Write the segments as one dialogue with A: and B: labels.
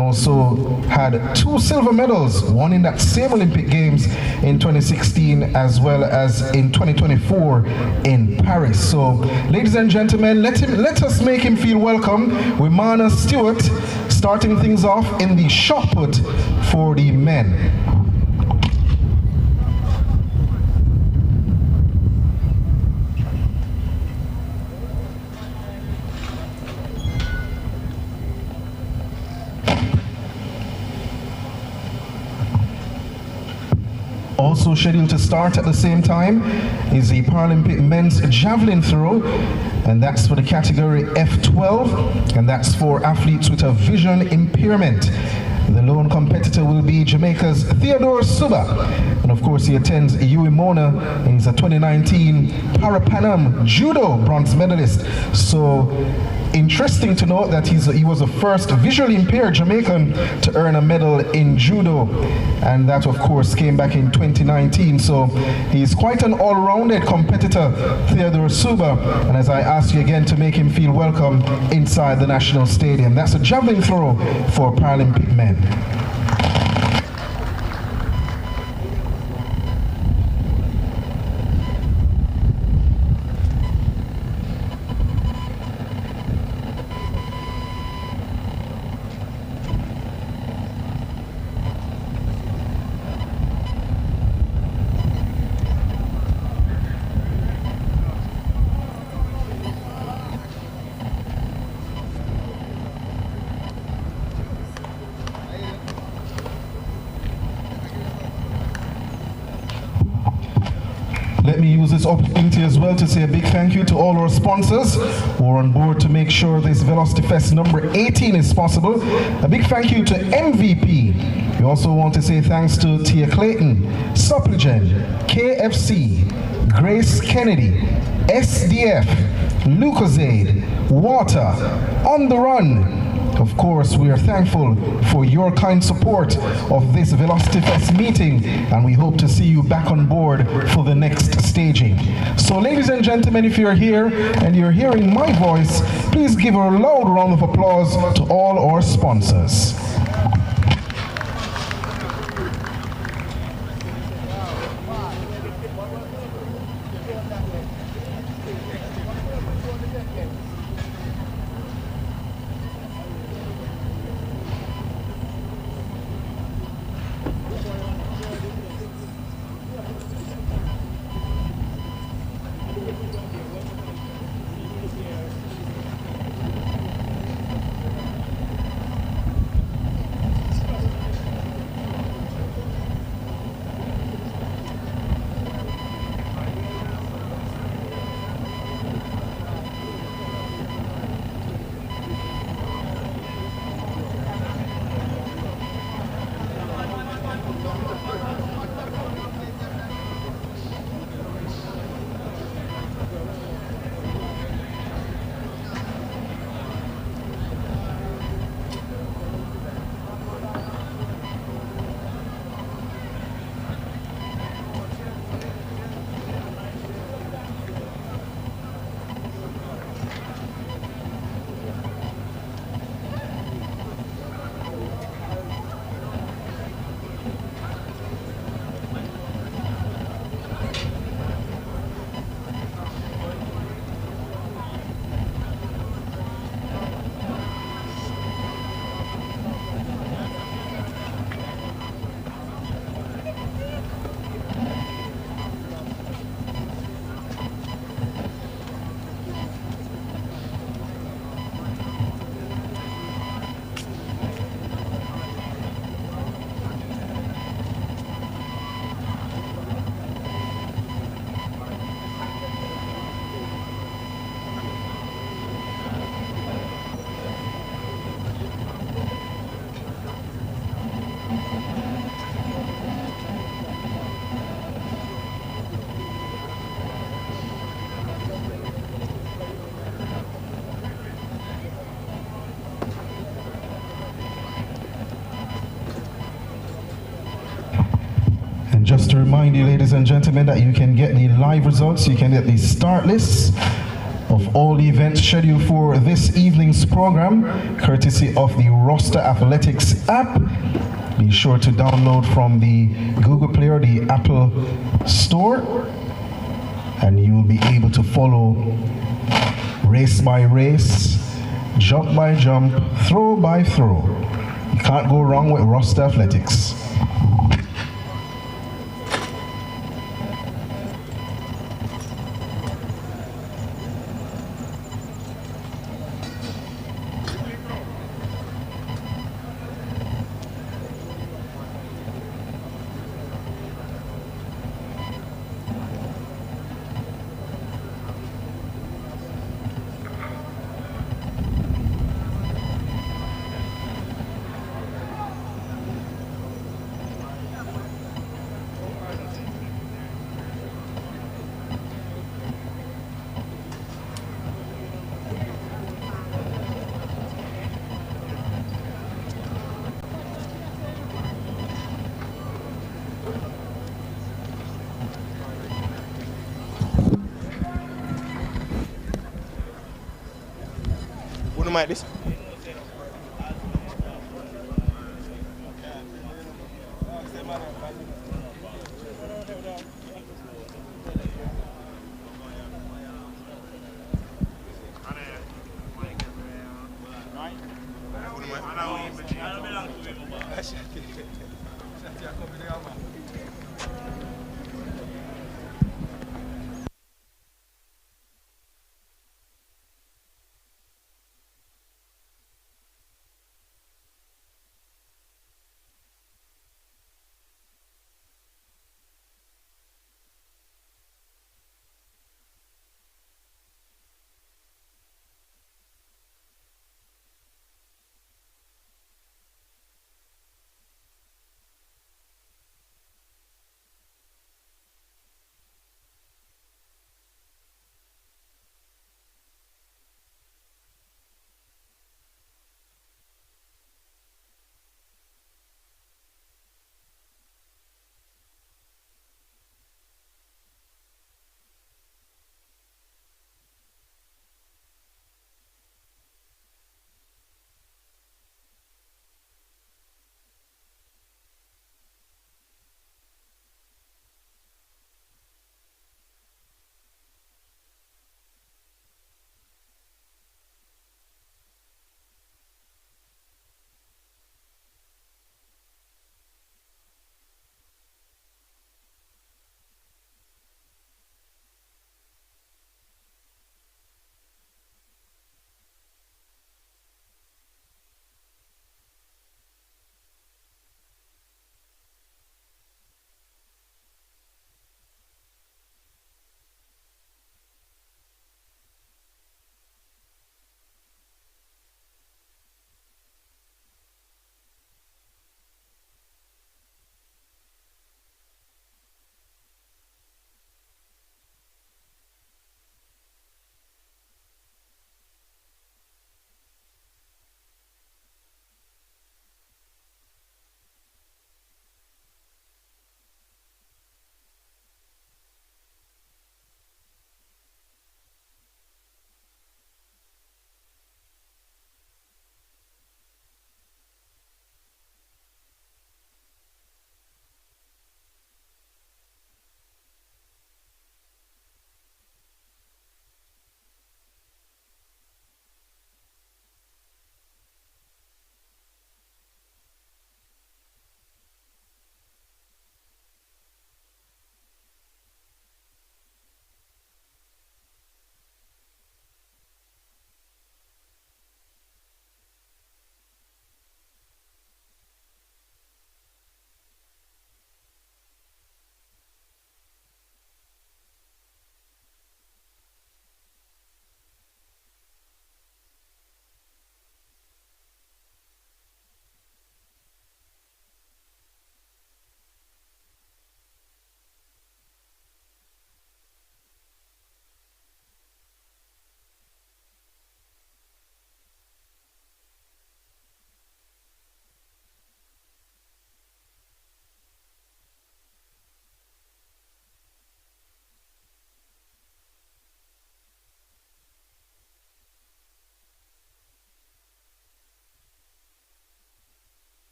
A: and also had 2 silver medals, one in that same Olympic Games in 2016 as well as in 2024 in Paris. So, ladies and gentlemen, let us make him feel welcome with Mana Stewart starting things off in the shot put for the men. Also scheduled to start at the same time is the Paralympic men's javelin throw, and that's for the category F12, and that's for athletes with a vision impairment. The lone competitor will be Jamaica's Theodore Suba, and of course he attends UIMONA, and he's a 2019 Parapanam Judo bronze medalist. So interesting to note that he was the first visually impaired Jamaican to earn a medal in judo, and that of course came back in 2019. So he's quite an all-rounded competitor, Theodore Suba, and as I ask you again to make him feel welcome inside the National Stadium. That's a javelin throw for Paralympic men. Let me use this opportunity as well to say a big thank you to all our sponsors who are on board to make sure this Velocity Fest number 18 is possible. A big thank you to MVP. We also want to say thanks to Tia Clayton, Suppligen, KFC, Grace Kennedy, SDF, Lucozade, Water, On the Run. Of course, we are thankful for your kind support of this Velocity Fest meeting, and we hope to see you back on board for the next staging. So ladies and gentlemen, if you're here and you're hearing my voice, please give a loud round of applause to all our sponsors. Just to remind you, ladies and gentlemen, that you can get the live results, you can get the start lists of all the events scheduled for this evening's program, courtesy of the Roster Athletics app. Be sure to download from the Google Play or the Apple Store, and you will be able to follow race by race, jump by jump, throw by throw. You can't go wrong with Roster Athletics.
B: Like this.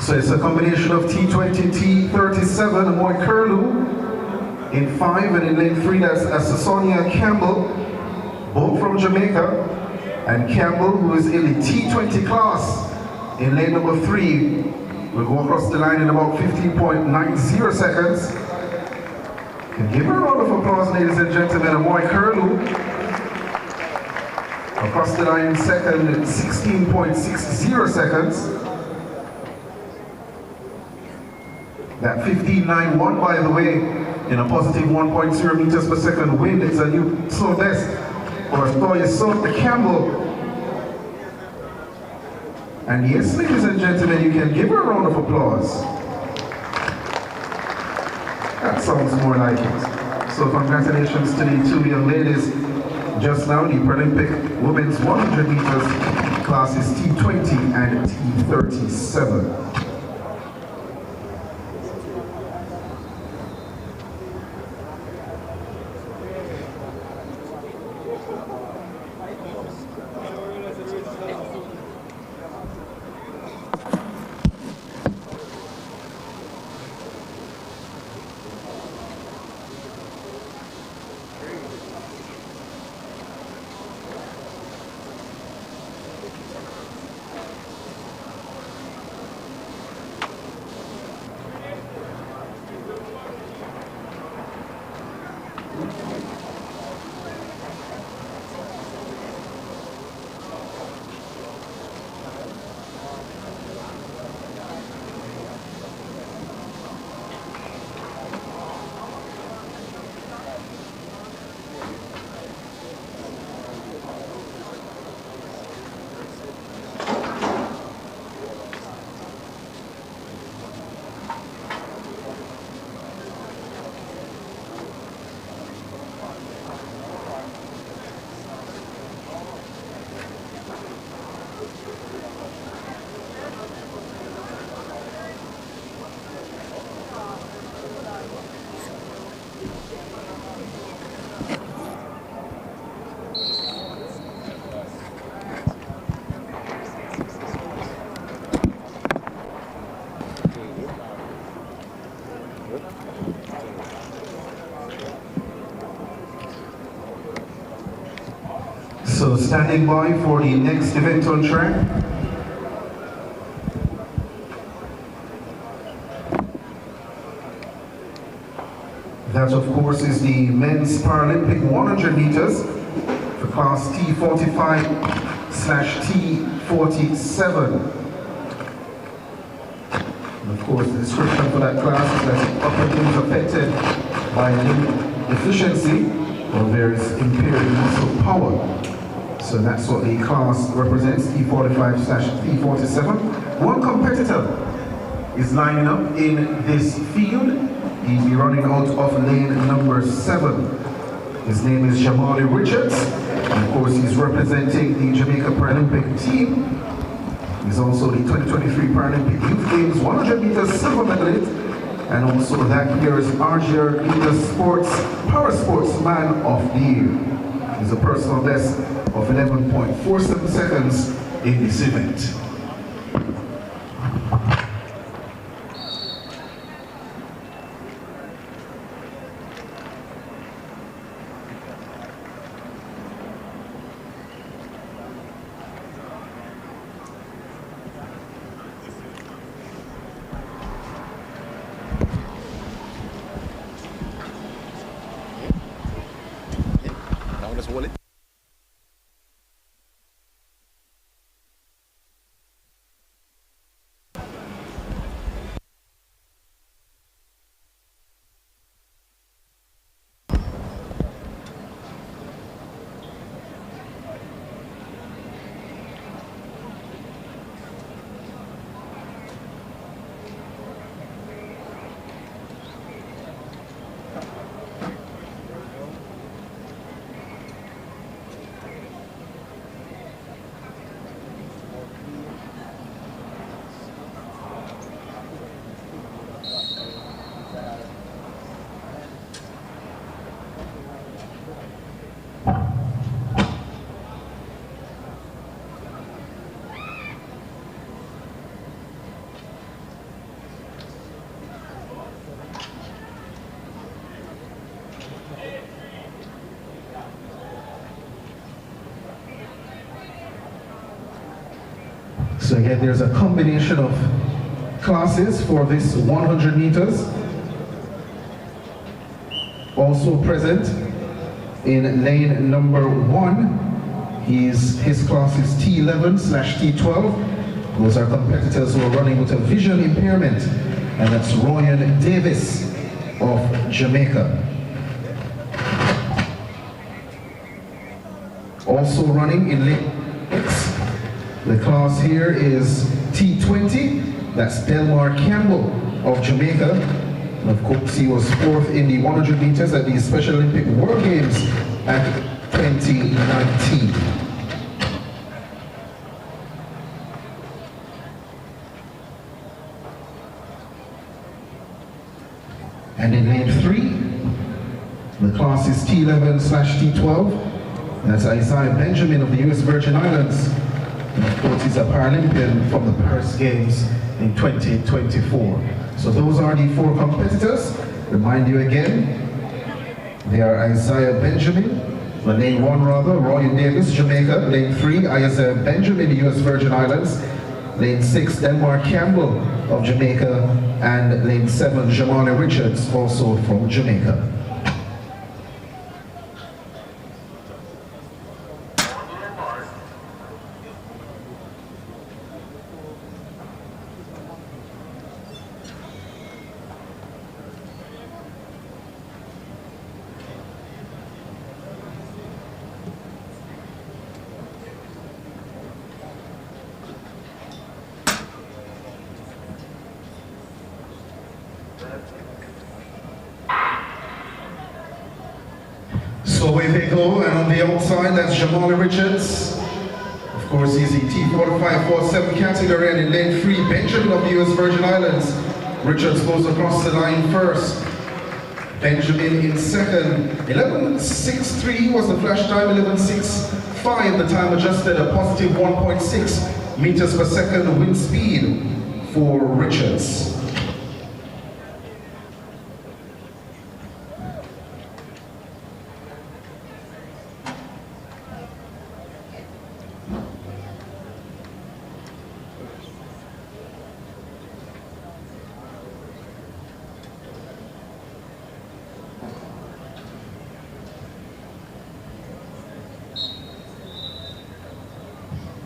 A: So it's a combination of T20, T37, Amoy Curlew in 5, and in lane 3 that's Assasonia Campbell, both from Jamaica, and Campbell, who is in the T20 class, in lane number 3, will go across the line in about 15.90 seconds. And give her a round of applause, ladies and gentlemen. Amoy Curlew across the line in second at 16.60 seconds. That 15.91, by the way, in a positive 1.0 meters per second wind, it's a new slow best for Toya Sophia Campbell. And yes, ladies and gentlemen, you can give her a round of applause. That sounds more like it. So congratulations to the two young ladies. Just now, the Paralympic women's 100 meters classes T20 and T37. So standing by for the next event on track. That of course is the men's Paralympic 100 meters for class T45/T47. And of course the description for that class is that upper limbs affected by limb deficiency or various impaired muscle power. So that's what the class represents, T45/T47. One competitor is lining up in this field. He'll be running out of lane number 7. His name is Jamali Richards. And of course, he's representing the Jamaica Paralympic team. He's also the 2023 Paralympic Youth Games 100 meters silver medalist. And also that year's RGR Leader Sports Power Sportsman of the Year. He's a personal best of 11.47 seconds in this event.
B: Wallet.
A: So again, there's a combination of classes for this 100 meters. Also present in lane number 1, his class is T11/T12. Those are competitors who are running with a vision impairment, and that's Ryan Davis of Jamaica. Also running in lane 6, the class here is T20, that's Delmar Campbell of Jamaica. And of course, he was 4th in the 100 meters at the Special Olympic World Games at 2019. And in lane 3, the class is T11/T12. That's Isaiah Benjamin of the US Virgin Islands. And of course, he's a Paralympian from the Paris Games in 2024. So those are the 4 competitors. Remind you again, they are Isaiah Benjamin, lane 1 rather, Ryan Davis, Jamaica. Lane 3, Isaiah Benjamin, the US Virgin Islands. Lane 6, Delmar Campbell of Jamaica. And lane 7, Jamali Richards, also from Jamaica. So away they go, and on the outside, that's Jamali Richards. Of course, he's the T45-47 category, and in lane 3, Benjamin of the US Virgin Islands. Richards goes across the line first. Benjamin in second. 11.63 was the flash time, 11.65 the time adjusted, a positive 1.6 meters per second wind speed for Richards.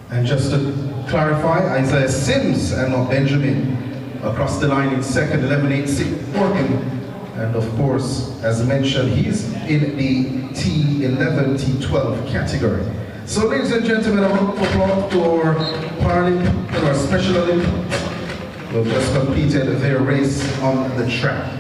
A: And just to clarify, Isaiah Sims and not Benjamin across the line in second, 11.86 working. And of course, as mentioned, he's in the T11, T12 category. So ladies and gentlemen, a round of applause to our Paralympic and our Special Olympics who have just completed their race on the track.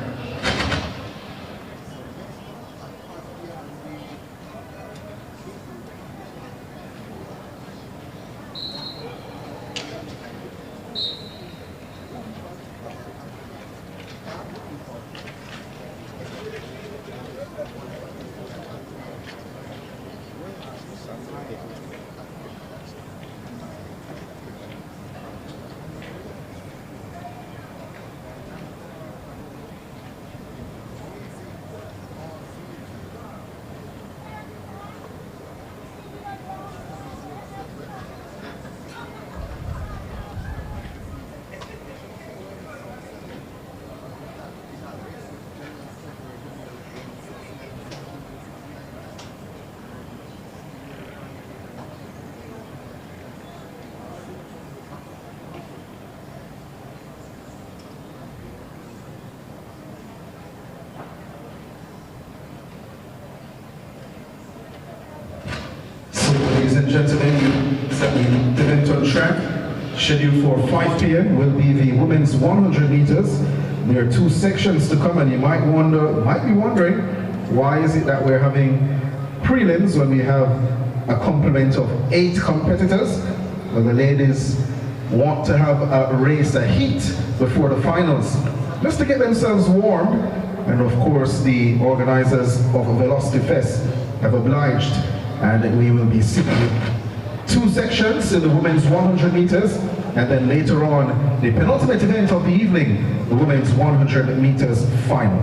A: Ladies and gentlemen, the event on track, scheduled for 5 p.m. will be the women's 100 meters. There are 2 sections to come, and you might be wondering, why is it that we're having prelims when we have a complement of 8 competitors? Well, the ladies want to have a race, a heat before the finals, just to get themselves warm. And of course, the organizers of Velocity Fest have obliged, and we will be seeing 2 sections in the women's 100 meters, and then later on, the penultimate event of the evening, the women's 100 meters final.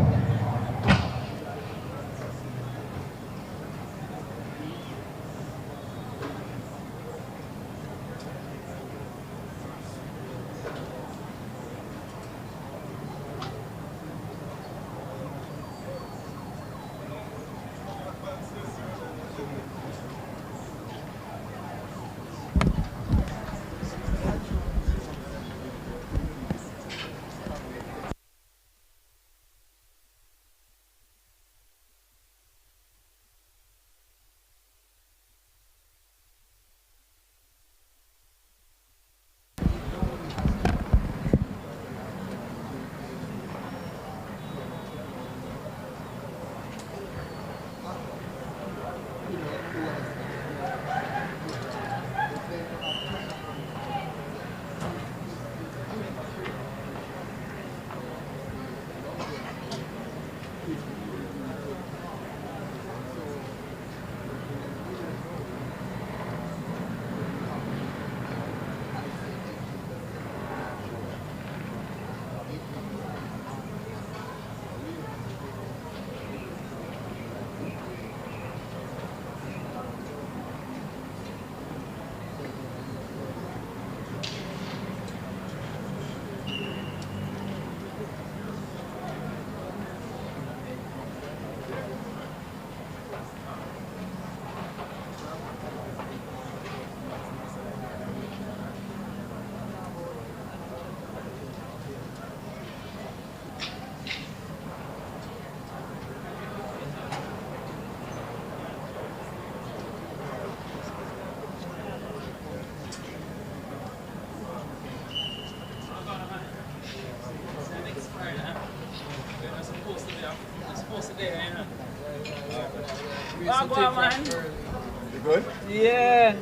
A: You good?
B: Yeah.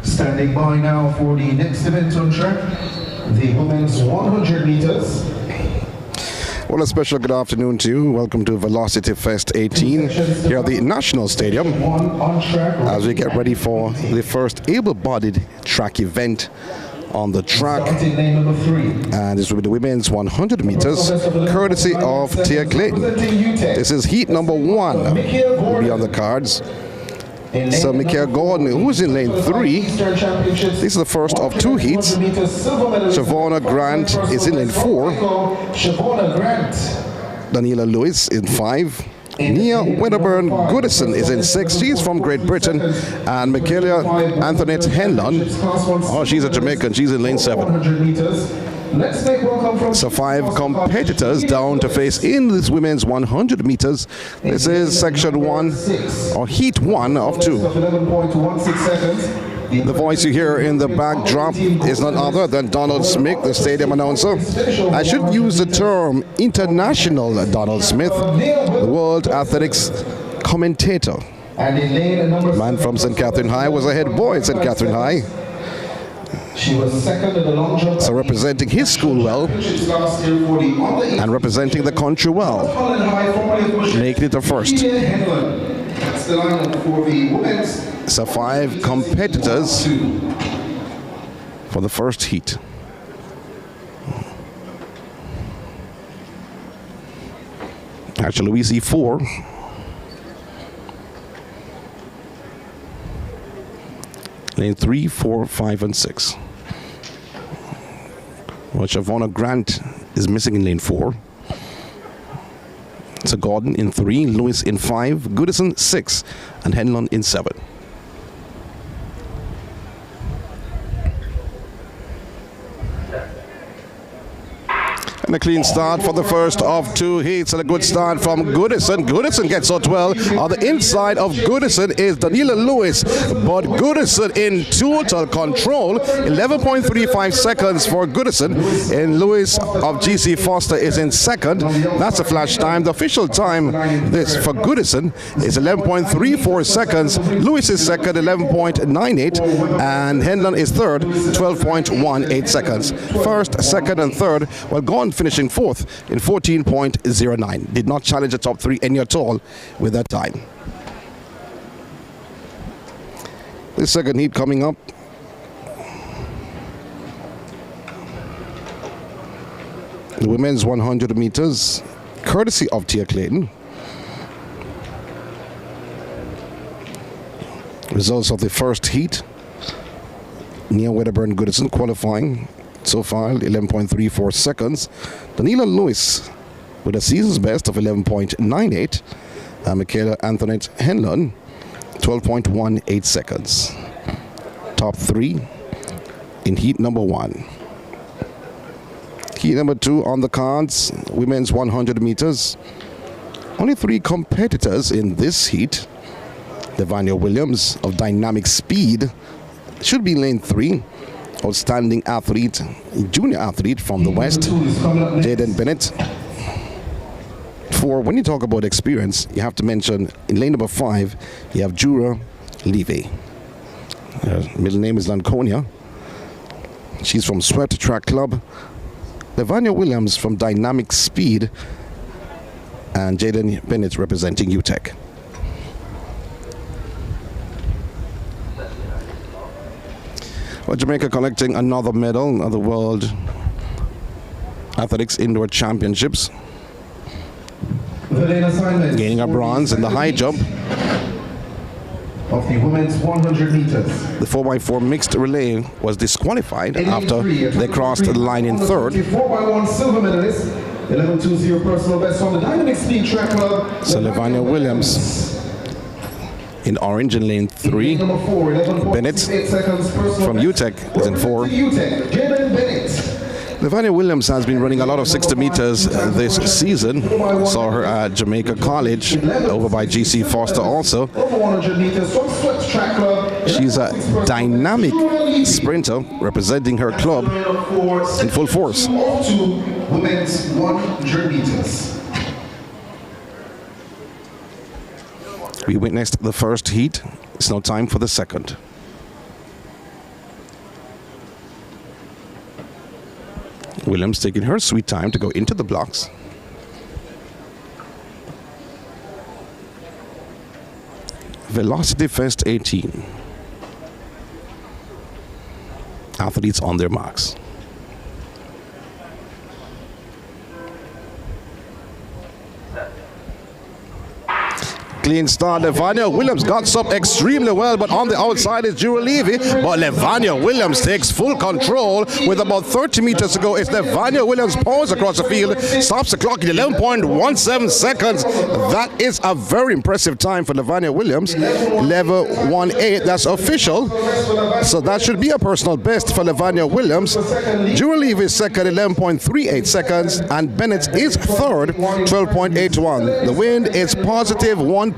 A: Standing by now for the next event on track, the women's 100 meters.
B: Well, a special good afternoon to you. Welcome to Velocity Fest 18 here at the National Stadium as we get ready for the first able-bodied track event on the track. And this will be the women's 100 meters, courtesy of Tia Clayton. This is heat number 1 will be on the cards. So Mikael Gordon, who's in lane 3, this is the first of 2 heats. Shavonna Grant is in lane 4. Daniela Lewis in 5. Nia Wedderburn Goodison is in 6. She's from Great Britain. And Michaela Antoinette Henlon, oh, she's a Jamaican, she's in lane 7. So 5 competitors down to face in this women's 100 meters. This is section 1 or heat 1 of 2. The voice you hear in the backdrop is none other than Donald Smith, the stadium announcer. I should use the term international Donald Smith, the World Athletics commentator. Man from St. Catherine High was a head boy at St. Catherine High.
A: She was second in the long jump.
B: So representing his school well and representing the country well, making it a first. So 5 competitors for the first heat. Actually, we see 4. Lane 3, 4, 5, and 6. Well, Shavonna Grant is missing in lane 4. So Gordon in 3, Lewis in 5, Goodison 6, and Henlon in 7. And a clean start for the first of 2 heats, and a good start from Goodison. Goodison gets out well. On the inside of Goodison is Daniela Lewis, but Goodison in total control. 11.35 seconds for Goodison, and Lewis of GC Foster is in second. That's a flash time. The official time this for Goodison is 11.34 seconds. Lewis is second, 11.98, and Henlon is third, 12.18 seconds. First, second, and third, well, gone finishing 4th in 14.09. Did not challenge the top 3 any at all with that time. The second heat coming up. The women's 100 meters, courtesy of Tia Clayton. Results of the first heat. Nia Wedderburn Goodison qualifying. So far, 11.34 seconds. Daniela Lewis with a season's best of 11.98. Michaela Antoinette Henlon, 12.18 seconds. Top 3 in heat number 1. Heat number 2 on the cards, women's 100 meters. Only 3 competitors in this heat. Devania Williams of Dynamic Speed should be in lane 3. Outstanding athlete, junior athlete from the West, Jaden Bennett. 4, when you talk about experience, you have to mention in lane number 5, you have Jura Levy. Her middle name is Lanconia. She's from Sweat Track Club. Devania Williams from Dynamic Speed, and Jaden Bennett representing UTEC. Well, Jamaica collecting another medal at the World Athletics Indoor Championships. Gaining a bronze in the high jump.
A: Of the women's 100 meters.
B: The 4x4 mixed relay was disqualified after they crossed the line in 3rd.
A: 4x1 silver medalist, 11:20 personal best from the Dynamic Speed Track Club.
B: So Devania Williams in orange in lane 3. Bennett from UTEC is in 4. Devania Williams has been running a lot of 60 meters this season. Saw her at Jamaica College, over by GC Foster also. She's a dynamic sprinter representing her club in full force.
A: Women's 100 meters.
B: We witnessed the first heat. It's now time for the second. Williams taking her sweet time to go into the blocks. Velocity Fest 18. Athletes on their marks. Clean start. Devania Williams got up extremely well, but on the outside is Jura Levy. But Devania Williams takes full control with about 30 meters to go. It's Devania Williams powers across the field, stops the clock at 11.17 seconds. That is a very impressive time for Devania Williams. 11.18, that's official. So that should be a personal best for Devania Williams. Jura Levy is second, 11.38 seconds, and Bennett is third, 12.81. The wind is positive 1.2,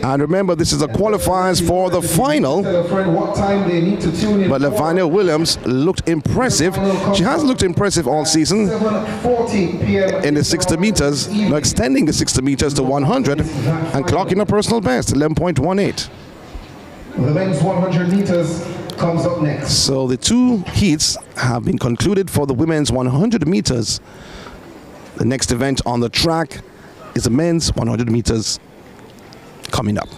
B: and remember this is the qualifiers for the final. But Devania Williams looked impressive. She has looked impressive all season in the 60 meters, now extending the 60 meters to 100 and clocking a personal best, 11.18.
A: The men's 100 meters comes up next.
B: So the 2 heats have been concluded for the women's 100 meters. The next event on the track is the men's 100 meters coming up.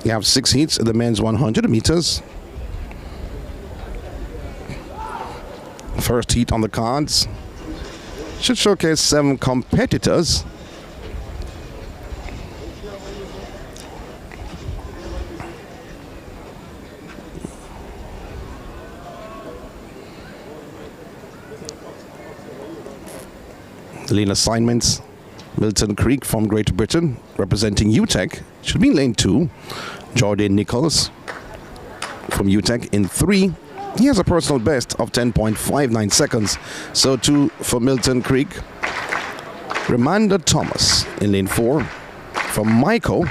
B: You have 6 heats in the men's 100 meters. First heat on the cards should showcase 7 competitors. Lane assignments: Milton Creek from Great Britain, representing UTEC, should be in lane 2. Jordan Nichols from UTEC in 3. He has a personal best of 10.59 seconds. So too for Milton Creek. Remanda Thomas in lane 4 from Michael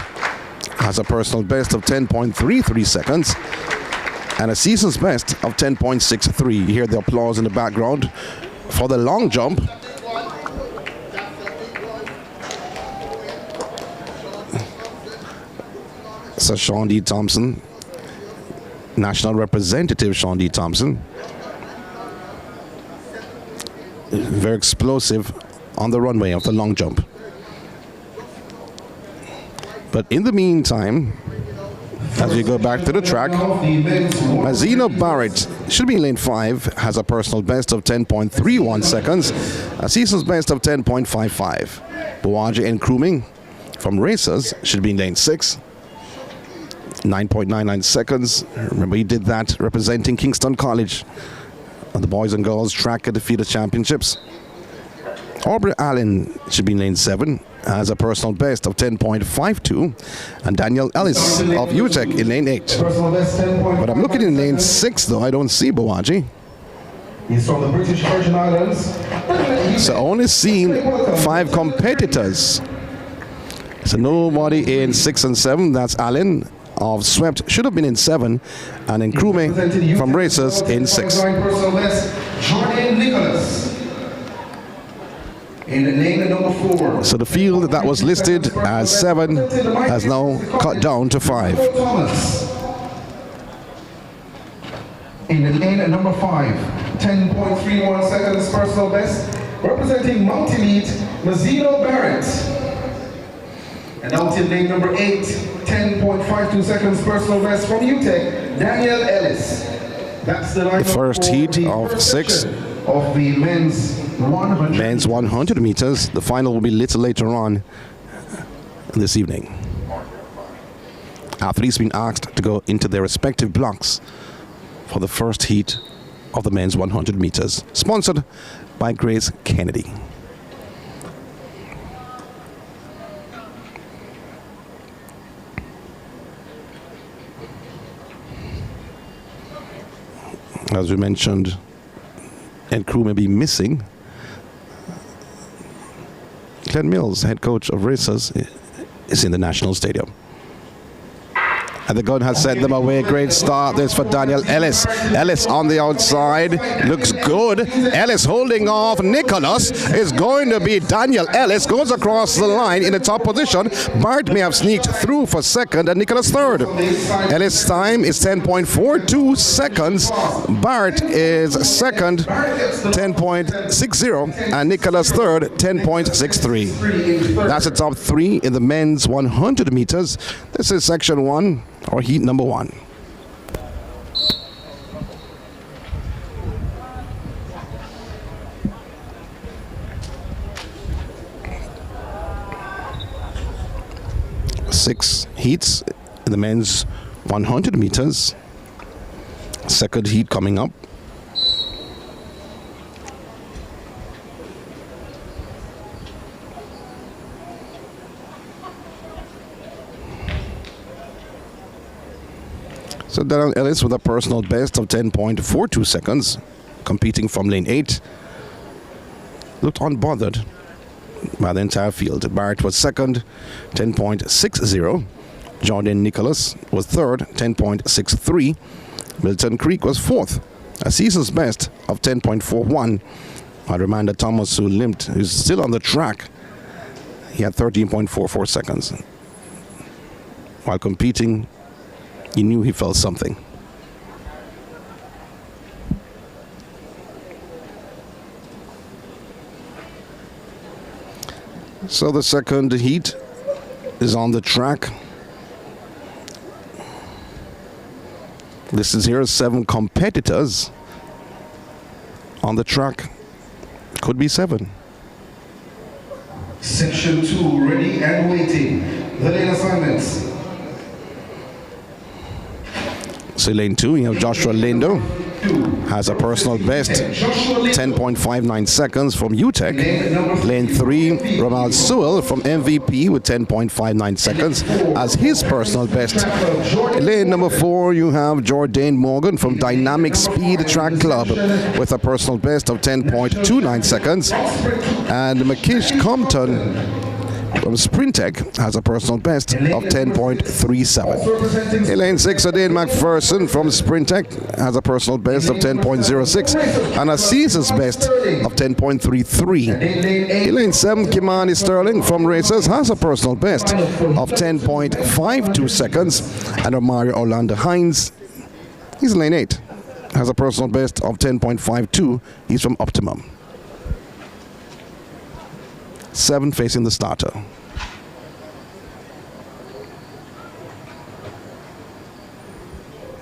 B: has a personal best of 10.33 seconds and a season's best of 10.63. You hear the applause in the background for the long jump. So Sean D. Thompson, national representative Sean D. Thompson, very explosive on the runway of the long jump. But in the meantime, as we go back to the track, Mazina Barrett should be in lane 5, has a personal best of 10.31 seconds, a season's best of 10.55. Buwaji and Kruming from Racers should be in lane 6. 9.99 seconds. Remember, he did that representing Kingston College on the boys and girls track at the feeder championships. Aubrey Allen should be in lane 7, has a personal best of 10.52, and Daniel Ellis of UTEC in lane 8. But I'm looking in lane 6 though, I don't see Bawaji.
A: He's from the British Virgin Islands.
B: So only seen 5 competitors. So nobody in 6 and 7, that's Allen of Swept, should have been in 7, and in Krume from Racers in 6.
A: Jordan Nicholas. In the lane number 4.
B: So the field that was listed as 7 has now cut down to 5.
A: In the lane number 5, 10.31 seconds personal best, representing Mount Elite, Mazzino Barrett. And out in lane number 8, 10.52 seconds personal best from UTEC, Daniel Ellis. That's the
B: first heat of 6
A: of the men's
B: 100 meters. The final will be a little later on this evening. Athletes been asked to go into their respective blocks for the first heat of the men's 100 meters, sponsored by Grace Kennedy. As we mentioned, and crew may be missing. Glenn Mills, head coach of Racers, is in the National Stadium. And the gun has sent them away. Great start this for Daniel Ellis. Ellis on the outside, looks good. Ellis holding off. Nicholas is going to be Daniel Ellis, goes across the line in the top position. Bart may have sneaked through for second and Nicholas third. Ellis' time is 10.42 seconds. Bart is second, 10.60, and Nicholas third, 10.63. That's the top 3 in the men's 100 meters. This is section 1. Or heat number 1. Six heats in the men's 100 meters. Second heat coming up. So Daniel Ellis with a personal best of 10.42 seconds, competing from lane 8. Looked unbothered by the entire field. Barrett was second, 10.60. Jordan Nicholas was third, 10.63. Milton Creek was fourth, a season's best of 10.41. I remind that Thomas, who limped, is still on the track. He had 13.44 seconds. While competing, he knew he felt something. So the second heat is on the track. This is here 7 competitors on the track. Could be 7.
A: Section 2, ready and waiting. The lane assignments.
B: So lane 2, you have Joshua Lindo, has a personal best, 10.59 seconds from UTEC. Lane 3, Ronald Sewell from MVP with 10.59 seconds as his personal best. Lane number 4, you have Jordan Morgan from Dynamic Speed Track Club with a personal best of 10.29 seconds. And Makish Compton from Sprintec has a personal best of 10.37. In lane 6, Adane McPherson from Sprintec has a personal best of 10.06 and a season's best of 10.33. In lane 7, Kimani Sterling from Racers has a personal best of 10.52 seconds, and Omari Orlando Hines, he's in lane 8, has a personal best of 10.52. He's from Optimum. 7 facing the starter.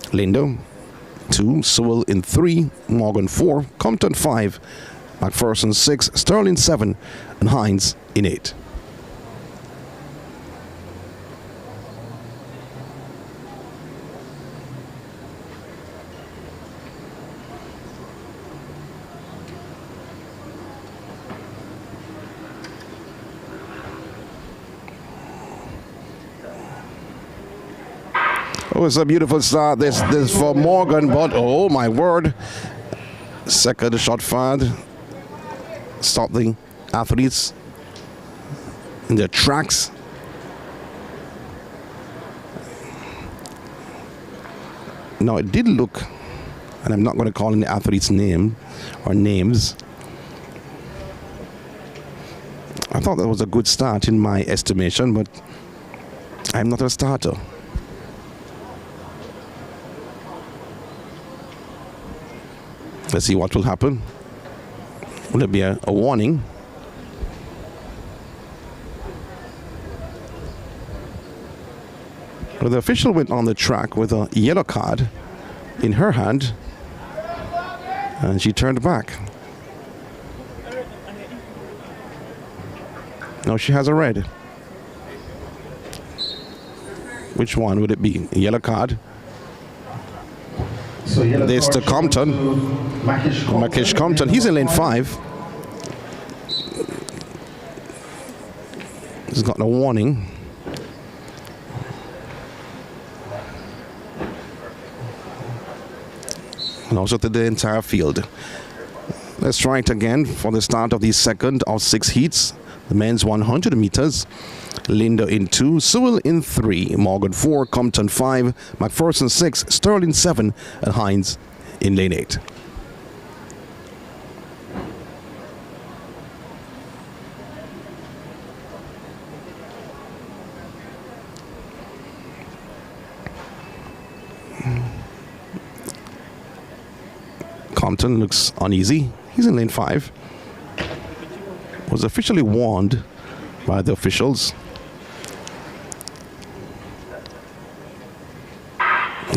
B: Lindo 2, Sewell in 3, Morgan 4, Compton 5, McPherson 6, Sterling 7, and Hines in 8. Oh, it's a beautiful start. This for Morgan, but oh my word. Second shot fired. Stop the athletes in their tracks. Now it did look, and I'm not going to call in the athlete's name or names. I thought that was a good start in my estimation, but I'm not a starter. Let's see what will happen. Will it be a warning? Well, the official went on the track with a yellow card in her hand, and she turned back. Now she has a red. Which one would it be? A yellow card.
A: So
B: this to Compton. Makish Compton. He's in lane 5. He's got a warning. And also to the entire field. Let's try it again for the start of the second of 6 heats. The men's 100 meters. Linder in 2, Sewell in 3, Morgan 4, Compton 5, McPherson 6, Sterling 7, and Hines in lane 8. Compton looks uneasy. He's in lane 5. Was officially warned by the officials.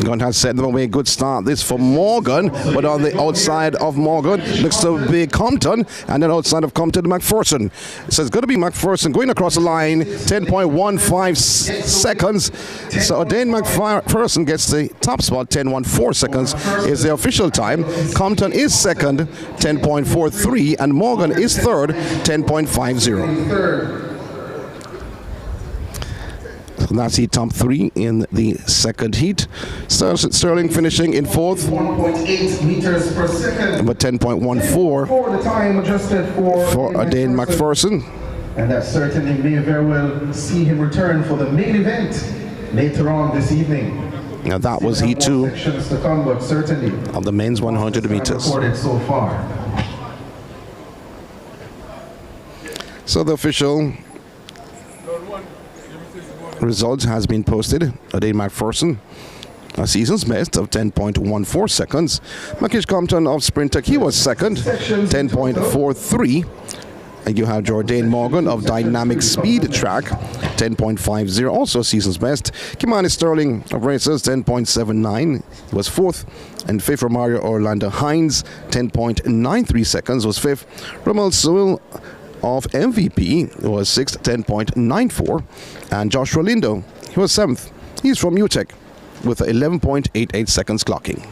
B: Gunn has set them away. Good start. This for Morgan, but on the outside of Morgan looks to be Compton, and then outside of Compton, McPherson. So it's going to be McPherson going across the line, 10.15 seconds. So Dane McPherson gets the top spot, 10.14 seconds is the official time. Compton is second, 10.43, and Morgan is third, 10.50. And that's heat top 3 in the second heat. Sterling finishing in 4th.
A: 1.8 meters per second.
B: But 10.14
A: for the time adjusted for
B: Dane McPherson.
A: And that certainly may very well see him return for the main event later on this evening.
B: Now that was heat 2
A: sections to come, but certainly
B: of the men's 100 meters.
A: Recorded so far.
B: So the official results has been posted. Dane McPherson, a season's best of 10.14 seconds. Makish Compton of Sprintec, he was second, 10.43. And you have Jordan Morgan of Dynamic Speed Track, 10.50, also season's best. Kimani Sterling of Racers, 10.79, was 4th. And 5th, Romario Orlando Hines, 10.93 seconds, was 5th. Rommel Sewell of MVP was 6th, 10.94, and Joshua Lindo, he was 7th. He's from UTEC with 11.88 seconds clocking.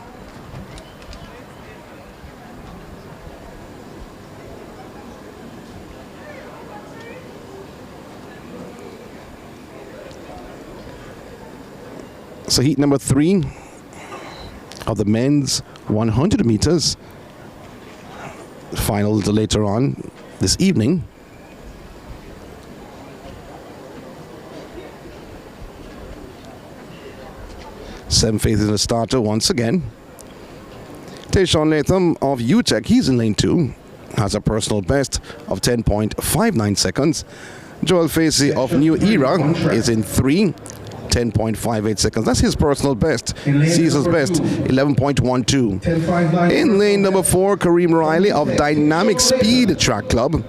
B: So heat number 3 of the men's 100 meters, finals later on this evening. Seven Faith is the starter once again. Tayshawn Latham of UTEC, he's in lane 2, has a personal best of 10.59 seconds. Joel Facey of New Era is in 3, 10.58 seconds. That's his personal best. Season's best, 11.12. In lane number 4, Kareem Riley of Dynamic Speed Track Club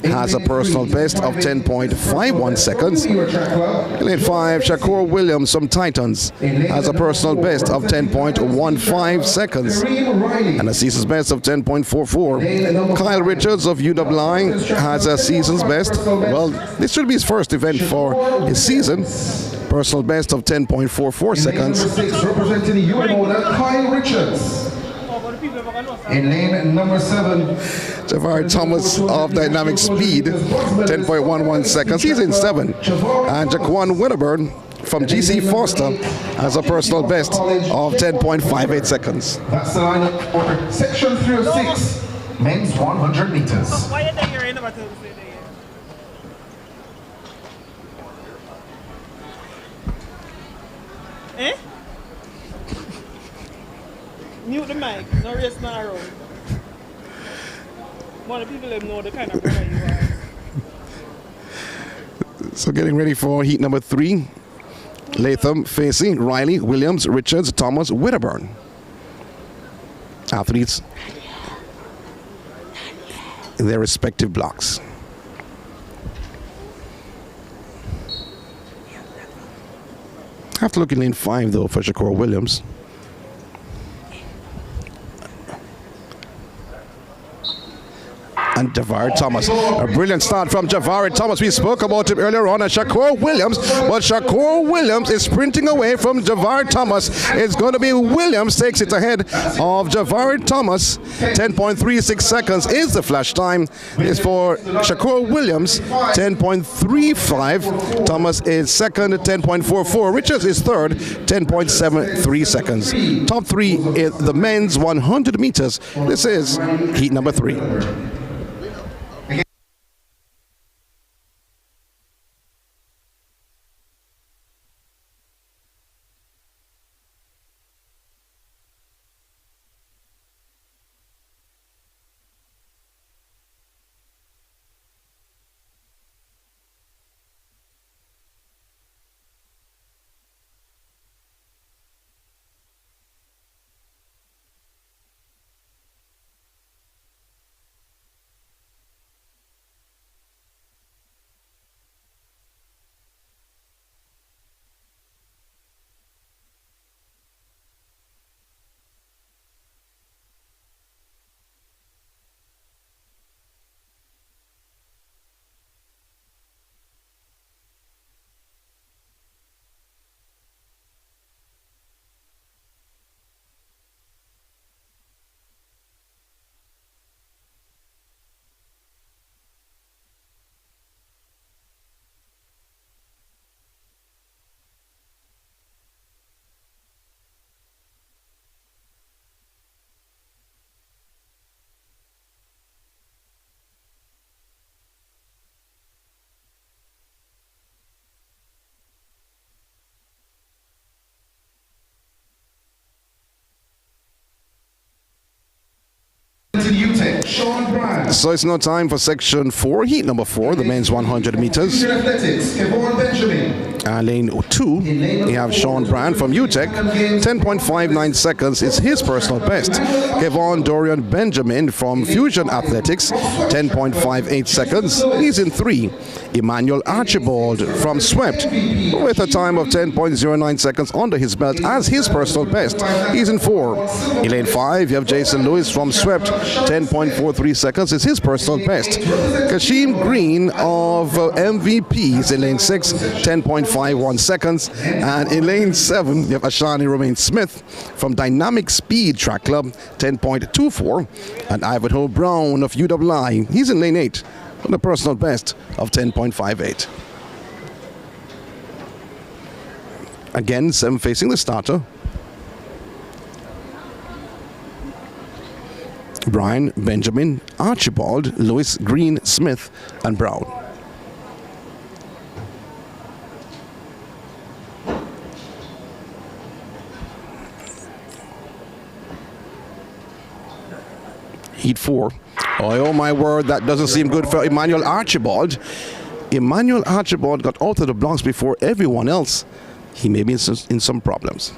B: has a personal best of 10.51 seconds. In lane 5, Shakur Williams from Titans has a personal best of 10.15 seconds and a season's best of 10.44. Kyle Richards of UWI has a season's best. Well, this should be his first event for his season. Personal best of 10.44 seconds.
A: Number 6, representing the U-Motor, Kyle Richards. In lane number 7,
B: Jafari Thomas of Dynamic Speed, 10.11 seconds. He's in 7. And Jaquan Winterburn from GC Foster has a personal best of 10.58 seconds.
A: That's the lineup for section 306, men's 100 meters.
C: Why are they here? Never told me Eh? Mute the mic, no rest, no around. More people know the kind of brother you are.
B: So getting ready for heat number 3. Latham facing Riley, Williams, Richards, Thomas, Wedderburn. Athletes in their respective blocks. Have to look in lane 5 though for Shakur Williams. And Javari Thomas. A brilliant start from Javari Thomas. We spoke about him earlier on, and Shakur Williams. But Shakur Williams is sprinting away from Javari Thomas. It's going to be Williams takes it ahead of Javari Thomas. 10.36 seconds is the flash time. Is for Shakur Williams. 10.35. Thomas is second, 10.44. Richards is third, 10.73 seconds. Top 3 in the men's 100 meters. This is heat number 3. So it's now time for section 4, heat number 4, the men's 100 meters. Lane 2, we have Sean Brand from UTEC. 10.59 seconds is his personal best. Kevon Dorian Benjamin from Fusion Athletics, 10.58 seconds. He's in 3. Emmanuel Archibald from Swept with a time of 10.09 seconds under his belt as his personal best. He's in 4. In lane 5, you have Jason Lewis from Swept, 10.43 seconds is his personal best. Kashim Green of MVP is in lane 6, 10.51 seconds. And in lane 7, you have Ashani Romain Smith from Dynamic Speed Track Club, 10.24. And Ivanhoe Brown of UWI, he's in lane 8 with a personal best of 10.58. Again, 7 facing the starter. Brian, Benjamin, Archibald, Lewis, Green, Smith, and Brown. Heat 4. Oh my word, that doesn't seem good for Emmanuel Archibald. Emmanuel Archibald got out of the blocks before everyone else. He may be in some problems.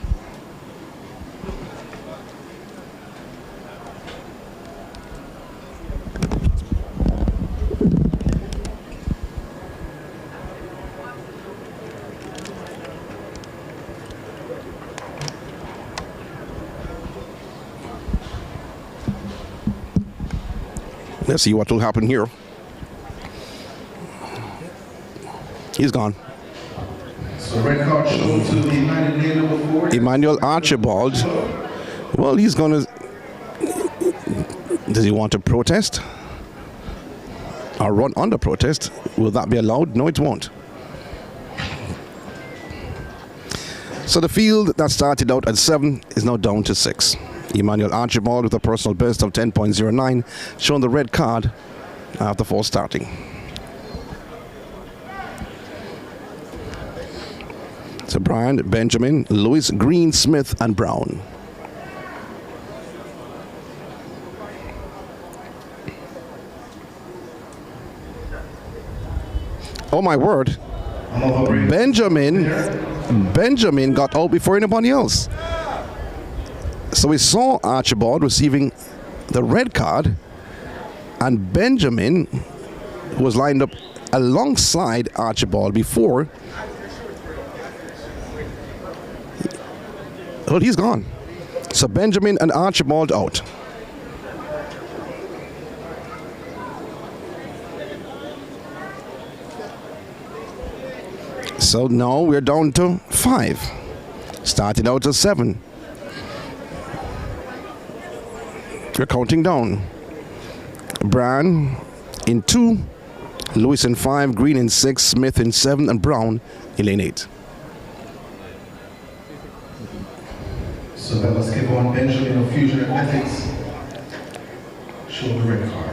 B: Let's see what will happen here. He's gone.
A: So red card shown to
B: Emmanuel Archibald. Well, he's going to... Does he want to protest? Or run under protest? Will that be allowed? No, it won't. So the field that started out at 7 is now down to 6. Emmanuel Archibald with a personal best of 10.09, shown the red card after 4 starting. So Brian, Benjamin, Lewis, Green, Smith, and Brown. Oh my word. Benjamin got out before anybody else. So we saw Archibald receiving the red card, and Benjamin, who was lined up alongside Archibald before, well, he's gone. So Benjamin and Archibald out. So now we're down to 5. Started out at 7. We're counting down. Brian in 2, Lewis in 5, Green in 6, Smith in 7, and Brown in lane 8.
A: So that was Kevon Benjamin of Fusion Athletics. Show the red card.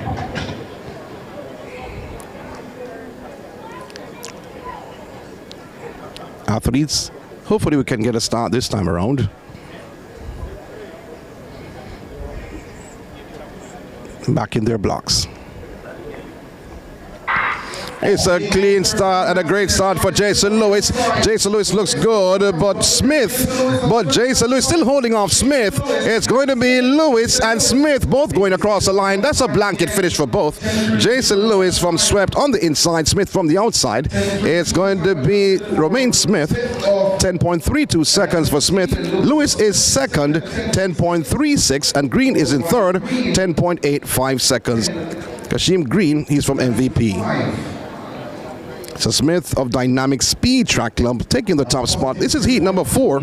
B: Athletes, hopefully we can get a start this time around. Back in their blocks. It's a clean start and a great start for Jason Lewis. Jason Lewis looks good, but Jason Lewis still holding off Smith. It's going to be Lewis and Smith both going across the line. That's a blanket finish for both. Jason Lewis from swept on the inside, Smith from the outside. It's going to be Romain Smith, 10.32 seconds for Smith. Lewis is second, 10.36, and Green is in third, 10.85 seconds. Kashim Green, he's from MVP. So Smith of Dynamic Speed Track Club taking the top spot. This is heat number 4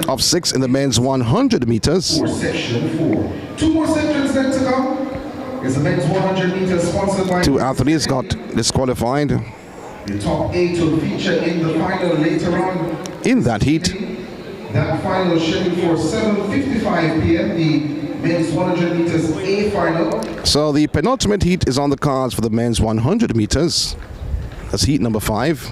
B: of 6 in the men's 100 meters.
A: Section 4. 2 more sections left to come. It's the men's 100 meters sponsored by
B: 2 athletes got disqualified.
A: The top 8 will feature in the final later on.
B: In that heat.
A: That final is scheduled for 7:55 p.m. The men's 100 meters A final.
B: So the penultimate heat is on the cards for the men's 100 meters. That's heat number 5.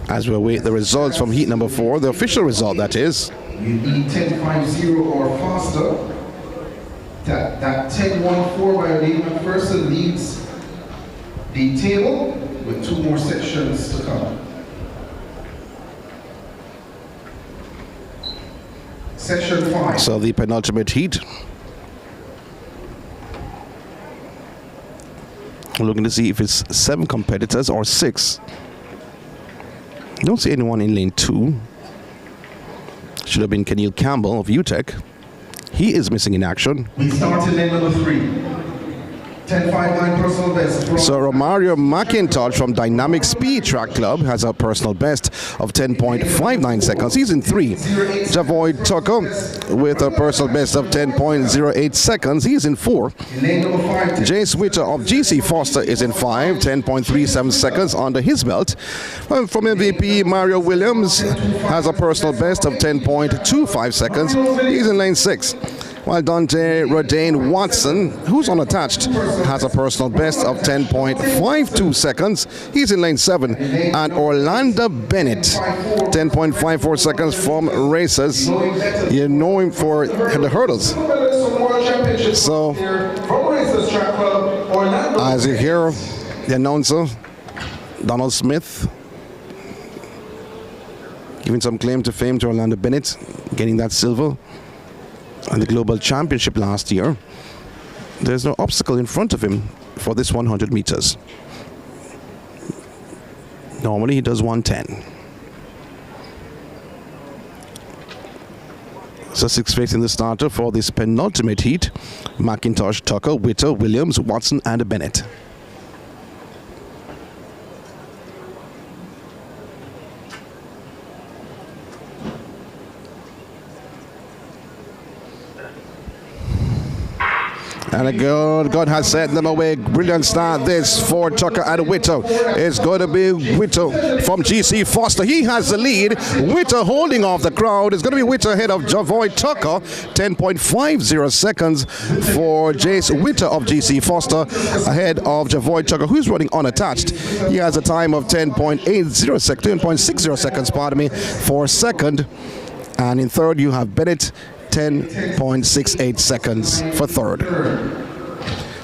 B: As we await the results from heat number 4, the official result that is.
A: You need 10.50 or faster. That 10.14 by a Lee McPherson leads the table with 2 more sections to come. Section 5.
B: So the penultimate heat. We're looking to see if it's 7 competitors or 6. Don't see anyone in lane 2. Should have been Keneal Campbell of UTEC. He is missing in action.
A: We start in lane number 3. 10.59 personal best.
B: So Romario McIntosh from Dynamic Speed Track Club has a personal best of 10.59 seconds. He's in 3. Javoid Tucker with a personal best of 10.08 seconds. He's in 4. Jay Switter of GC Foster is in 5. 10.37 seconds under his belt. Well, from MVP, Mario Williams has a personal best of 10.25 seconds. He's in lane 6. While Dante Rodane Watson, who's unattached, has a personal best of 10.52 seconds. He's in lane 7. And Orlando Bennett, 10.54 seconds from Racers. You know him for the hurdles. So, as you hear the announcer, Donald Smith, giving some claim to fame to Orlando Bennett, getting that silver and the global championship last year. There's no obstacle in front of him for this 100 meters. Normally he does 110. So 6 facing the starter for this penultimate heat: McIntosh, Tucker, Witter, Williams, Watson, and Bennett. And God has sent them away. Brilliant start this for Tucker and Witter. It's going to be Witter from GC Foster. He has the lead. Witter holding off the crowd. It's going to be Witter ahead of Javoy Tucker. 10.50 seconds for Jace Witter of GC Foster ahead of Javoy Tucker, who's running unattached. He has a time of 10.60 seconds, pardon me, for second. And in third, you have Bennett, 10.68 seconds for third.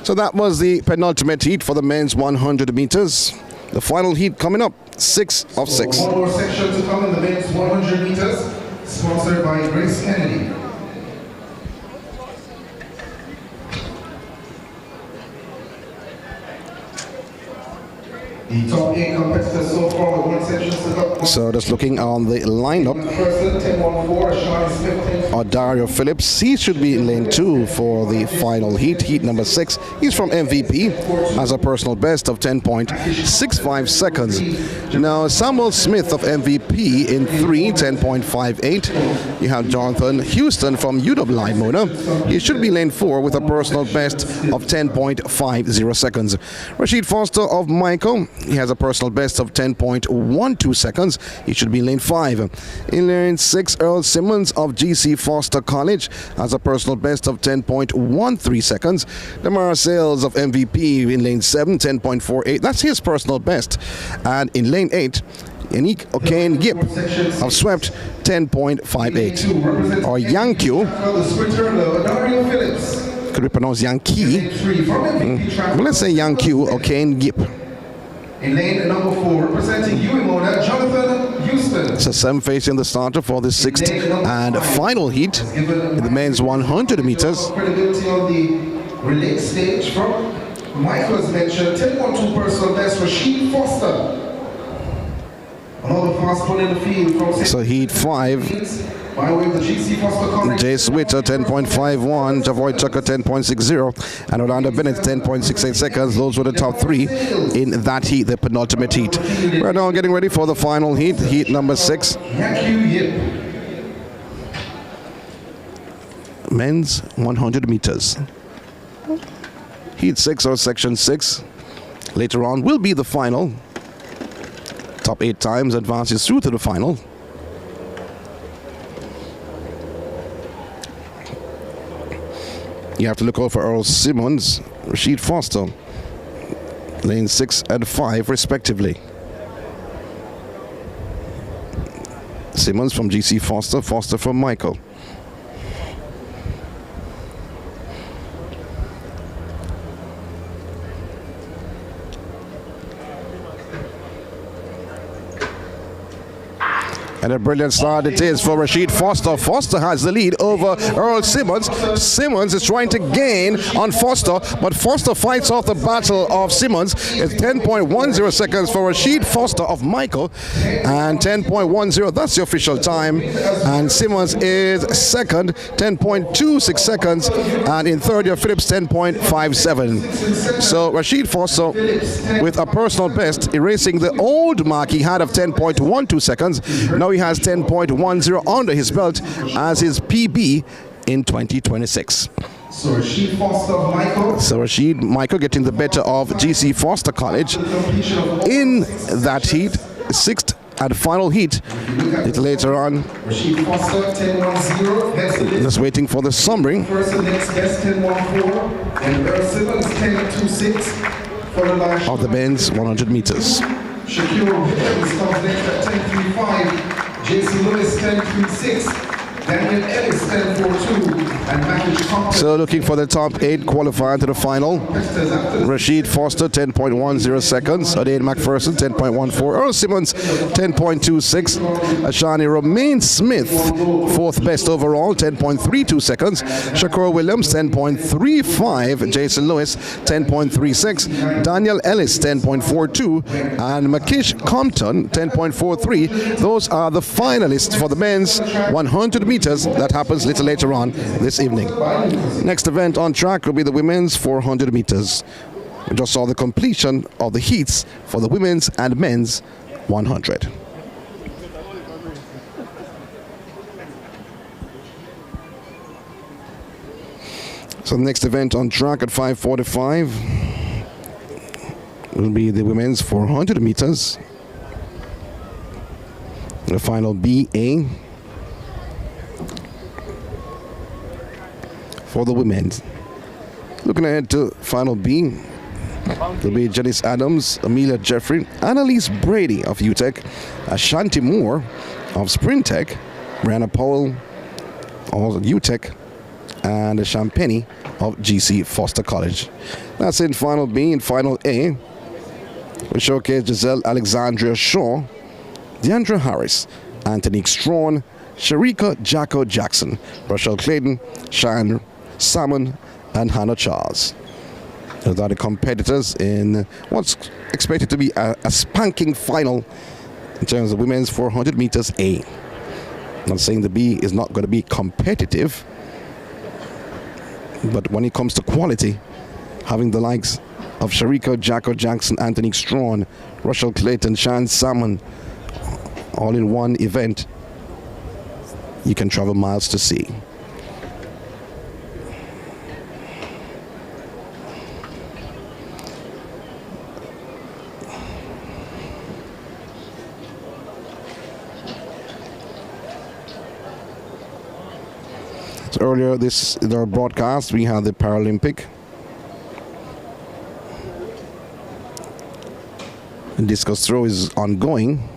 B: So that was the penultimate heat for the men's 100 meters. The final heat coming up, 6 of 6.
A: One more section to come in the men's 100 meters, sponsored by Grace Kennedy. The top 8 competitors so far with one section to come.
B: So just looking on the lineup, Dario Phillips, he should be in lane 2 for the final heat, heat number 6. He's from MVP, has a personal best of 10.65 seconds. Now Samuel Smith of MVP in 3, 10.58. You have Jonathan Houston from UW Mona. He should be lane 4 with a personal best of 10.50 seconds. Rashid Foster of Michael, he has a personal best of 10.12 seconds. He should be in lane 5. In lane 6, Earl Simmons of GC Foster College has a personal best of 10.13 seconds. Damara Sales of MVP in lane 7, 10.48. That's his personal best. And in lane 8, Yannick O'Kane Yip of Swept, 10.58. Or Yankee. Could we pronounce Yankee? Well, let's say Yankee O'Kane Yip.
A: In lane number 4, representing UMONA, Jonathan Houston.
B: So 7 facing the starter for the 6th and final heat in the men's 100 meters.
A: Credibility on the relay stage from Michael's mentioned 10.2 personal best for Rashid Foster. Another fast one in the field from
B: so heat 5.
A: By way of the GC Foster College.
B: Jace Witter 10.51, Javoy Tucker 10.60, and Orlando Bennett 10.68 seconds. Those were the top 3 in that heat, the penultimate heat. We're now getting ready for the final heat, heat number 6. Men's 100 meters. Heat 6 or section 6 later on will be the final. Top 8 times advances through to the final. You have to look out for Earl Simmons, Rashid Foster, lane 6 and 5 respectively. Simmons from GC Foster, Foster from Michael. And a brilliant start it is for Rashid Foster. Foster has the lead over Earl Simmons. Simmons is trying to gain on Foster, but Foster fights off the battle of Simmons. It's 10.10 seconds for Rashid Foster of Michael, and 10.10, that's the official time. And Simmons is second, 10.26 seconds, and in third, your Phillips, 10.57. So Rashid Foster with a personal best, erasing the old mark he had of 10.12 seconds. Now he has 10.10 under his belt as his PB in 2026.
A: So Rashid Foster of Michael.
B: So Rashid Michael getting the better of GC Foster College in that heat, 6th and final heat. A little later on,
A: Rashid Foster 10.10.
B: just waiting for the summary.
A: First and next best 10.14, and Earl Simmons 10.26 for the last
B: Of the men's 100 meters.
A: Shaquille Williams comes next at 10.35, Jason Lewis 10.36, Daniel Ellis 10.42, and Matthew Compton.
B: So looking for the top 8 qualifier to the final. Rashid Foster 10.10 seconds, Adain McPherson 10.14, Earl Simmons 10.26, Ashani Romain Smith 4th best overall 10.32 seconds, Shakur Williams 10.35, Jason Lewis 10.36, Daniel Ellis 10.42, and Makish Compton 10.43. Those are the finalists for the men's 100 meters that happens a little later on this evening. Next event on track will be the women's 400 meters. We just saw the completion of the heats for the women's and men's 100. So the next event on track at 5:45 will be the women's 400 meters. The final BA for the women's. Looking ahead to final B, there'll be Janice Adams, Amelia Jeffrey, Annalise Brady of UTEC, Ashanti Moore of Sprintech, Brianna Powell of UTEC, and Champagne of GC Foster College. That's in final B. In final A, we showcase Giselle Alexandria Shaw, Deandra Harris, Antonique Strawn, Sharika Jacko Jackson, Rochelle Clayton, Shan Salmon, and Hannah Charles. Those are the competitors in what's expected to be a spanking final in terms of women's 400 meters A. I'm not saying the B is not going to be competitive, but when it comes to quality, having the likes of Sharika Jacko Jackson, Antonique Strawn, Rochelle Clayton, Shan Salmon, all in one event, you can travel miles to see. So earlier in our broadcast, we had the Paralympic. The discus throw is ongoing.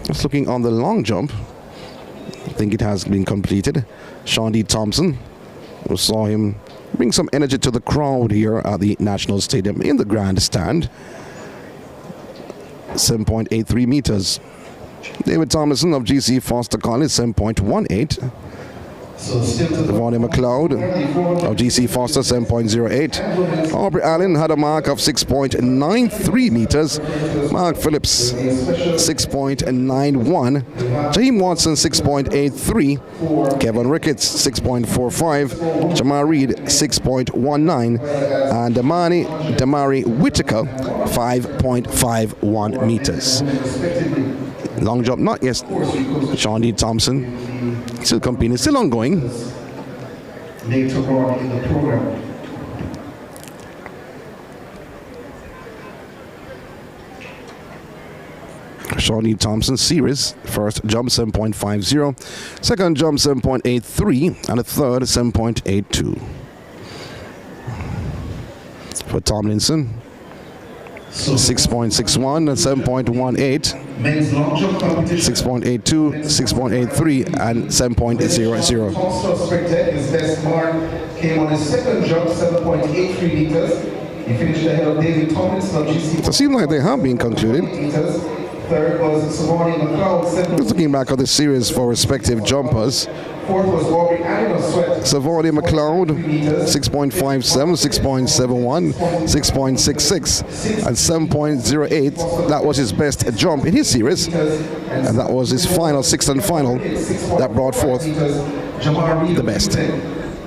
B: Just looking on the long jump, I think it has been completed. Sean D. Thompson, we saw him bring some energy to the crowd here at the National Stadium in the grandstand. 7.83 meters. David Thomason of GC Foster College, 7.18. Vonnie McLeod of GC Foster, 7.08. Aubrey Allen had a mark of 6.93 meters. Mark Phillips, 6.91. Jaheim Watson, 6.83. Kevin Ricketts, 6.45. Jamal Reed, 6.19. And Damari Whitaker, 5.51 meters. Long jump, not yet. Sean D. Thompson still competing, still ongoing.
A: Later on in the program.
B: Sean D. Thompson series. First jump 7.50, second jump 7.83, and the third 7.82. For Tomlinson, 6.61 and 7.18.
A: Men's long jump competition.
B: 6.82, 6.83, and 7.00.
A: His best mark came on his second jump, 7.83 meters. He finished ahead of David Tomlinson of GC.
B: So it seems like they have been concluded.
A: Third was Savani McLeod.
B: Just looking back at the series for respective jumpers.
A: Fourth was Aubrey Allen of Sweat.
B: Savani McLeod, 6.57, 6.71, 6.66, and 7.08. That was his best jump in his series, and that was his final, sixth and final, that brought forth the best.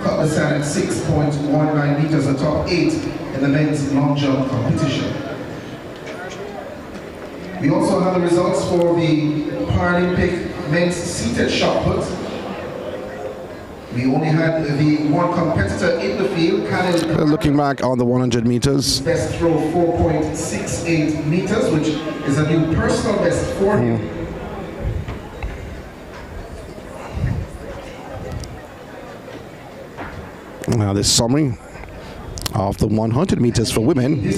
A: Cut the sand at 6.19 meters, the top 8 in the men's long jump competition. We also have the results for the Paralympic men's seated shot put. We only had the one competitor in the field,
B: Looking back on the 100 meters.
A: Best throw 4.68 meters, which is a new personal best for him.
B: Now this summary of the 100 meters for women.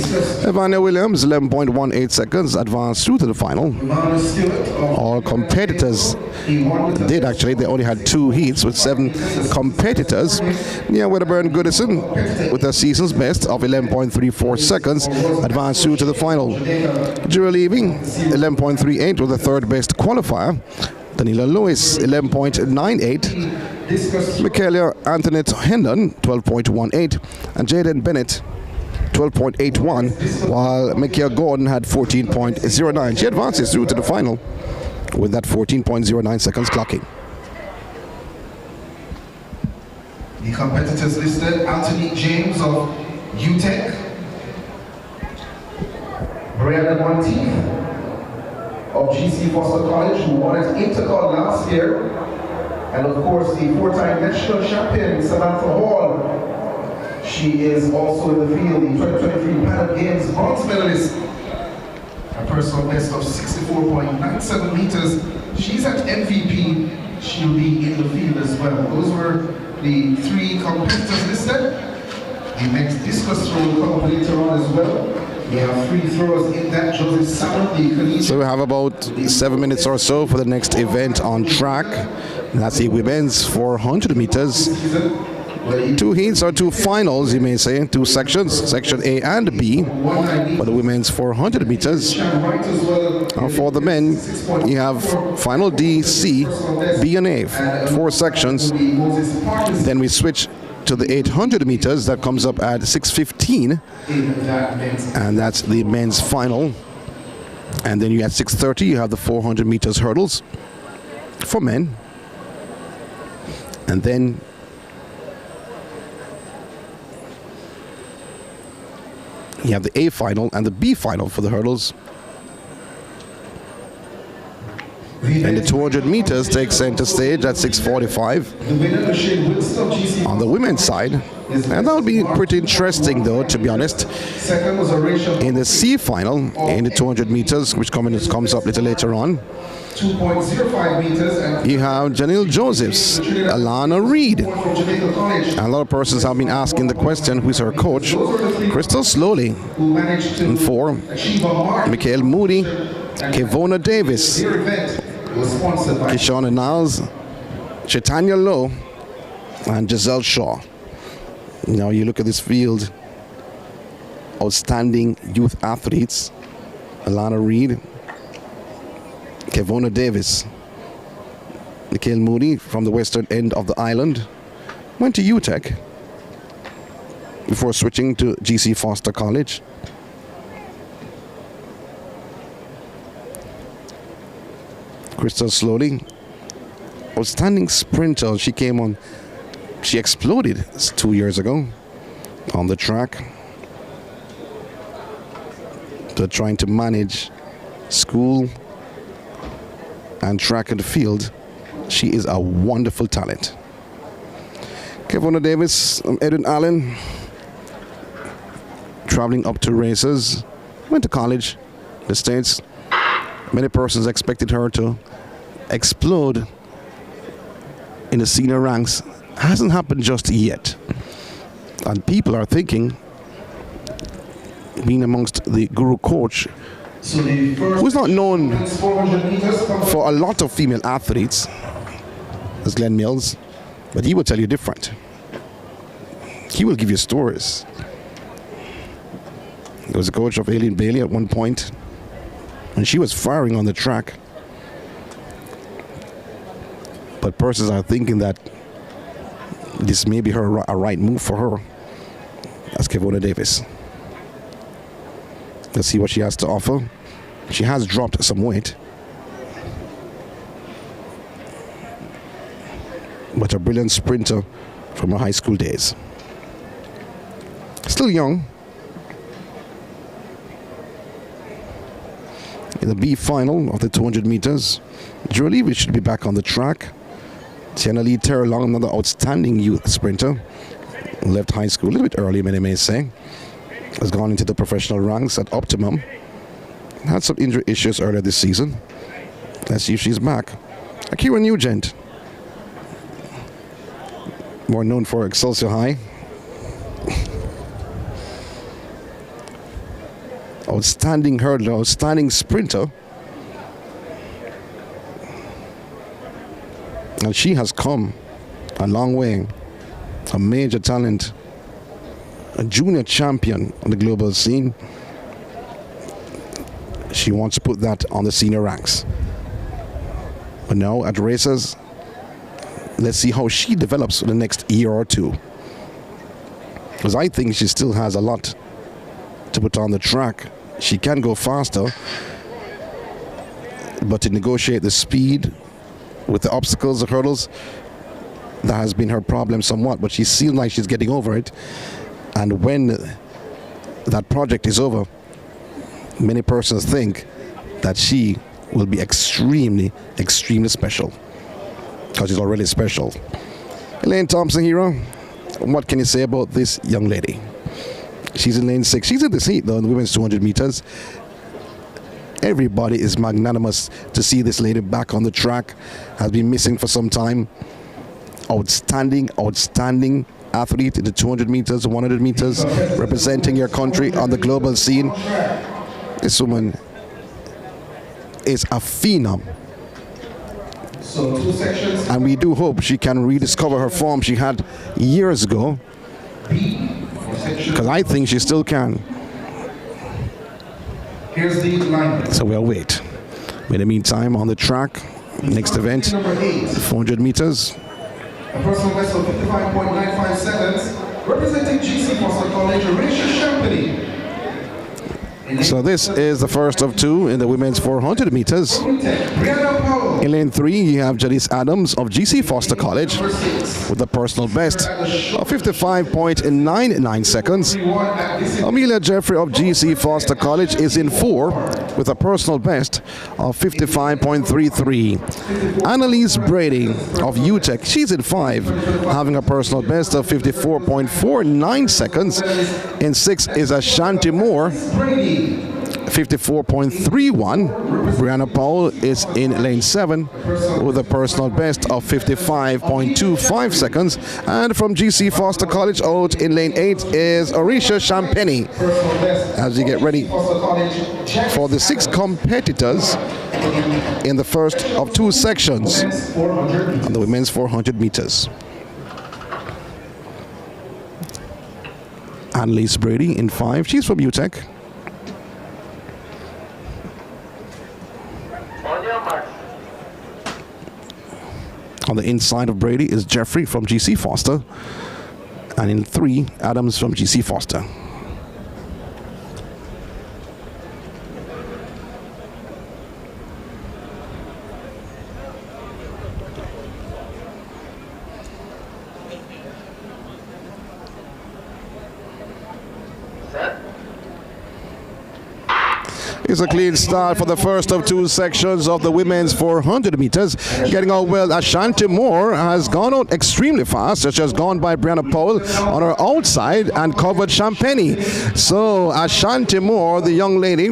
B: Evania Williams, 11.18 seconds, advanced through to the final. All competitors did actually. They only had 2 heats with 7 competitors. Nia Wedderburn Goodison with her season's best of 11.34 seconds, advanced through to the final. Jura Levy, 11.38 with the third best qualifier. Danila Lewis, 11.98. Michaela Antoinette Hendon, 12.18, and Jaden Bennett, 12.81, while Mikia Gordon had 14.09. She advances through to the final with that 14.09 seconds clocking.
A: The competitors listed: Anthony James of UTEC, Brianna Monteith, of GC Foster College, who won at Intercol last year. And of course, the four-time national champion, Samantha Hall. She is also in the field, the 2023 Pan Am Games bronze medalist. A personal best of 64.97 meters. She's at MVP. She'll be in the field as well. Those were the three competitors listed. The next discus throw will come up later on as well. We have three throwers in that. Joseph Salmon, the collegiate.
B: So we have about 7 minutes or so for the next event on track. That's the women's 400 meters. Two heats or two finals, you may say, two sections, section A and B for the women's 400 meters. For the men, you have final D, C, B and A, four sections. Then we switch to the 800 meters. That comes up at 6:15, and that's the men's final. And then you at 6:30, you have the 400 meters hurdles for men. And then you have the A final and the B final for the hurdles. And the 200 meters takes center stage at 6:45 on the women's side. And that'll be pretty interesting, though, to be honest. In the C final, in the 200 meters, which comes up a little later on,
A: 2.05 meters.
B: you have Janelle Josephs, Alana Reed. And a lot of persons have been asking the question, who's her coach? Crystal Slowly. And for Michael Moody, Kevona Davis, Kishona Niles, Chaitanya Lowe, and Giselle Shaw. Now you look at this field, outstanding youth athletes, Alana Reed, Kevona Davis, Nikhil Moody from the western end of the island, went to UTEC before switching to GC Foster College. Crystal Slowly, outstanding sprinter. She came on, she exploded 2 years ago on the track. They're trying to manage school and track and field. She is a wonderful talent. Kevona Davis, Edwin Allen, traveling up to races, went to college, the States. Many persons expected her to explode in the senior ranks. Hasn't happened just yet. And people are thinking, being amongst the guru coach, who's not known for a lot of female athletes, as Glenn Mills, but he will tell you different. He will give you stories. He was a coach of Aileen Bailey at one point, and she was firing on the track. But persons are thinking that this may be a right move for her as Kevona Davis. Let's see what she has to offer. She has dropped some weight, but a brilliant sprinter from her high school days. Still young. In the B final of the 200 meters, Julie, we should be back on the track. Tiana Lee Terrelong, another outstanding youth sprinter, left high school a little bit early, many may say, has gone into the professional ranks at Optimum. Had some injury issues earlier this season. Let's see if she's back. Akira Nugent, more known for Excelsior High. Outstanding hurdler, outstanding sprinter. And she has come a long way. A major talent, a junior champion on the global scene. She wants to put that on the senior ranks. But now at races, let's see how she develops for the next year or two. Because I think she still has a lot to put on the track. She can go faster, but to negotiate the speed with the obstacles, the hurdles, that has been her problem somewhat, but she seems like she's getting over it. And when that project is over, many persons think that she will be extremely, extremely special. Because it's already special. Elaine Thompson here, what can you say about this young lady? She's in lane 6. She's in this heat though, in the women's 200 meters. Everybody is magnanimous to see this lady back on the track. Has been missing for some time. Outstanding, outstanding athlete in the 200 meters, 100 meters, representing your country on the global scene. This woman is a phenom. And we do hope she can rediscover her form she had years ago. Because I think she still can. So we'll wait. In the meantime, on the track, next event, 400 meters.
A: A personal best of 55.95 seconds, representing GC Foster College, Rachel Champagny.
B: So this is the first of two in the women's 400 meters. In lane 3, you have Janice Adams of GC Foster College with a personal best of 55.99 seconds. Amelia Jeffrey of GC Foster College is in 4 with a personal best of 55.33. Annalise Brady of UTEC, she's in 5, having a personal best of 54.49 seconds. In 6 is Ashanti Moore, 54.31. Brianna Powell is in lane 7 with a personal best of 55.25 seconds. And from GC Foster College out in lane 8 is Orisha Champagny. As we get ready for the 6 competitors in the first of 2 sections on the women's 400 meters. Annalise Brady in 5. She's from UTEC. On the inside of Brady is Jeffrey from GC Foster. And in 3, Adams from GC Foster. It's a clean start for the first of 2 sections of the women's 400 meters. Getting out well, Ashanti Moore has gone out extremely fast. She has gone by Brianna Powell on her outside and covered Champagny. So Ashanti Moore, the young lady,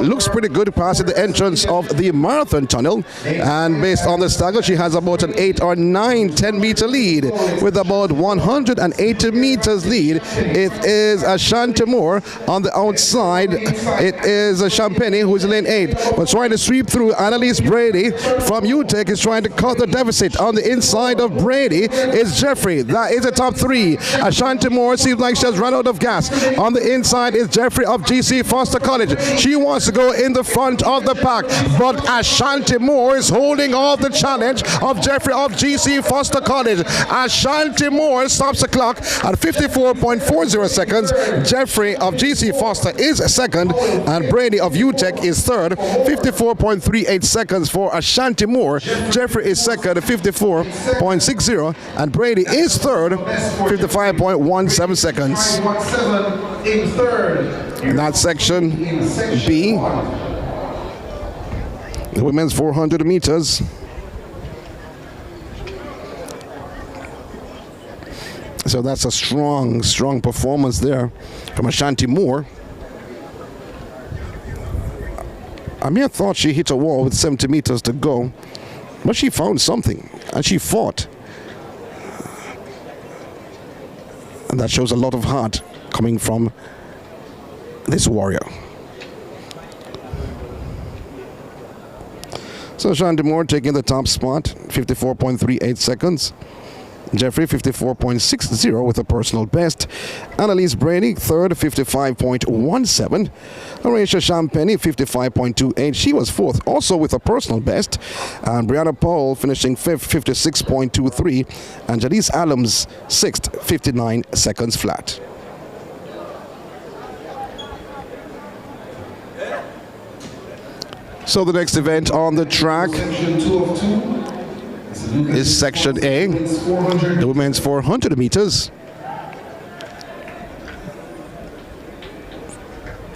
B: looks pretty good past the entrance of the marathon tunnel. And based on the stagger, she has about an 8 or 9, 10-meter lead with about 180 meters lead. It is Ashanti Moore on the outside. It is Champagny who is in lane 8, but trying to sweep through. Annalise Brady from UTEC is trying to cut the deficit. On the inside of Brady is Jeffrey. That is a top 3. Ashanti Moore seems like she has run out of gas. On the inside is Jeffrey of GC Foster College. She wants to go in the front of the pack, but Ashanti Moore is holding off the challenge of Jeffrey of GC Foster College. Ashanti Moore stops the clock at 54.40 seconds. Jeffrey of GC Foster is second, and Brady of UTEC is third, 54.38 seconds for Ashanti Moore. Jeffrey is second, 54.60, and Brady is third, 55.17 seconds. In that section B, the women's 400 meters. So that's a strong, strong performance there from Ashanti Moore. Amir thought she hit a wall with 70 meters to go, but she found something, and she fought. And that shows a lot of heart coming from this warrior. So Ashanti Moore taking the top spot, 54.38 seconds. Jeffrey, 54.60 with a personal best. Annalise Brady, third, 55.17. Orisha Champagny, 55.28. She was fourth, also with a personal best. And Brianna Powell finishing fifth, 56.23. And Janice Adams, sixth, 59 seconds flat. So the next event on the track is Section A, the women's 400 meters.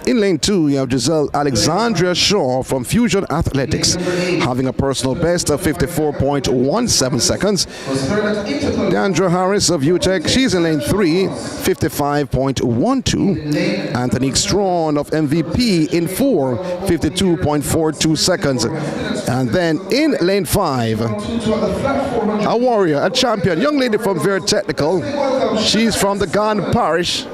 B: In lane 2, you have Giselle Alexandria Shaw from Fusion Athletics, having a personal best of 54.17 seconds. Deandra Harris of UTEC, she's in lane 3, 55.12. Anthony Strawn of MVP in 4, 52.42 seconds. And then in lane 5, a warrior, a champion, young lady from Vera Technical. She's from the Ghan Parish,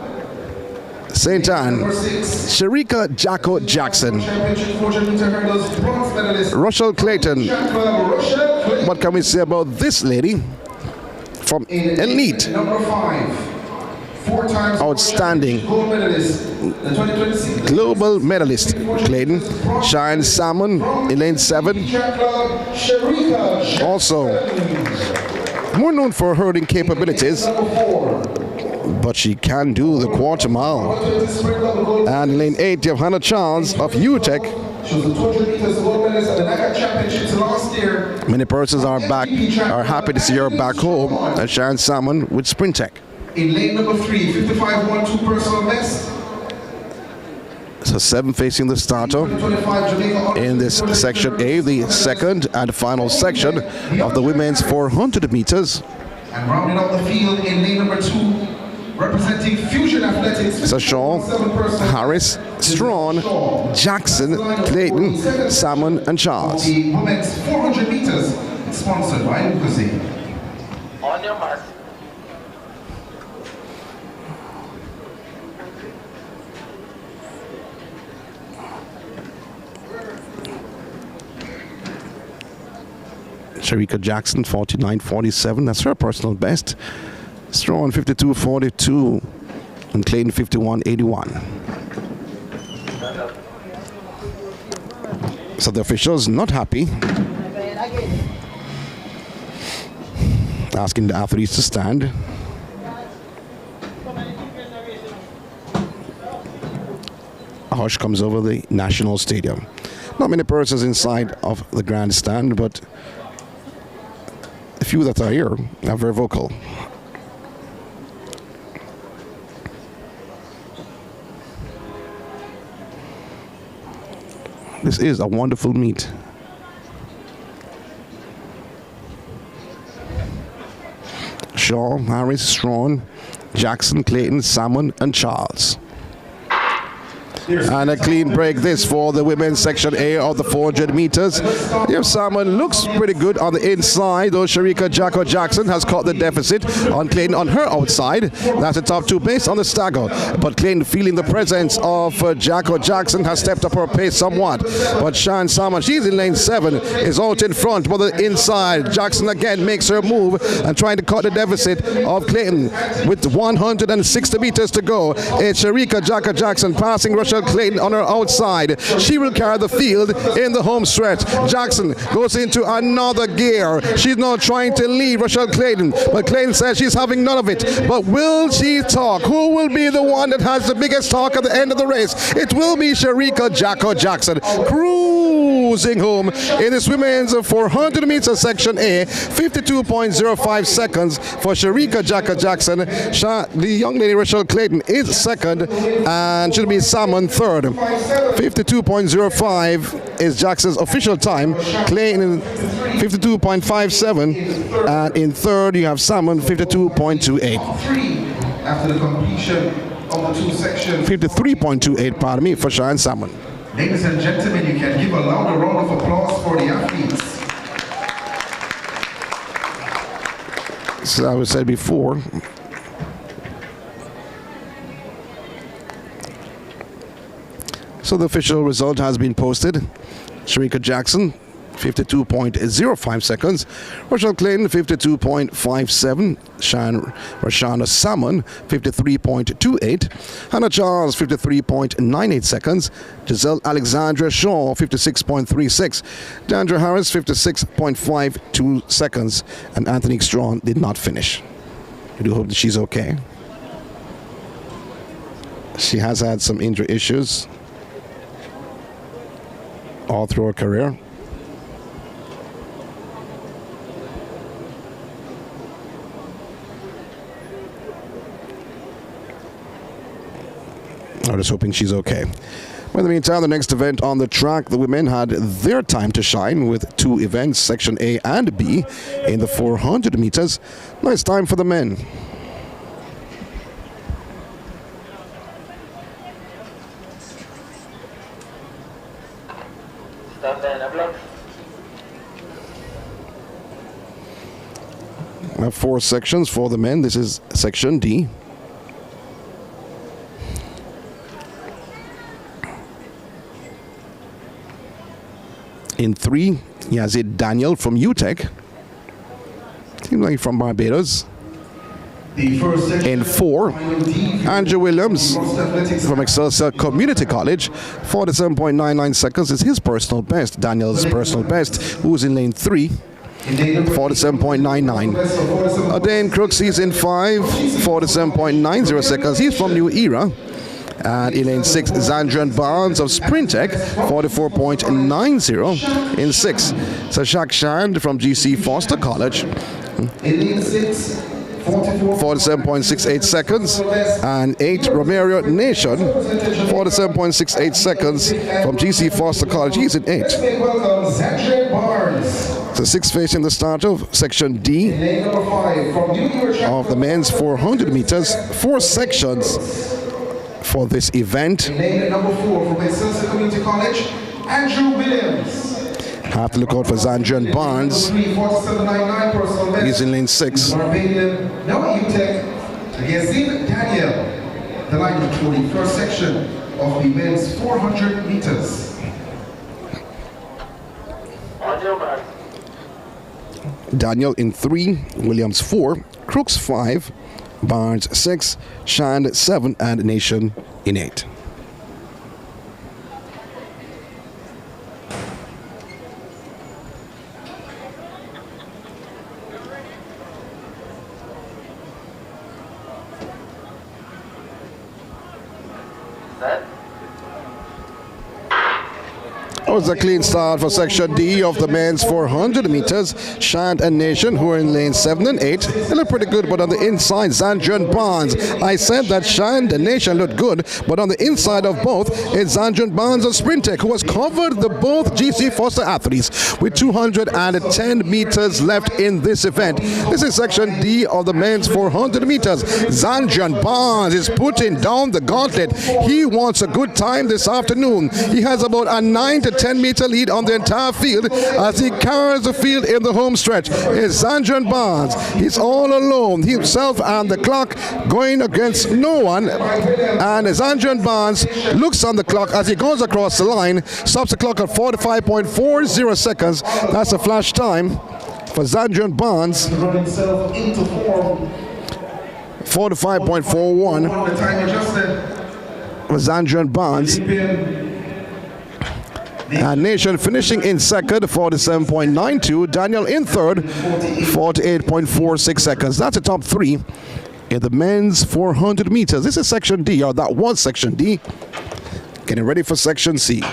B: St. Anne, Sharika Jacko Jackson. Rochelle Clayton. What can we say about this lady? From Elite. Outstanding global medalist Clayton. Shine Salmon in lane 7. Also more known for hurdling capabilities, but she can do the quarter mile. And in lane 8 you have Hannah Charles of UTEC. Many persons are happy to see her back home, and Sharon Salmon with Sprint Tech.
A: In lane number 3, 55.12 personal best.
B: So 7 facing the starter in this section A, the second and final section of the women's 400 meters.
A: And rounding up the field in lane number 2, representing Fusion Athletics.
B: So Shaw, Harris, Strawn, Jackson, Clayton, Salmon, and Charles.
A: The women's 400 meters, sponsored by Lucasy.
D: On your mark.
B: Sharika Jackson, 49.47. That's her personal best. Strawn, 52.42. And Clayton, 51.81. So the officials not happy. Asking the athletes to stand. A hush comes over the National Stadium. Not many persons inside of the grandstand, but the few that are here are very vocal. This is a wonderful meet. Shaw, Harris, Strawn, Jackson, Clayton, Salmon, and Charles. And a clean break this for the women's section A of the 400 meters. Here Salmon looks pretty good on the inside, though Sharika Jacko Jackson has caught the deficit on Clayton on her outside. That's the top 2 based on the stagger. But Clayton, feeling the presence of Jacko Jackson, has stepped up her pace somewhat. But Shine Salmon, she's in lane 7, is out in front, but the inside. Jackson again makes her move and trying to cut the deficit of Clayton. With 160 meters to go, it's Sharika Jacko Jackson passing Rochelle Clayton on her outside. She will carry the field in the home stretch. Jackson goes into another gear. She's now trying to lead Rochelle Clayton, but Clayton says she's having none of it. But will she talk? Who will be the one that has the biggest talk at the end of the race? It will be Sharika Jacko Jackson, cruising home in this women's 400 meters section A. 52.05 seconds for Sharika Jacko Jackson. The young lady Rochelle Clayton is second, and should be Salmon third. 52.05 is Jackson's official time. Clayton 52.57, and in third you have Salmon 52.28.
A: After the completion of the 2 sections.
B: 53.28, pardon me, for Shine Salmon.
A: Ladies and gentlemen, you can give a louder round of applause for the athletes.
B: So I said before, so the official result has been posted. Sharika Jackson, 52.05 seconds. Rochelle Clayton, 52.57. Rashana Salmon, 53.28. Hannah Charles, 53.98 seconds. Giselle Alexandra Shaw, 56.36. Deandra Harris, 56.52 seconds. And Anthony Strawn did not finish. We do hope that she's okay. She has had some injury issues all through her career. I'm just hoping she's okay. In the meantime, the next event on the track, the women had their time to shine with 2 events, Section A and B, in the 400 meters. Now it's time for the men.
D: Stand there in a block.
B: We have 4 sections for the men. This is Section D. In 3, Yazid Daniel from UTEC. Seems like from Barbados. In 4, Andrew Williams from Excelsior Community College. 47.99 seconds is his personal best. Daniel's personal best, who's in lane 3. 47.99. Dane Crooks, he's in 5. 47.90 seconds. He's from New Era. And in lane 6, Zandrian Barnes of Sprintec, 44.90 in 6. Sashak Shand from GC Foster College, 47.68 seconds. And 8, Romero Nation, 47.68 seconds from GC Foster College. He's in 8. So 6 facing the start of Section D of the men's 400 meters. 4 sections for this event.
A: Number 4 from Excelsior Community College, Andrew Williams.
B: Have to look out for Zandrian Barnes. He's in lane 6.
A: Barbadian, now UTEC, Yazid Daniel. The line of 20, first section of the men's 400 meters.
D: On your mark.
B: Daniel in 3, Williams 4, Crooks 5, Barnes 6, Shand 7, and Nation in 8.
D: Set.
B: That was a clean start for Section D of the men's 400 meters. Shand and Nation, who are in lanes 7 and 8, they look pretty good, but on the inside, Zandrian Barnes. I said that Shand and Nation looked good, but on the inside of both is Zandrian Barnes of Sprintec, who has covered the both GC Foster athletes with 210 meters left in this event. This is Section D of the men's 400 meters. Zandrian Barnes is putting down the gauntlet. He wants a good time this afternoon. He has about a 9 to 10 meter lead on the entire field as he carries the field in the home stretch. Is Zandrian Barnes. He's all alone, himself and the clock, going against no one. And Zandrian Barnes looks on the clock as he goes across the line, stops the clock at 45.40 seconds. That's a flash time for Zandrian Barnes. 45.41 for Zandrian Barnes. And Nation finishing in second, 47.92. Daniel in third, 48.46 seconds. That's the top 3 in the men's 400 meters. This is Section D, or that was Section D. Getting ready for Section C.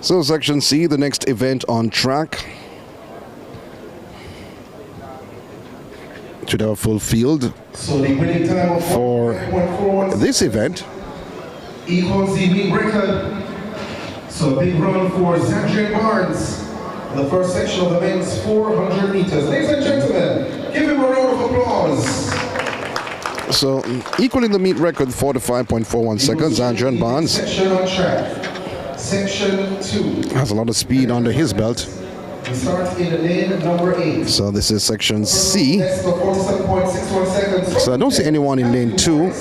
B: So Section C, the next event on track. Should have a full field for this event.
A: Equals the big record. So a big run for Zandrian Barnes. The first section of the men's 400 meters. Ladies and gentlemen, give him a round of applause.
B: So equaling the meet record, 45.41 seconds, Zandrian Barnes.
A: Section on track. Section 2.
B: Has a lot of speed under his belt.
A: We start in lane number 8.
B: So this is Section C.
A: Best of 47.61 seconds.
B: So I don't see anyone in lane 2.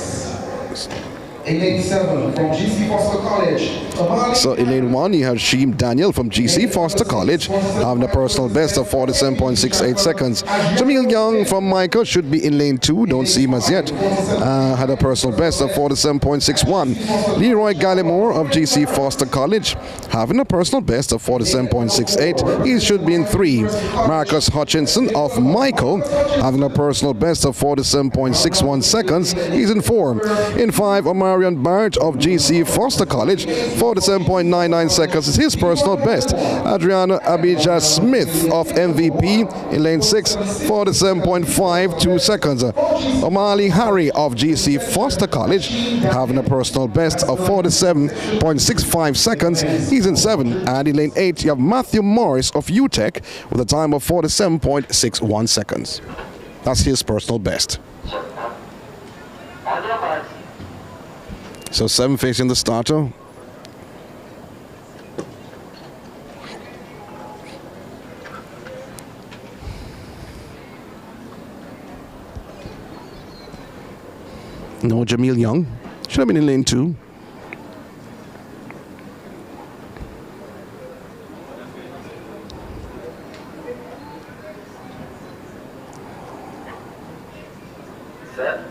A: In lane 7 from GC Foster College.
B: So in lane 1, you have Sheem Daniel from GC Foster College having a personal best of 47.68 seconds. Jamil Young from Michael should be in lane 2. Don't see him as yet. Had a personal best of 47.61. Leroy Gallimore of GC Foster College having a personal best of 47.68. He should be in 3. Marcus Hutchinson of Michael having a personal best of 47.61 seconds. He's in 4. In 5, Omarion Barrett of GC Foster College, 47.99 seconds is his personal best. Adriana Abijah Smith of MVP in lane 6, 47.52 seconds. Omali Harry of GC Foster College having a personal best of 47.65 seconds. He's in 7. And in lane 8, you have Matthew Morris of UTEC with a time of 47.61 seconds. That's his personal best.
D: On your marks.
B: So 7 facing the starter. No Jamil Young. Should have been in lane 2.
D: Set.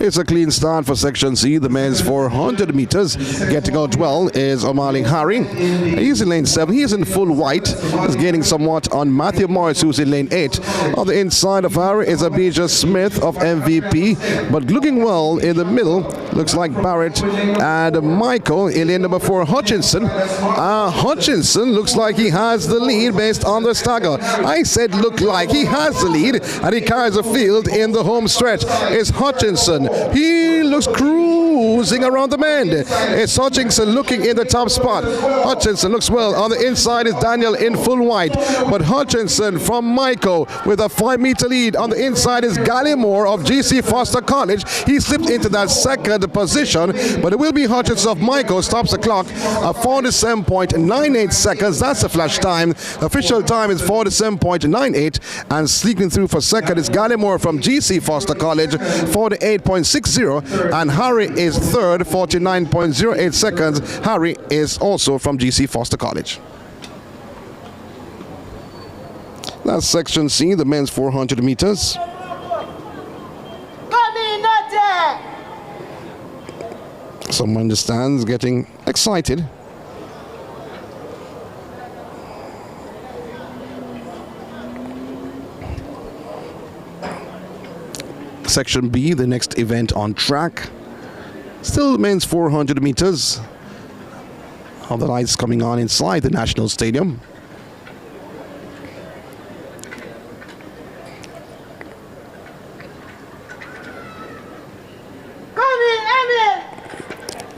B: It's a clean start for Section C. The men's 400 meters. Getting out well is Omali Harry. He's in lane 7. He's in full white. He's gaining somewhat on Matthew Morris, who's in lane 8. On the inside of Harry is Abijah Smith of MVP. But looking well in the middle, looks like Barrett and Michael in lane number 4, Hutchinson. Hutchinson looks like he has the lead based on the stagger. I said look like he has the lead, and he carries the field in the home stretch. It's Hutchinson. He looks cruising around the bend. It's Hutchinson looking in the top spot. Hutchinson looks well. On the inside is Daniel in full white. But Hutchinson from Michael with a 5-meter lead. On the inside is Gallimore of GC Foster College. He slipped into that second position. But it will be Hutchinson of Michael. Stops the clock at 47.98 seconds. That's the flash time. Official time is 47.98. And sneaking through for second is Gallimore from GC Foster College. 48.60, and Harry is third, 49.08 seconds. Harry is also from GC Foster College. That's Section C, the men's 400 meters. Someone in the stands getting excited. Section B, the next event on track. Still men's 400 meters. All the lights coming on inside the National Stadium.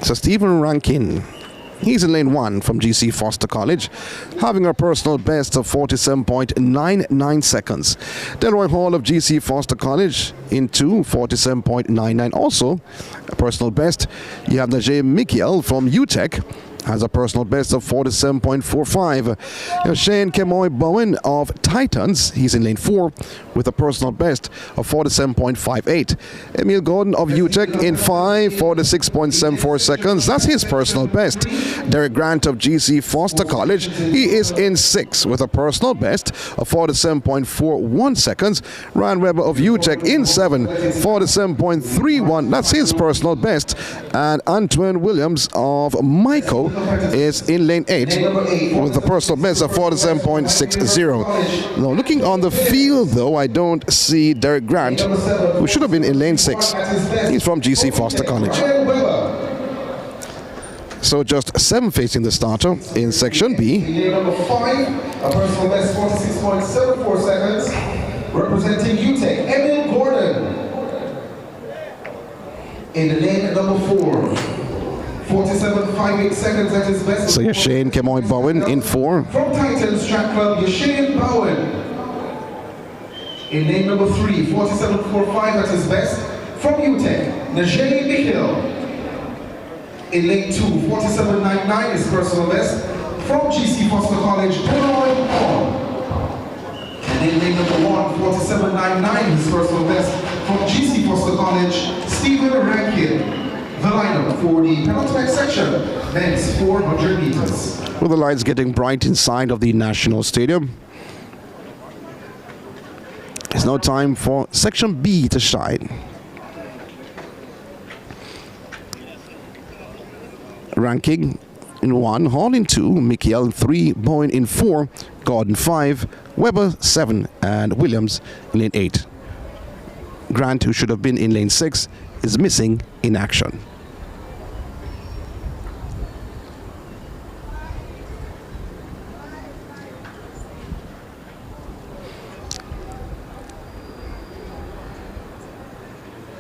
B: So Stephen Rankin, he's in lane 1 from GC Foster College, having a personal best of 47.99 seconds. Delroy Hall of GC Foster College in 2, 47.99. Also, a personal best, you have Najee Mikiel from UTEC, has a personal best of 47.45. Shane Kemoy Bowen of Titans, he's in lane 4 with a personal best of 47.58. Emil Gordon of UTEC in 5, 46.74 seconds. That's his personal best. Derek Grant of GC Foster College, he is in 6 with a personal best of 47.41 seconds. Ryan Weber of UTEC in 7, 47.31. That's his personal best. And Antoine Williams of Michael is in lane 8 with a personal best of 47.60. Now looking on the field though, I don't see Derek Grant, who should have been in lane 6. He's from GC Foster College. So just 7 facing the starter in Section B.
A: Number 5, a personal best 46.74 seconds, representing UTEC, Emil Gordon. In the lane number 4. 47.58 seconds at his best.
B: So Shane Kemoy Bowen in 4.
A: From Titans Track Club, Shane Bowen. In lane number 3, 47.45 at his best. From UTEC, Najee Mikiel. In lane 2, 47.99 is personal best. From GC Foster College, Delroy Hall. And in lane number 1, 47.99 is personal best. From GC Foster College, Stephen Rankin, the lineup for the penultimate section, men's 400 meters.
B: With the lights getting bright inside of the National Stadium, it's now time for Section B to shine. Ranking in 1, Hall in 2, Michael in 3, Bowen in 4, Gordon 5, Weber 7, and Williams in lane 8. Grant, who should have been in lane 6, is missing in action.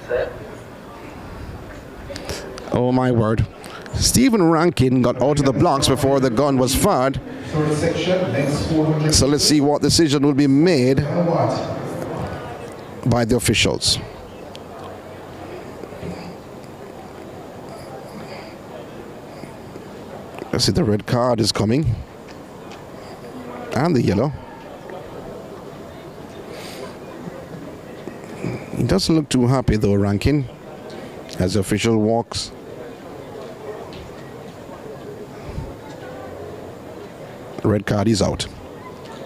D: Set.
B: Oh my word. Stephen Rankin got out of the blocks before the gun was fired.
A: Third section, men's 400
B: So let's see what decision will be made
A: What?
B: by the officials. Let's see, the red card is coming. And the yellow. He doesn't look too happy though, Rankin, as the official walks. Red card is out.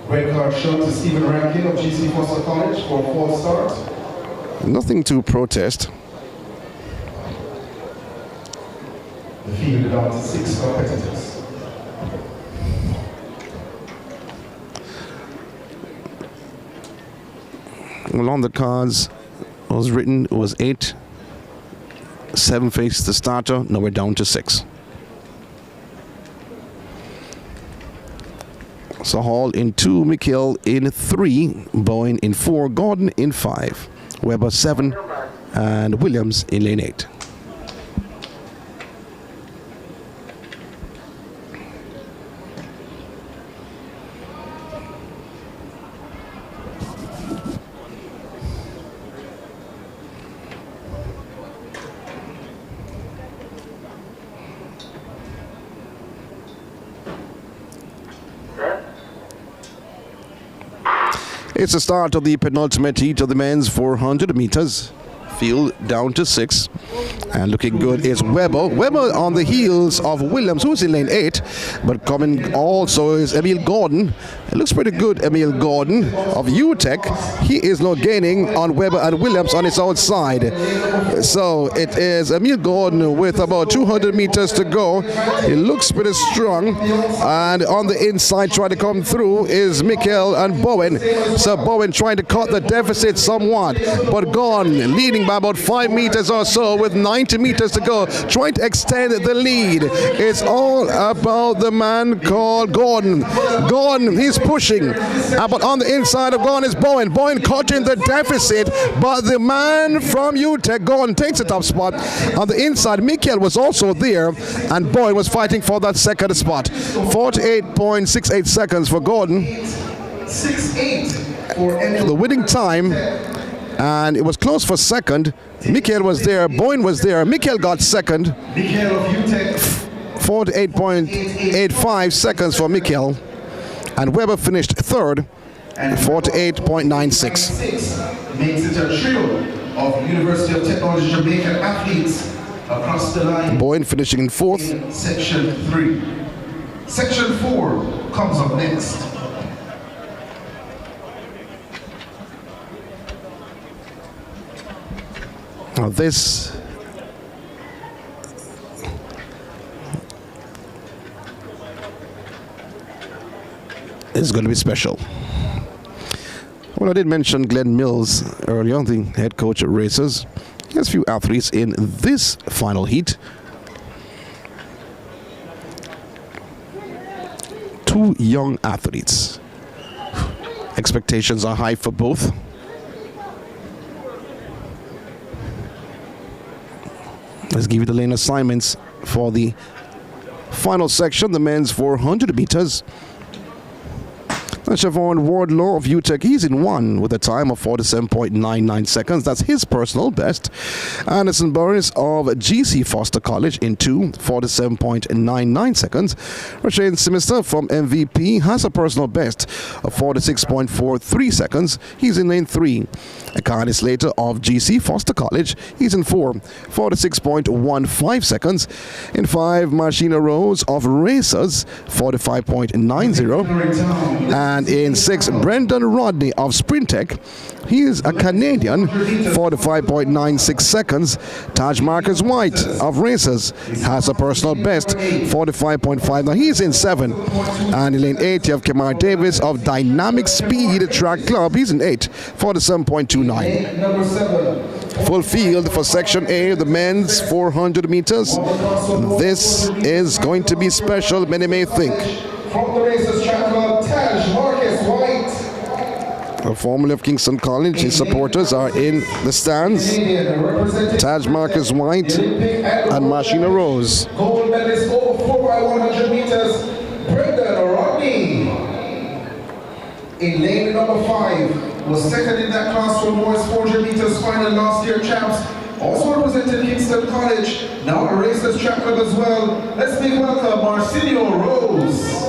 A: Red card shown to Stephen Rankin of GC Foster College for a false start.
B: Nothing to protest.
A: The field down to 6 competitors.
B: Well, on the cards was written, it was 8. 7 faced the starter. Now we're down to 6. So Hall in 2, Michael in 3, Bowen in 4, Gordon in 5, Weber 7, and Williams in lane 8. It's the start of the penultimate heat of the men's 400 meters. Field down to 6. And looking good is Weber. Weber on the heels of Williams, who's in lane 8. But coming also is Emil Gordon. It looks pretty good, Emil Gordon of UTEC. He is now gaining on Weber and Williams on his outside. So it is Emil Gordon with about 200 meters to go. He looks pretty strong. And on the inside trying to come through is Michael and Bowen. So Bowen trying to cut the deficit somewhat. But Gordon leading by about 5 meters or so with 90 meters to go, trying to extend the lead. It's all about the man called Gordon. Gordon, he's pushing, but on the inside of Gordon is Bowen. Bowen cutting the deficit, but the man from UTEC, Gordon, takes the top spot. On the inside, Michael was also there, and Bowen was fighting for that second spot. 48.68 seconds for Gordon.
A: 6-8 for
B: The winning time. And it was close for second. Michael was there, Bowen was there. Michael got second.
A: Michael of UTEC.
B: 48.85 seconds for Michael. And Weber finished third, 48.96.
A: Makes it a trio of University of Technology Jamaica athletes across the line.
B: Bowen finishing in fourth.
A: In Section 3. Section 4 comes up next.
B: Now this is going to be special. Well, I did mention Glenn Mills earlier, the head coach at Racers. He has a few athletes in this final heat. 2 young athletes. Expectations are high for both. Let's give you the lane assignments for the final section, the men's 400 meters. And Siobhan Wardlaw of UTEC, he's in 1 with a time of 47.99 seconds. That's his personal best. Anderson Burris of GC Foster College in 2, 47.99 seconds. Rashane Simister from MVP has a personal best of 46.43 seconds. He's in lane 3. Akani Slater of GC Foster College, he's in 4, 46.15 seconds. In 5, Marshina Rose of Racers, 45.90. And in 6, Brendan Rodney of Sprintec, he is a Canadian, 45.96 seconds. Taj Marcus White of Racers has a personal best, 45.5. Now he's in 7. And in lane 8, you have Kemar Davis of Dynamic Speed Track Club. He's in 8, 47.29. Full field for Section A, the men's 400 meters. This is going to be special, many may think.
A: From the Racers Track Club, Taj Marcus White.
B: Formerly of Kingston College, his supporters are in the stands. Taj Marcus White and Marshina Rose.
A: Gold medalist over 4x100 meters, Brendan Rodney. In lane number 5, was second in that class for boys 400 meters final last year champs. Also represented Kingston College, now a Racers Track Club as well. Let's make welcome Marcinio Rose.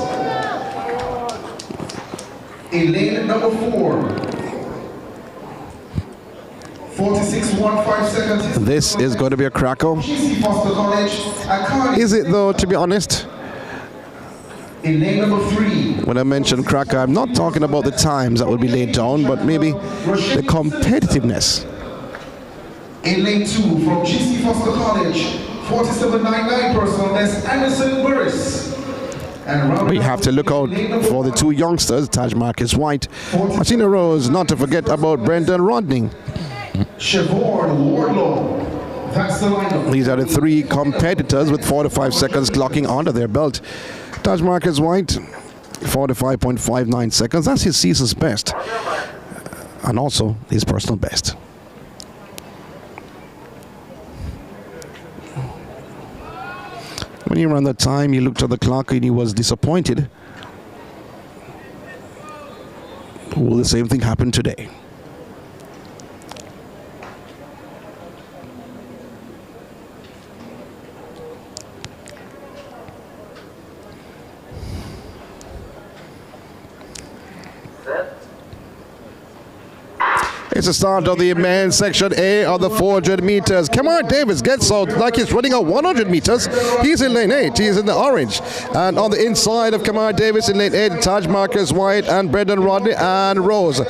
A: In lane number 4, 46.15 seconds.
B: This is going to be a cracker. Is it though, to be honest?
A: In lane number 3.
B: When I mention cracker, I'm not talking about the times that will be laid down, but maybe the competitiveness.
A: In lane 2, from GC Foster College, 47.99 personal best, Anderson Burris.
B: We have to look out for the 2 youngsters, Taj Marcus White, Martina Rose, not to forget about Brendan Rodney.
A: Siobhan Wardlaw. That's the lineup.
B: These are the 3 competitors with 45 seconds clocking under their belt. Taj Marcus White, 45.59 seconds. That's his season's best. And also his personal best. When he ran that time, he looked at the clock and he was disappointed. Will the same thing happen today? It's the start of the men's section A of the 400 meters. Kemar Davis gets out like he's running out 100 meters. He's in lane 8. He's in the orange. And on the inside of Kemar Davis in lane 8, Taj Marcus White and Brendan Rodney and Rose.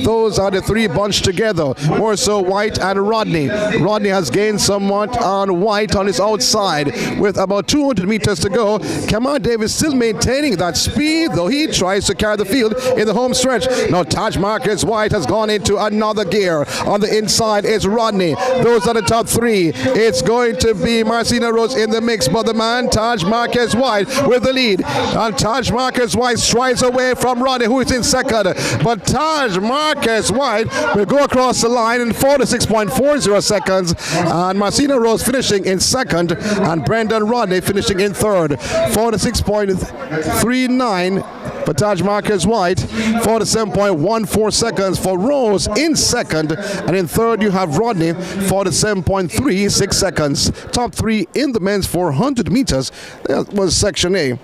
B: Those are the 3 bunched together. More so White and Rodney. Rodney has gained somewhat on White on his outside with about 200 meters to go. Kemar Davis still maintaining that speed, though he tries to carry the field in the home stretch. Now Taj Marcus White has gone into another gear. On the inside is Rodney. Those are the top 3. It's going to be Marcina Rose in the mix, but the man Taj Marcus White with the lead. And Taj Marcus White strides away from Rodney, who is in second. But Taj Marcus White will go across the line in 46.40 seconds. And Marcina Rose finishing in second, and Brendan Rodney finishing in third. 46.39 for Taj Marcus White, 47.14 seconds for Rose in second, and in third you have Rodney, 47.36 seconds. Top 3 in the men's 400 meters. That was Section A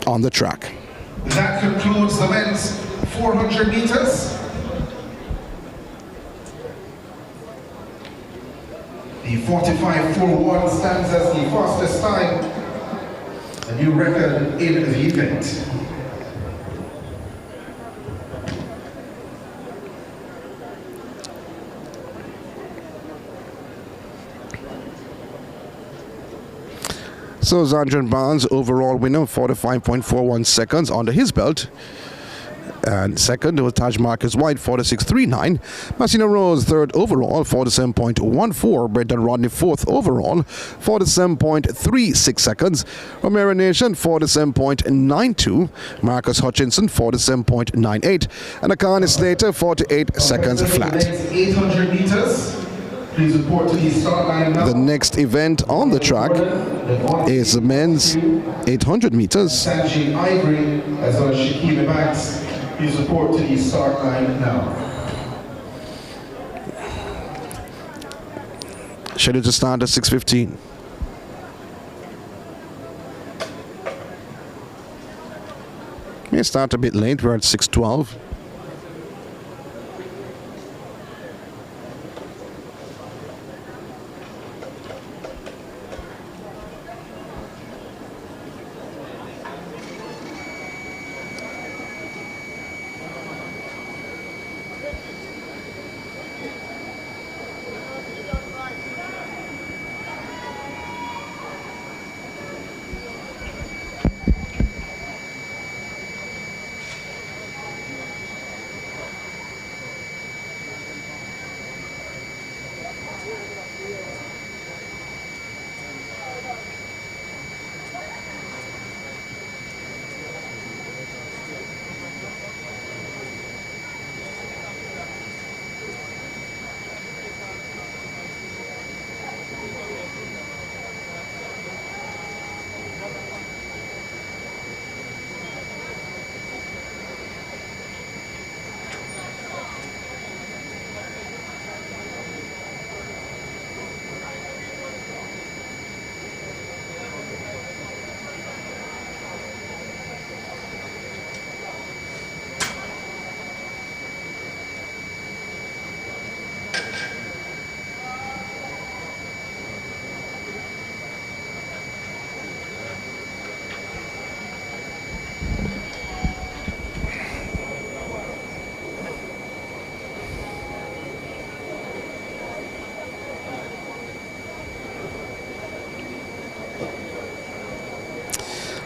B: on the track.
A: That concludes the men's 400 meters. The 45.41 stands as the fastest time, a new record in the event.
B: So Zandran Barnes, overall winner, 45.41 seconds under his belt. And second was Taj Marcus White, 46.39. Marcina Rose, third overall, 47.14. Brendan Rodney, fourth overall, 47.36 seconds. Romero Nation, 47.92. Marcus Hutchinson, 47.98. And Akane Slater, 48 seconds flat.
A: 800 meters. Please report to the start line now.
B: The next event on the track is the men's 800 meters.
A: Sanjay Ivory as well as Shakira Banks. Please report to the start line now.
B: Scheduled to start at 6:15. May start a bit late, we're at 6:12.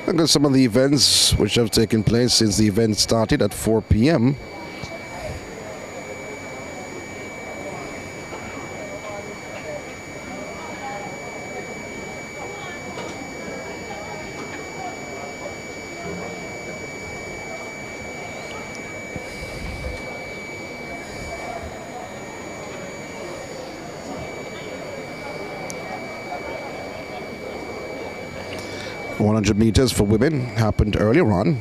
B: Look at some of the events which have taken place since the event started at 4 p.m. .100 meters for women happened earlier on,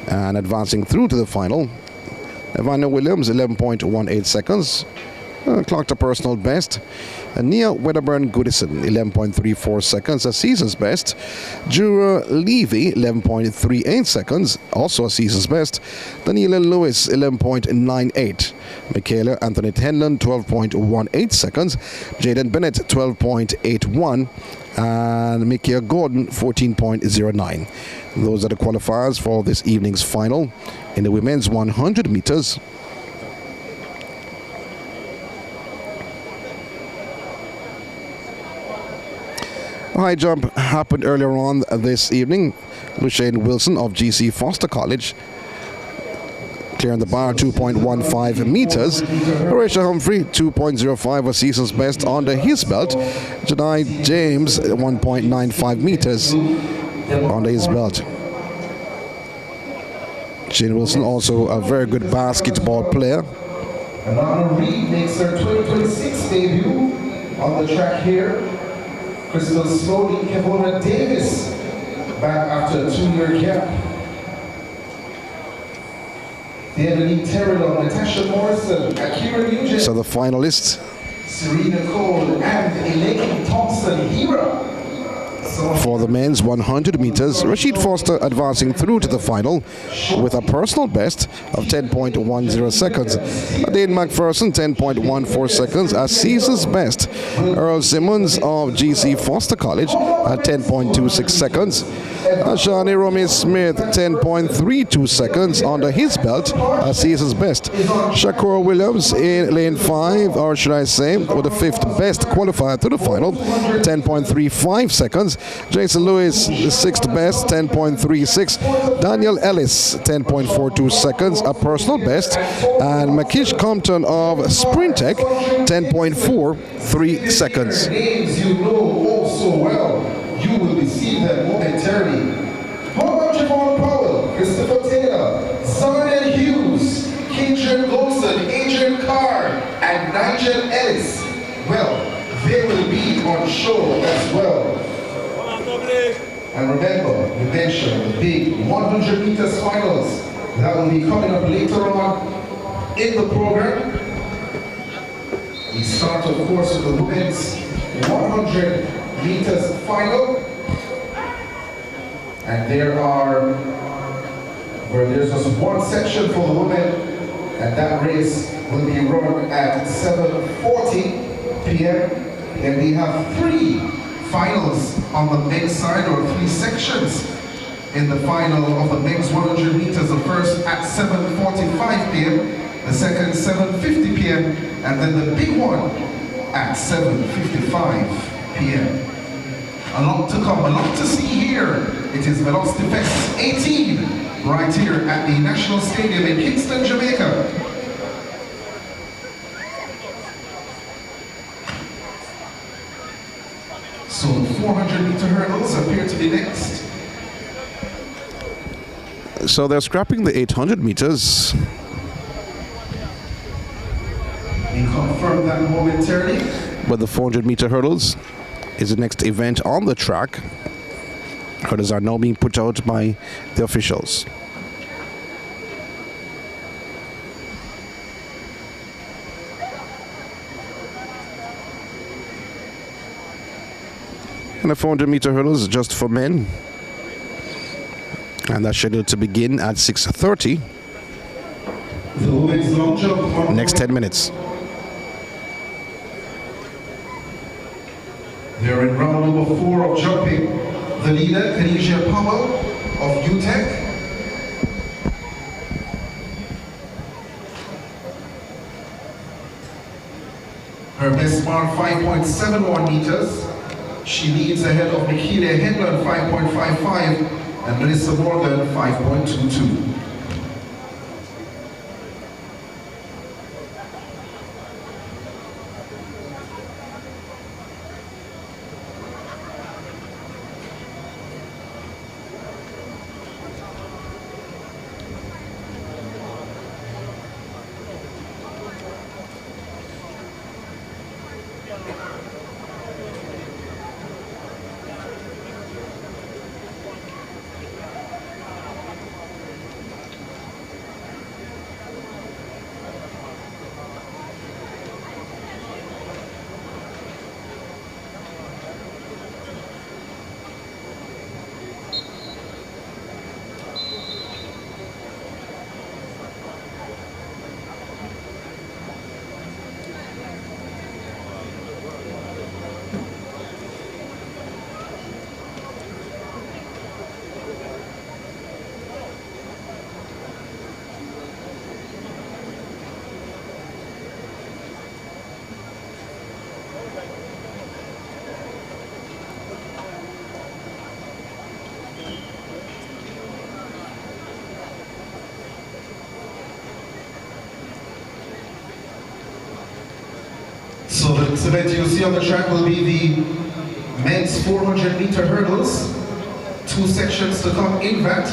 B: and advancing through to the final, Evanna Williams 11.18 seconds, clocked a personal best. Nia Wedderburn Goodison 11.34 seconds, a season's best. Jura Levy 11.38 seconds, also a season's best. Daniela Lewis 11.98. Michaela Anthony Henlon 12.18 seconds. Jaden Bennett 12.81. And Mikia Gordon 14.09. Those are the qualifiers for this evening's final in the women's 100 meters. High jump happened earlier on this evening. Luciane Wilson of GC Foster College clearing the bar 2.15 meters. Horatio Humphrey 2.05, a season's best under his belt. Jedi James 1.95 meters under his belt. Shane Wilson also a very good basketball player.
A: And Anna Reed makes her 2026 debut on the track here. Crystal Slowly, Kevona Davis back after a 2-year gap. David Terrell, Natasha Morrison, Akira Nugent.
B: So the finalists.
A: Serena Cole and Elaine Thompson-Hera.
B: For the men's 100 meters, Rashid Foster advancing through to the final with a personal best of 10.10 seconds. Dane McPherson 10.14 seconds, a season's best. Earl Simmons of GC Foster College at 10.26 seconds. Shani Romy Smith 10.32 seconds under his belt, a season's best. Shakur Williams in lane 5, or should I say, with the 5th best qualifier to the final, 10.35 seconds. Jason Lewis, the 6th best, 10.36. Daniel Ellis, 10.42 seconds, a personal best. And Makish Compton of Sprintech, 10.43 seconds.
A: Names you know all so well, you will receive them momentarily. How about Javon Powell, Christopher Taylor, Zarnell Hughes, Kendrick Golson, Adrian Carr, and Nigel Ellis? well, they will be on show as well. And remember, we mentioned the big 100 meters finals that will be coming up later on in the program. We start, of course, with the women's 100 meters final. And there's just one section for the women, and that race will be run at 7:40 p.m. And we have 3 finals on the men's side, or 3 sections in the final of the men's 100 meters. The first at 7:45 p.m., the second 7:50 p.m., and then the big one at 7:55 p.m. A lot to come, a lot to see here. It is Velocity Fest 18 right here at the National Stadium in Kingston, Jamaica. So the 400 meter hurdles appear to be next.
B: So they're scrapping the 800 meters.
A: We confirm that momentarily.
B: But the 400 meter hurdles is the next event on the track. Hurdles are now being put out by the officials. And the 400 meter hurdles is just for men. And that's scheduled to begin at 6:30.
A: The women's long jump.
B: Next 10 minutes.
A: They're in round number 4 of jumping. The leader, Khadija Powell of UTEC. Her best mark 5.71 meters. She leads ahead of Michaela Hedlund 5.55 and Melissa Morgan 5.22. So the event you see on the track will be the men's 400 meter hurdles. 2 sections to come in that.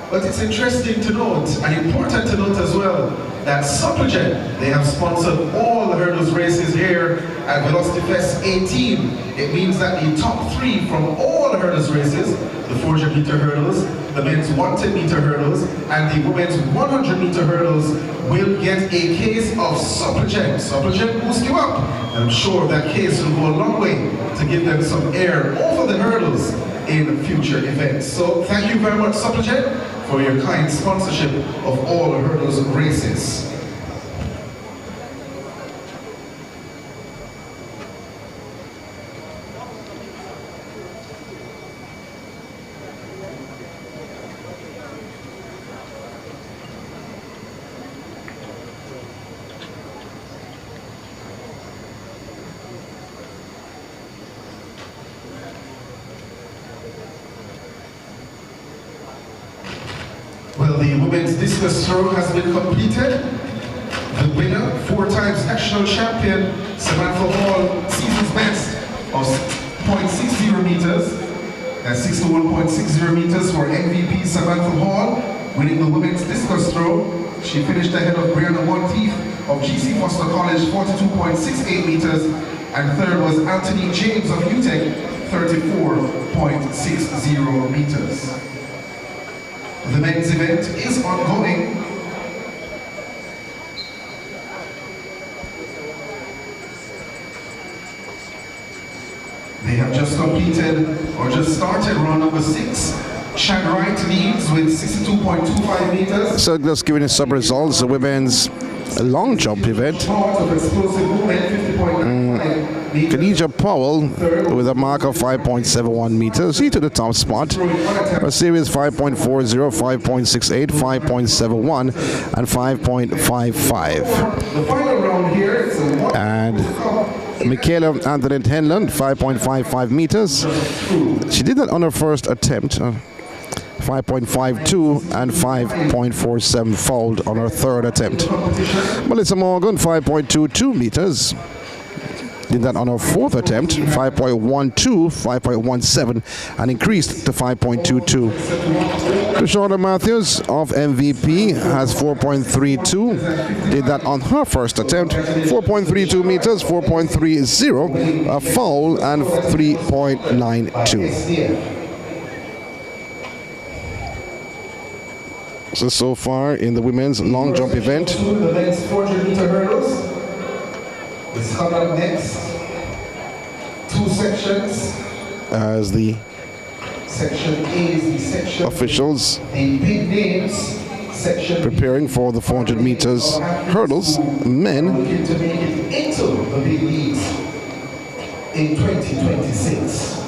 A: But it's interesting to note, and important to note as well, that Supplejet, they have sponsored all the hurdles races here at Velocity Fest 18. It means that the top 3 from all the hurdles races, the 400 meter hurdles, the men's 110 meter hurdles, and the women's 100 meter hurdles will get a case of Supplejet. Supplejet boosts you up. And I'm sure that case will go a long way to give them some air over the hurdles in future events. So thank you very much, Supplejet, for your kind sponsorship of all the hurdles races. Well, the women's discus throw has been completed. The winner, 4 times national champion, Samantha Hall, season's best of 0.60 meters. That's 61.60 meters for MVP Samantha Hall, winning the women's discus throw. She finished ahead of Brianna Monteith of GC Foster College, 42.68 meters. And third was Anthony James of UTEC, 34.60 meters. The men's event is ongoing. They have just completed or just started round number 6. Chad Wright leads with 62.25 meters.
B: So just giving you some results, the women's long jump event. Khadija Powell with a mark of 5.71 meters. She to the top spot. Her series 5.40, 5.68, 5.71, and 5.55.
A: The final round here is
B: And Michaela Antoinette Henland, 5.55 meters. She did that on her first attempt. 5.52 and 5.47 fouled on her third attempt. Melissa Morgan, 5.22 meters. Did that on her fourth attempt, 5.12, 5.17, and increased to 5.22. Shauna Matthews of MVP has 4.32. Did that on her first attempt, 4.32 meters, 4.30, a foul, and 3.92. So far in the women's long jump event.
A: The men's 400-meter hurdles is coming up next. 2 sections.
B: As the
A: Section A is the section
B: officials
A: the big names. Section
B: preparing for the 400 meters hurdles, men.
A: looking to make it into the big leagues in 2026.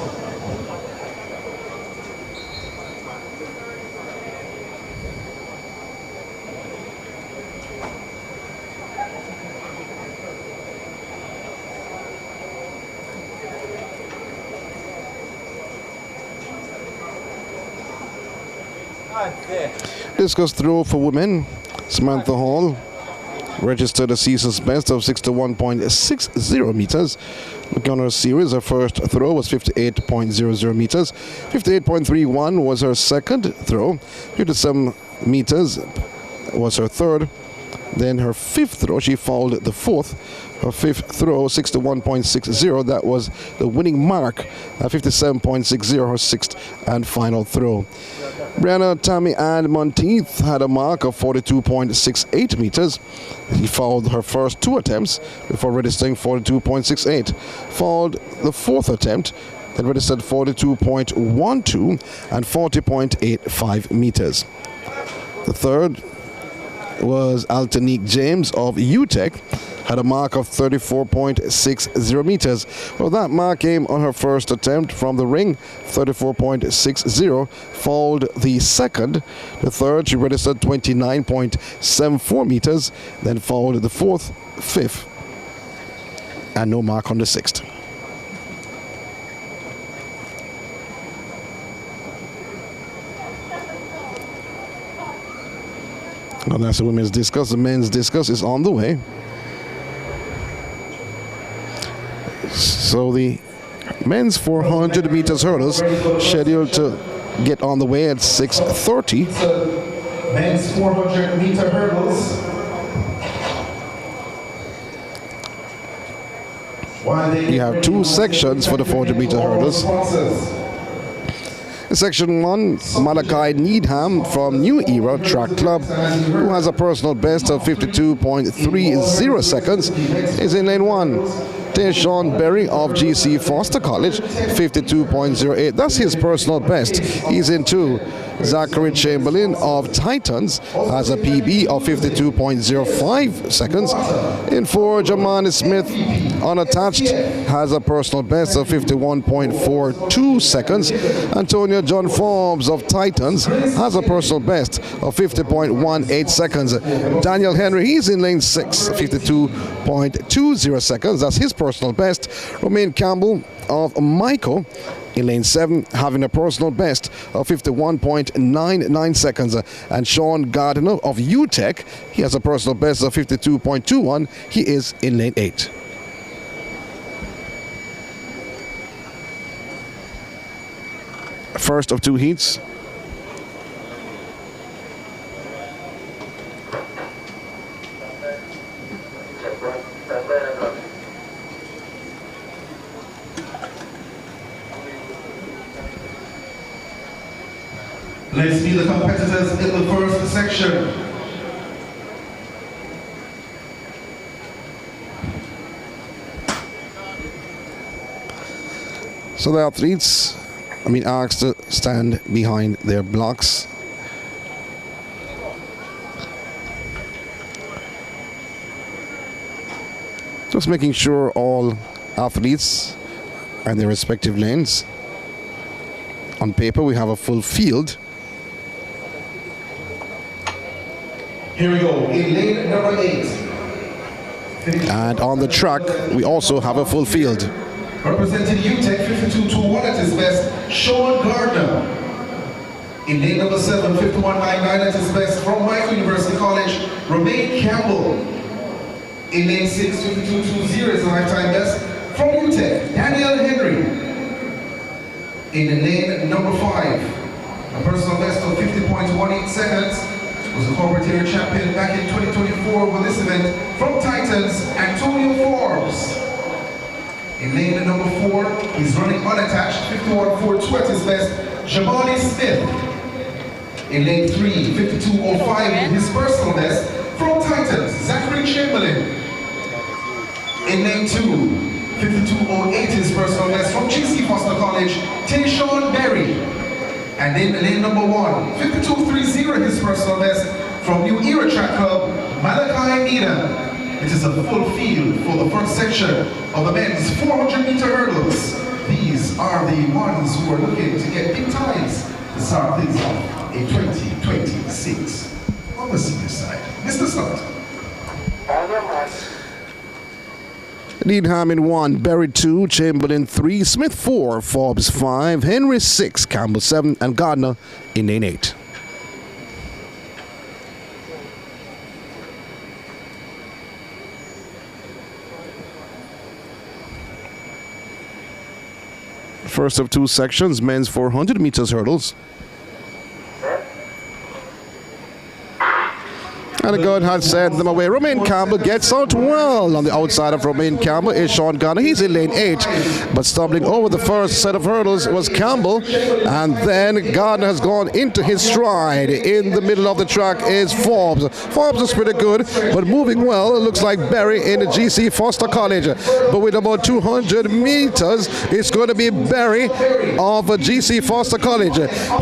B: Discus throw for women. Samantha Hall registered a season's best of 61.60 meters. Looking on her series, her first throw was 58.00 meters. 58.31 was her second throw. 57 meters was her third. Then her fifth throw, she fouled the fourth. Her fifth throw, 61.60, that was the winning mark. 57.60, her sixth and final throw. Brianna Tammy Ann Monteith had a mark of 42.68 meters. She fouled her first 2 attempts before registering 42.68. Fouled the fourth attempt, then registered 42.12 and 40.85 meters. The third was Altanique James of UTEC, had a mark of 34.60 meters. Well, that mark came on her first attempt from the ring, 34.60, fouled the second. The third, she registered 29.74 meters, then fouled the fourth, fifth, and no mark on the sixth. Now that's the women's discus. The men's discus is on the way. So the men's 400 meters hurdles scheduled to get on the way at 6:30.
A: Men's 400-meter hurdles.
B: You have 2 sections for the 400-meter hurdles. In Section 1, Malachi Needham from New Era Track Club, who has a personal best of 52.30 seconds, is in lane 1. Sean Berry of GC Foster College, 52.08. That's his personal best. He's in 2. Zachary Chamberlain of Titans has a PB of 52.05 seconds. In 4, Jamani Smith, unattached, has a personal best of 51.42 seconds. Antonio John Forbes of Titans has a personal best of 50.18 seconds. Daniel Henry, he's in lane 6, 52.20 seconds. That's his personal best. Romaine Campbell of Michael in lane 7, having a personal best of 51.99 seconds. And Sean Gardiner of UTEC, he has a personal best of 52.21. He is in lane 8. First of 2 heats.
A: Let's meet the competitors in the first section.
B: So the athletes are being asked to stand behind their blocks. Just making sure all athletes are in their respective lanes. On paper, we have a full field.
A: Here we go, in lane number 8.
B: And on the track, we also have a full field.
A: Representing UTEC 52-21 at his best, Sean Gardner. In lane number 7, 51.99 at his best, from Mike University College, Romain Campbell. In lane 6, 52.20 is a lifetime best, from UTEC, Daniel Henry. In lane number 5, a personal best of 50.18 seconds, was a corporate area champion back in 2024 with this event, from Titans, Antonio Forbes. In lane number 4, he's running unattached, 51.42 at his best, Jamani Smith. In lane 3, 52.05, his personal best, from Titans, Zachary Chamberlain. In lane 2, 52.08, his personal best, from GC Foster College, Tayshawn Berry. And in lane number 1, 52.30, his personal best, from New Era Track Club, Malachi Needham. It is a full field for the first section of the men's 400-meter hurdles. These are the ones who are looking to get big times to start things off in 2026. On the senior side, Mr. Scott.
B: Needham in 1, Berry 2, Chamberlain 3, Smith 4, Forbes 5, Henry 6, Campbell 7, and Gardner in lane 8. First of 2 sections, men's 400 meters hurdles. And the guard had sent them away. Romain Campbell gets out well. On the outside of Romain Campbell is Sean Gardner. He's in lane 8, but stumbling over the first set of hurdles was Campbell. And then Gardner has gone into his stride. In the middle of the track is Forbes. Forbes is pretty good, but moving well. It looks like Berry in the GC Foster College. But with about 200 meters, it's going to be Berry of GC Foster College.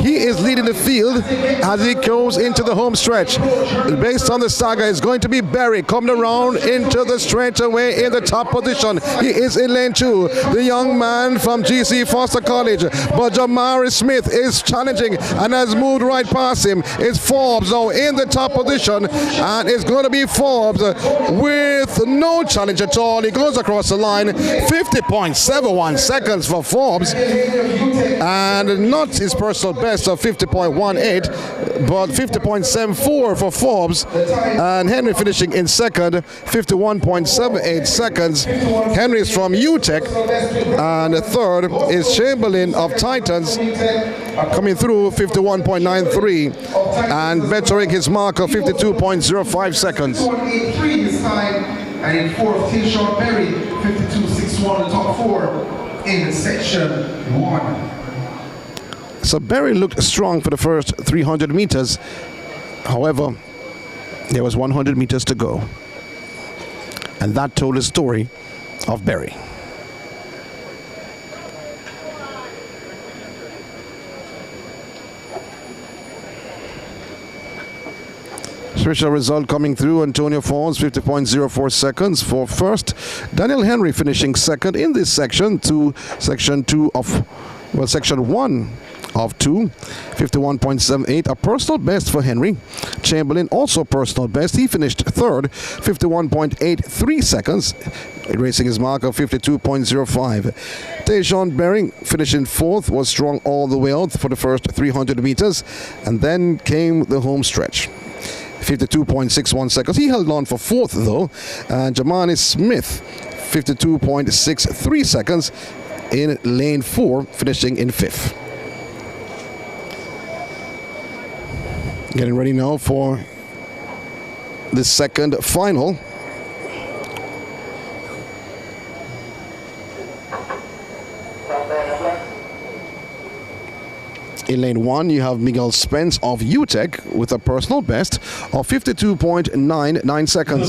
B: He is leading the field as he goes into the home stretch. Based on the saga, is going to be Berry coming around into the straightaway in the top position. He is in lane 2, the young man from GC Foster College. But Jamari Smith is challenging and has moved right past him. It's Forbes now in the top position, and it's going to be Forbes with no challenge at all. He goes across the line, 50.71 seconds for Forbes, and not his personal best of 50.18, but 50.74 for Forbes. And Henry finishing in second, 51.78 seconds. Henry is from UTEC, and third is Chamberlain of Titans, coming through 51.93 and bettering his mark of 52.05 seconds.
A: And in fourth, Tayshawn Berry, 52.61, the top 4 in section 1.
B: So Berry looked strong for the first 300 meters. However, there was 100 meters to go. And that told the story of Berry. Special result coming through. Antonio Forbes, 50.04 seconds for first. Daniel Henry finishing second in this section, section 1 of 2, 51.78, a personal best for Henry. Chamberlain also personal best. He finished third, 51.83 seconds, erasing his mark of 52.05. Tayshawn Berry finishing fourth, was strong all the way out for the first 300 meters, and then came the home stretch. 52.61 seconds. He held on for fourth though, and Jamani Smith, 52.63 seconds in lane 4, finishing in 5th. Getting ready now for the second final. In lane 1, you have Miguel Spence of UTEC with a personal best of 52.99 seconds.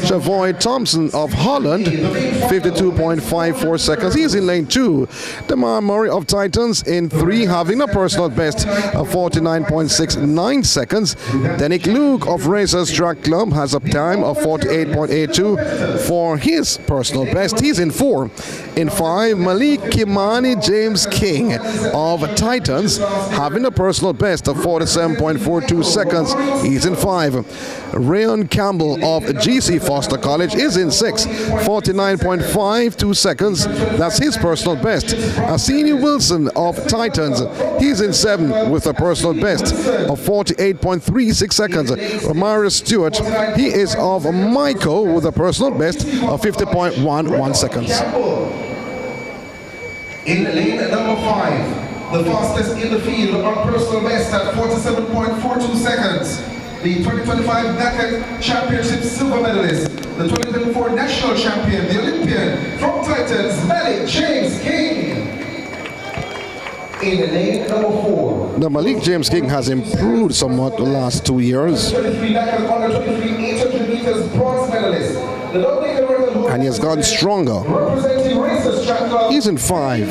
B: Chavoy Thompson of Holland, 52.54 seconds. He's in lane 2. Damar Murray of Titans in 3, having a personal best of 49.69 seconds. Denick Luke of Racers Track Club has a time of 48.82 for his personal best. He's in 4. In 5, Malik Kimani James King of Titans, having a personal best of 47.42 seconds. He's in 5. Rayon Campbell of GC Foster College is in 6. 49.52 seconds. That's his personal best. Asini Wilson of Titans, he's in 7 with a personal best of 48.36 seconds. Romarius Stewart, he is of Maiko with a personal best of 50.11 seconds.
A: In lane number 5, the fastest in the field on personal best at 47.42 seconds. The 2025 NACA Championship silver medalist, the 2024 national champion, the Olympian from Titans, Malik James King. In lane number 4.
B: Now, Malik James King has improved somewhat the last 2 years.
A: 23 NACA under 23 800 meters bronze medalist.
B: And he has gone stronger. He's in 5.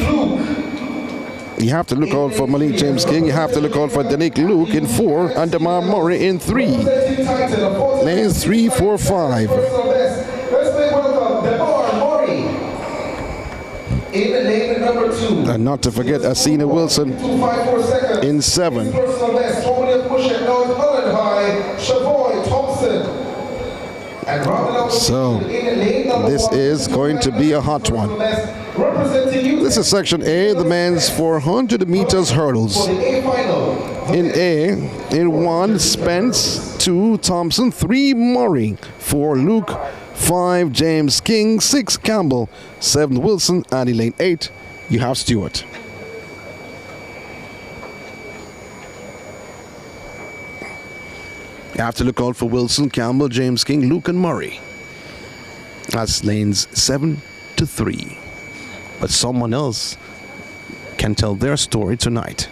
B: You have to look out for Malik James King. You have to look out for Denick Luke in 4 and Damar Murray in 3. Lanes 3, 4, 5. And not to forget Asina Wilson in 7. So this is going to be a hot one. This is section A, the men's 400 meters hurdles. In A, in 1, Spence, 2, Thompson, 3, Murray, 4, Luke, 5, James King, 6, Campbell, 7, Wilson, and in lane 8, you have Stewart. You have to look out for Wilson, Campbell, James King, Luke, and Murray. That's lanes 7 to 3. But someone else can tell their story tonight.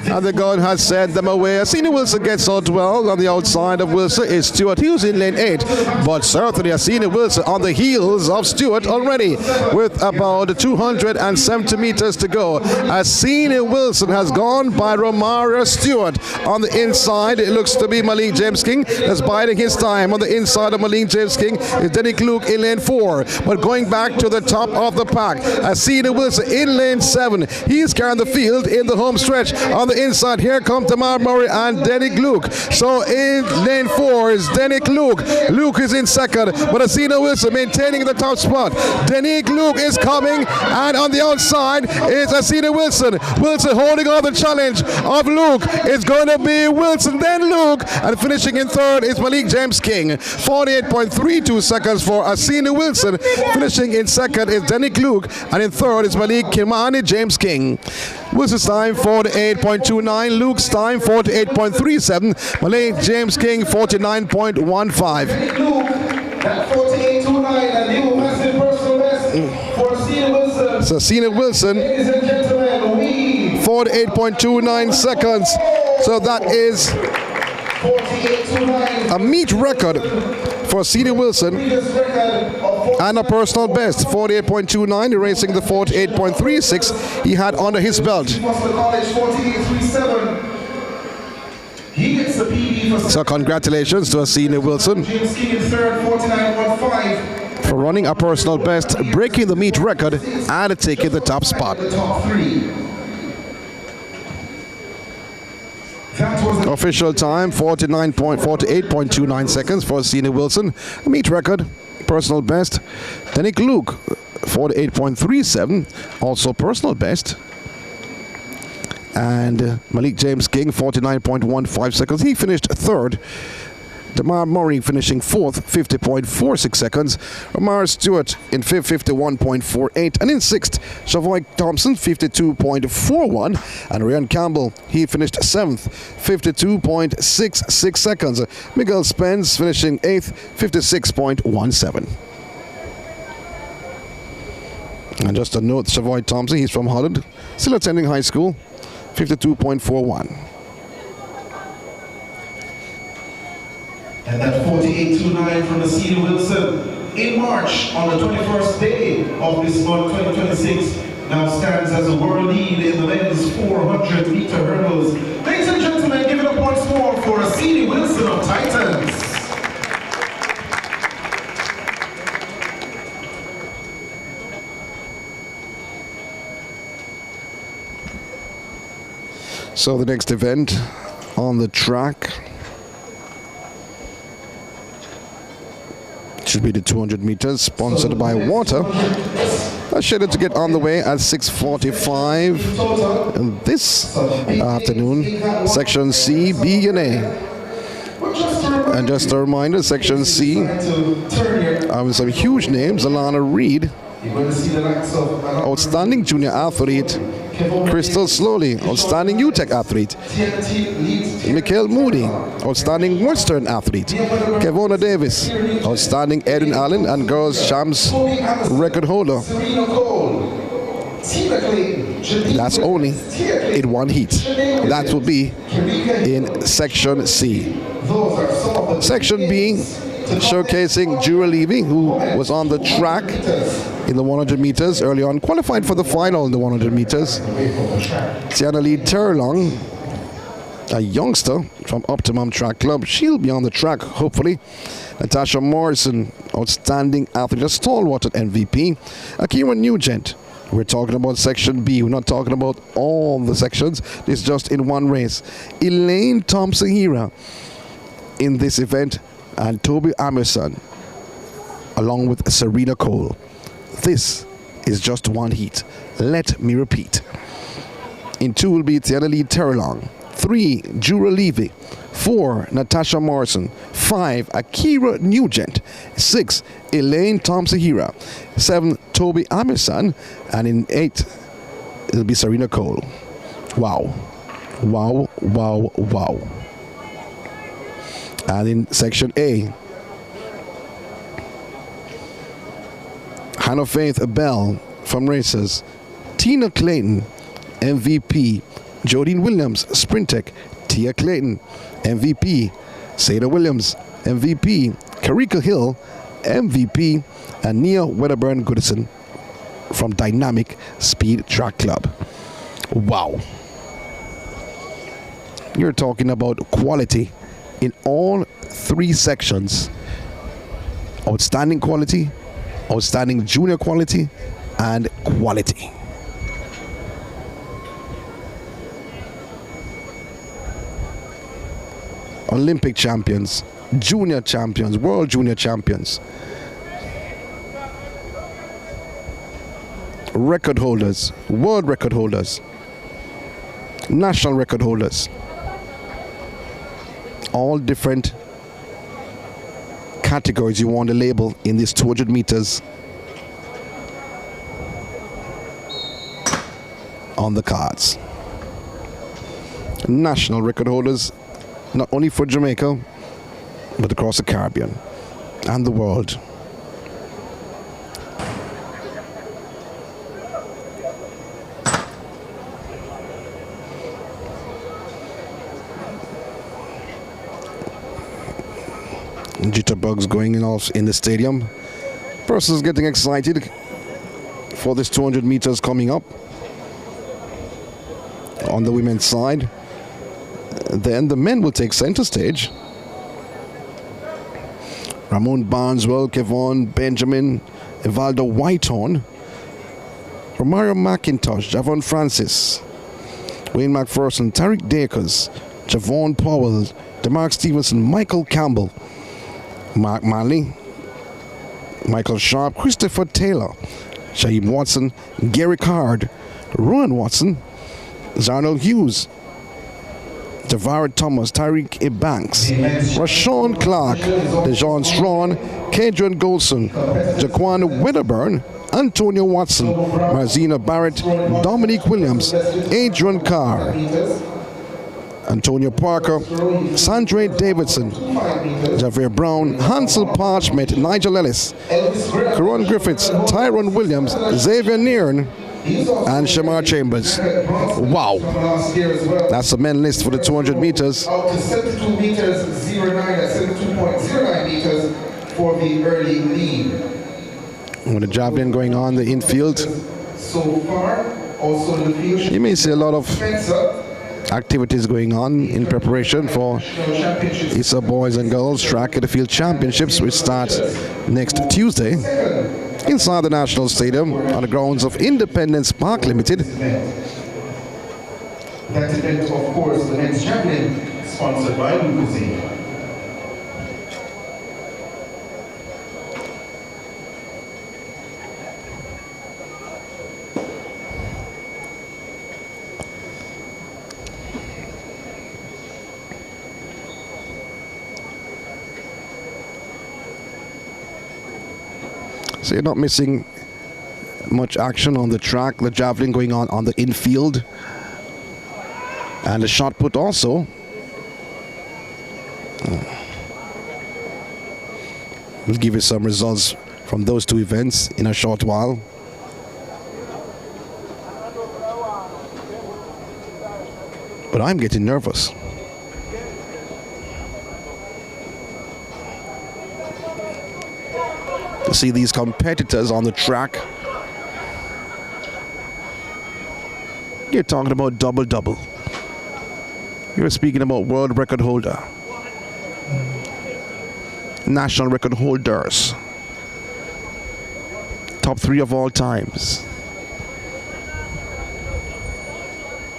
B: And the God has sent them away. Asina Wilson gets out well. On the outside of Wilson is Stewart. He was in lane 8. But certainly Asina Wilson on the heels of Stewart already with about 270 meters to go. Asina Wilson has gone by Romario Stewart. On the inside, it looks to be Malik James King that's biding his time. On the inside of Malik James King is Denick Luke in lane 4. But going back to the top of the pack, Asina Wilson in lane 7. He's carrying the field in the home stretch. On the inside, here come Damar Murray and Denick Luke. So in lane 4 is Denick Luke. Luke is in second, but Asina Wilson maintaining the top spot. Denick Luke is coming, and on the outside is Asina Wilson. Wilson holding on the challenge of Luke. It's going to be Wilson, then Luke, and finishing in third is Malik James King. 48.32 seconds for Asina Wilson. Finishing in second is Denick Luke, and in third is Malik Kimani James King. Wilson's time 48.29, Luke's time 48.37, Malik James King 49.15. So Asina Wilson, 48.29 seconds. So that is a meet record for Asina Wilson and a personal best, 48.29, erasing the 48.36 he had under his belt. So congratulations to Asina Wilson for running a personal best, breaking the meet record, and taking the top spot. Official time 48.29 seconds for Asina Wilson. Meet record, personal best. Denick Luke 48.37, also personal best. And Malik James King 49.15 seconds. He finished third. Damar Murray finishing fourth, 50.46 seconds. Romar Stewart in fifth, 51.48. And in sixth, Chavoy Thompson, 52.41. And Ryan Campbell, he finished seventh, 52.66 seconds. Miguel Spence finishing eighth, 56.17. And just a note, Savoy Thompson, he's from Holland, still attending high school, 52.41.
A: And that 48.29 from the C.D. Wilson in March on the 21st day of this month, 2026, now stands as a world lead in the men's 400-meter hurdles. Ladies and gentlemen, give it up once more for C.D. Wilson of Titans.
B: So the next event on the track should be the 200 meters, sponsored by Water. Scheduled to get on the way at 6:45 this afternoon. Section C, B, and A. And just a reminder, Section C, with some huge names: Alana Reed, outstanding junior athlete; Crystal Slowly, outstanding UTEC athlete; Mikhail Moody, outstanding Western athlete; Kevona Davis, outstanding Eden Allen and girls champs record holder. That's only in one heat. That will be in Section C. Section B, showcasing Jura Levy, who was on the track in the 100 meters early on, qualified for the final in the 100 meters. Tiana Lee Terlong, a youngster from Optimum Track Club. She'll be on the track, hopefully. Natasha Morrison, outstanding athlete, a stalwart at MVP. Akira Nugent. We're talking about Section B. We're not talking about all the sections. It's just in one race. Elaine Thompson-Hira in this event, and Toby Amerson, along with Serena Cole. This is just one heat. Let me repeat. In 2 will be Tiana Lee Terlong. 3, Jura Levy. 4, Natasha Morrison. 5, Akira Nugent. 6, Elaine Thompson-Hira. 7, Toby Amerson. And in 8, it'll be Serena Cole. Wow. Wow, wow, wow. And in Section A, Hannah Faith Bell from Racers, Tina Clayton, MVP, Jodine Williams, Sprintec, Tia Clayton, MVP, Sada Williams, MVP, Karika Hill, MVP, and Nia Wedderburn Goodison from Dynamic Speed Track Club. Wow. You're talking about quality in all 3 sections. Outstanding quality, outstanding junior quality, and quality. Olympic champions, junior champions, world junior champions, record holders, world record holders, national record holders, all different categories you want to label in this 200 meters on the cards. National record holders, not only for Jamaica, but across the Caribbean and the world. Jitterbugs going off in the stadium. Persons getting excited for this 200 meters coming up on the women's side. Then the men will take center stage. Ramon Barneswell, Kevon Benjamin, Evaldo Whitehorn, Romario McIntosh, Javon Francis, Wayne McPherson, Tariq Dakers, Javon Powell, DeMarc Stevenson, Michael Campbell, Mark Manley, Michael Sharp, Christopher Taylor, Shaheem Watson, Gary Card, Rowan Watson, Zarnell Hughes, Tavares Thomas, Tyreek Banks, Rashawn Clark, Dejon Strawn, Kadrian Golson, Jaquan Wedderburn, Antonio Watson, Marzina Barrett, Dominique Williams, Adrian Carr, Antonio Parker, Sandre Davidson, Javier Brown, Hansel Parchment, Nigel Ellis, Karon Griffiths, Tyrone Williams, Xavier Nairn, and Shamar Chambers. Wow. That's the men list for the 200 meters.
A: Out to 72 meters, 09 at 72.09 meters for the early lead.
B: With the javelin going on the infield,
A: So far, also in the field,
B: you may see a lot of
A: Spencer,
B: activities going on in preparation for ISA Boys and Girls Track at the Field Championships, which start next Tuesday inside the National Stadium on the grounds of Independence Park Limited.
A: that event, of course, the men's javelin, sponsored by Lucozade.
B: So you're not missing much action on the track, the javelin going on the infield, and the shot put also. We'll give you some results from those two events in a short while. But I'm getting nervous. To see these competitors on the track. You're talking about double-double. You're speaking about world record holder, national record holders, top 3 of all times.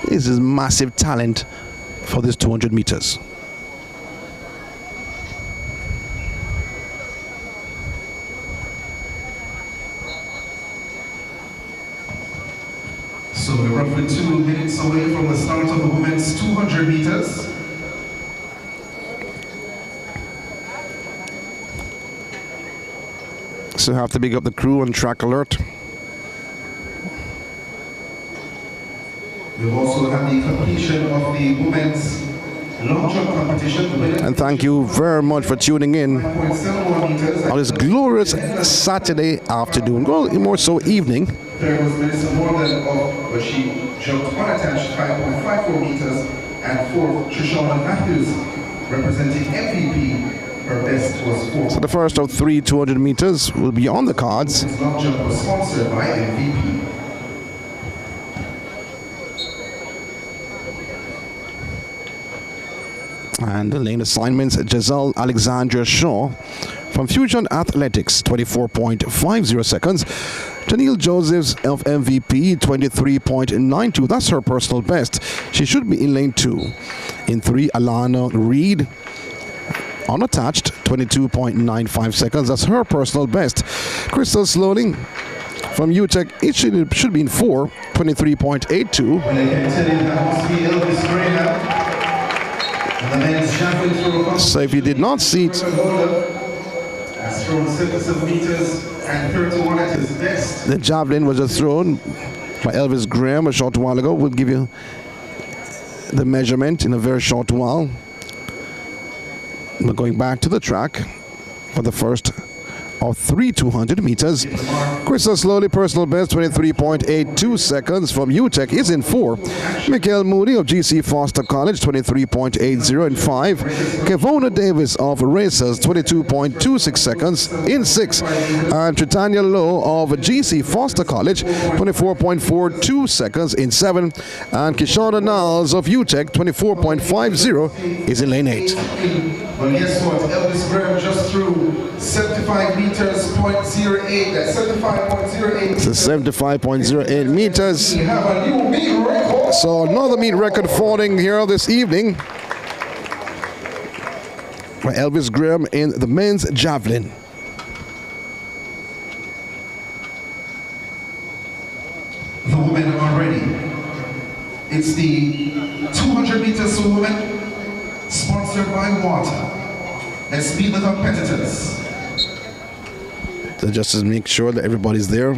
B: This is massive talent for this 200 meters.
A: So we're roughly 2 minutes away from the start of the women's 200 meters.
B: So have to big up the crew on Track Alert.
A: We've also had the completion of the women's long jump competition.
B: And thank you very much for tuning in
A: 5.71 meters.
B: on this glorious Saturday afternoon, well, more so evening.
A: There was Melissa Morgan, but she jumped unattached 5.54 meters, and fourth, Shoshana Matthews, representing MVP. Her best was 4.
B: So the first of 3 200 meters will be on the cards.
A: This long jump was sponsored by MVP.
B: And the lane assignments, Giselle Alexandria Shaw from Fusion Athletics, 24.50 seconds. Janelle Josephs of MVP, 23.92. That's her personal best. She should be in lane 2. In 3, Alana Reed, unattached, 22.95 seconds. That's her personal best. Crystal Slowing from UTEC, it should be in 4, 23.82.
A: And I can tell you that must be Elvis Graham. And the men's javelin throw.
B: So if you did not see it,
A: has thrown 77 meters and 31 at his best.
B: the javelin was just thrown by Elvis Graham a short while ago. We'll give you the measurement in a very short while. We're going back to the track for the first of 3 200 meters. Krista Slowly, personal best, 23.82 seconds from UTEC, is in 4. Mikael Moody of GC Foster College, 23.80 in 5. Kevona Davis of Racers, 22.26 seconds in 6. And Tritania Lowe of GC Foster College, 24.42 seconds in 7. And Kishana Niles of UTEC, 24.50 is in lane 8.
A: Well, guess what? Elvis Graham just threw 75 meters, 0.08. That's 75.08.
B: So 75.08 meters.
A: We have a new meet record.
B: So another meet record falling here this evening by Elvis Graham in the men's javelin.
A: The women are ready. It's the 200 meters women, sponsored by water. Let's meet the competitors.
B: So just to make sure that everybody's there.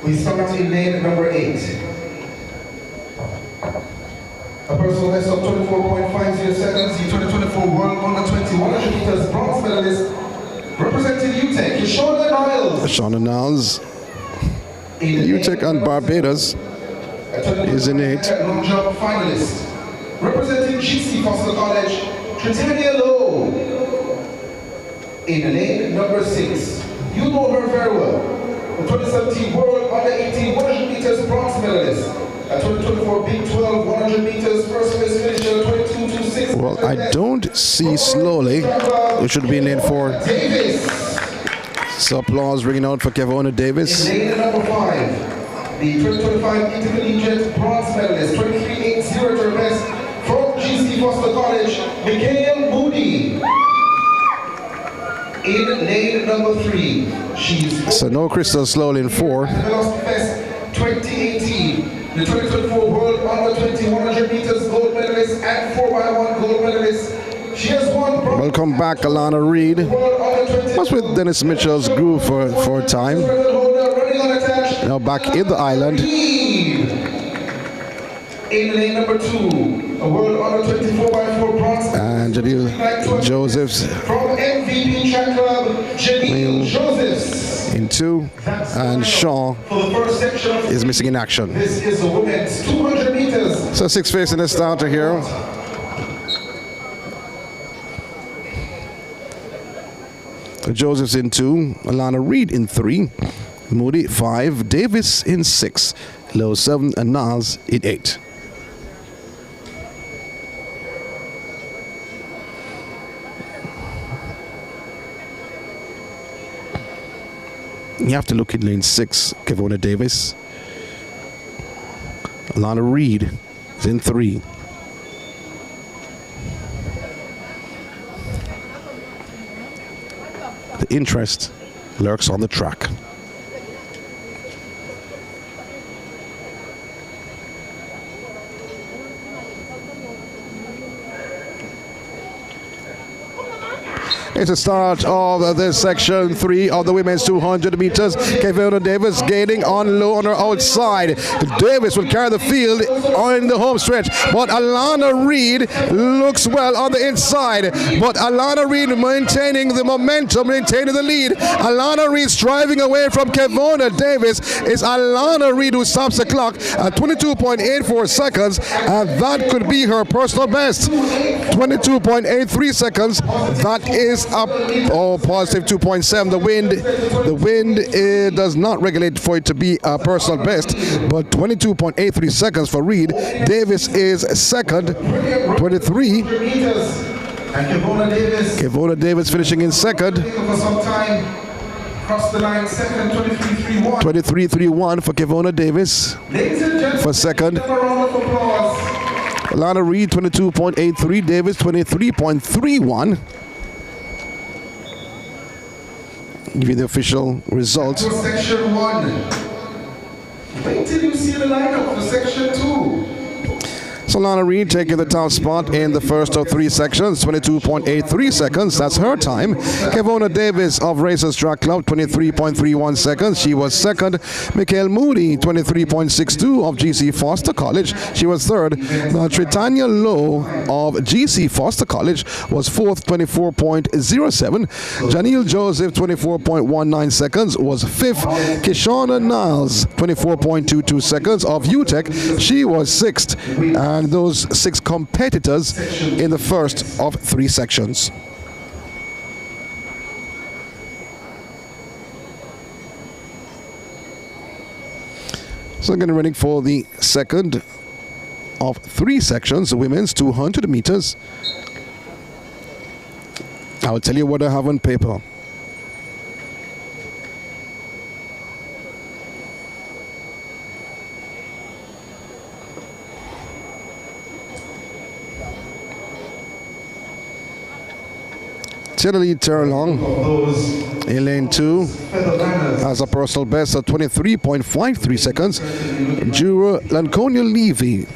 A: We start in lane number 8. A personal best of 24.50 seconds, the 2024 World Under 20 100 meters bronze medalist, representing UTEC, Shauna Niles.
B: Shauna Niles, UTEC and Barbados, is in 8.
A: Long jump finalist, representing GC Foster College, Tritania Lowe. In lane number 6, you know her very well, the 2017 World Under 18 100 meters bronze medalist. At 2024 Big 12 100 meters first place finisher 22.26.
B: Well, I don't see slowly. We should be in lane 4.
A: Davis.
B: So applause ringing out for Kevona Davis.
A: In lane number 5, the 2025 intercollegiate bronze medalist 23.80 to her best from GC Foster College, Michael Moody. In lane number 3, she's
B: So no Crystal Slowly in 4.
A: 2018. The 2024 World Under 20 100 meters gold medalist and 4x1 gold medalist. She has won bronze.
B: Welcome back, Alana Reed. Was with Dennis Mitchell's group for a time. Now back in the island.
A: In lane number 2, a World Under 24 by 4 bronze.
B: And Janelle Josephs.
A: From MVP Track Club, Janelle Josephs.
B: In 2, and Shaw is missing in action.
A: This is a women's 200 meters.
B: So 6 facing the starter here. Joseph's in 2, Alana Reed in 3, Moody 5, Davis in 6, Lowe 7, and Niles in 8. You have to look in lane 6, Kevona Davis. Alana Reed is in 3. The interest lurks on the track. It's the start of this section 3 of the women's 200 meters. Kevona Davis gaining on Lowe on her outside. Davis will carry the field on the home stretch, but Alana Reed looks well on the inside. But Alana Reed maintaining the momentum, maintaining the lead. Alana Reed striving away from Kevona Davis. It's Alana Reed who stops the clock at 22.84 seconds, and that could be her personal best. 22.83 seconds. That is up, positive 2.7. The wind does not regulate for it to be a personal best, but 22.83 seconds for Reed. Davis is second, 23.
A: And
B: Kevona Davis finishing in second.
A: Cross the line, second, 23.31.
B: 23.31 for Kevona Davis for second. Alana Reed 22.83, Davis 23.31. Give you the official results.
A: For section 1. Wait till you see the lineup for section 2.
B: So Alana Reed taking the top spot in the first of 3 sections, 22.83 seconds. That's her time. Kevona Davis of Racers Track Club, 23.31 seconds. She was second. Michael Moody, 23.62 of GC Foster College. She was third. Tritania Lowe of GC Foster College was fourth, 24.07. Janelle Joseph, 24.19 seconds, was fifth. Kishona Niles, 24.22 seconds of UTEC. She was sixth. And those 6 competitors in the first of 3 sections. So getting ready for the second of 3 sections, the women's 200 meters. I'll tell you what I have on paper. Chile Terlong in lane 2 has a personal best of 23.53 seconds. Jura Lanconia Levy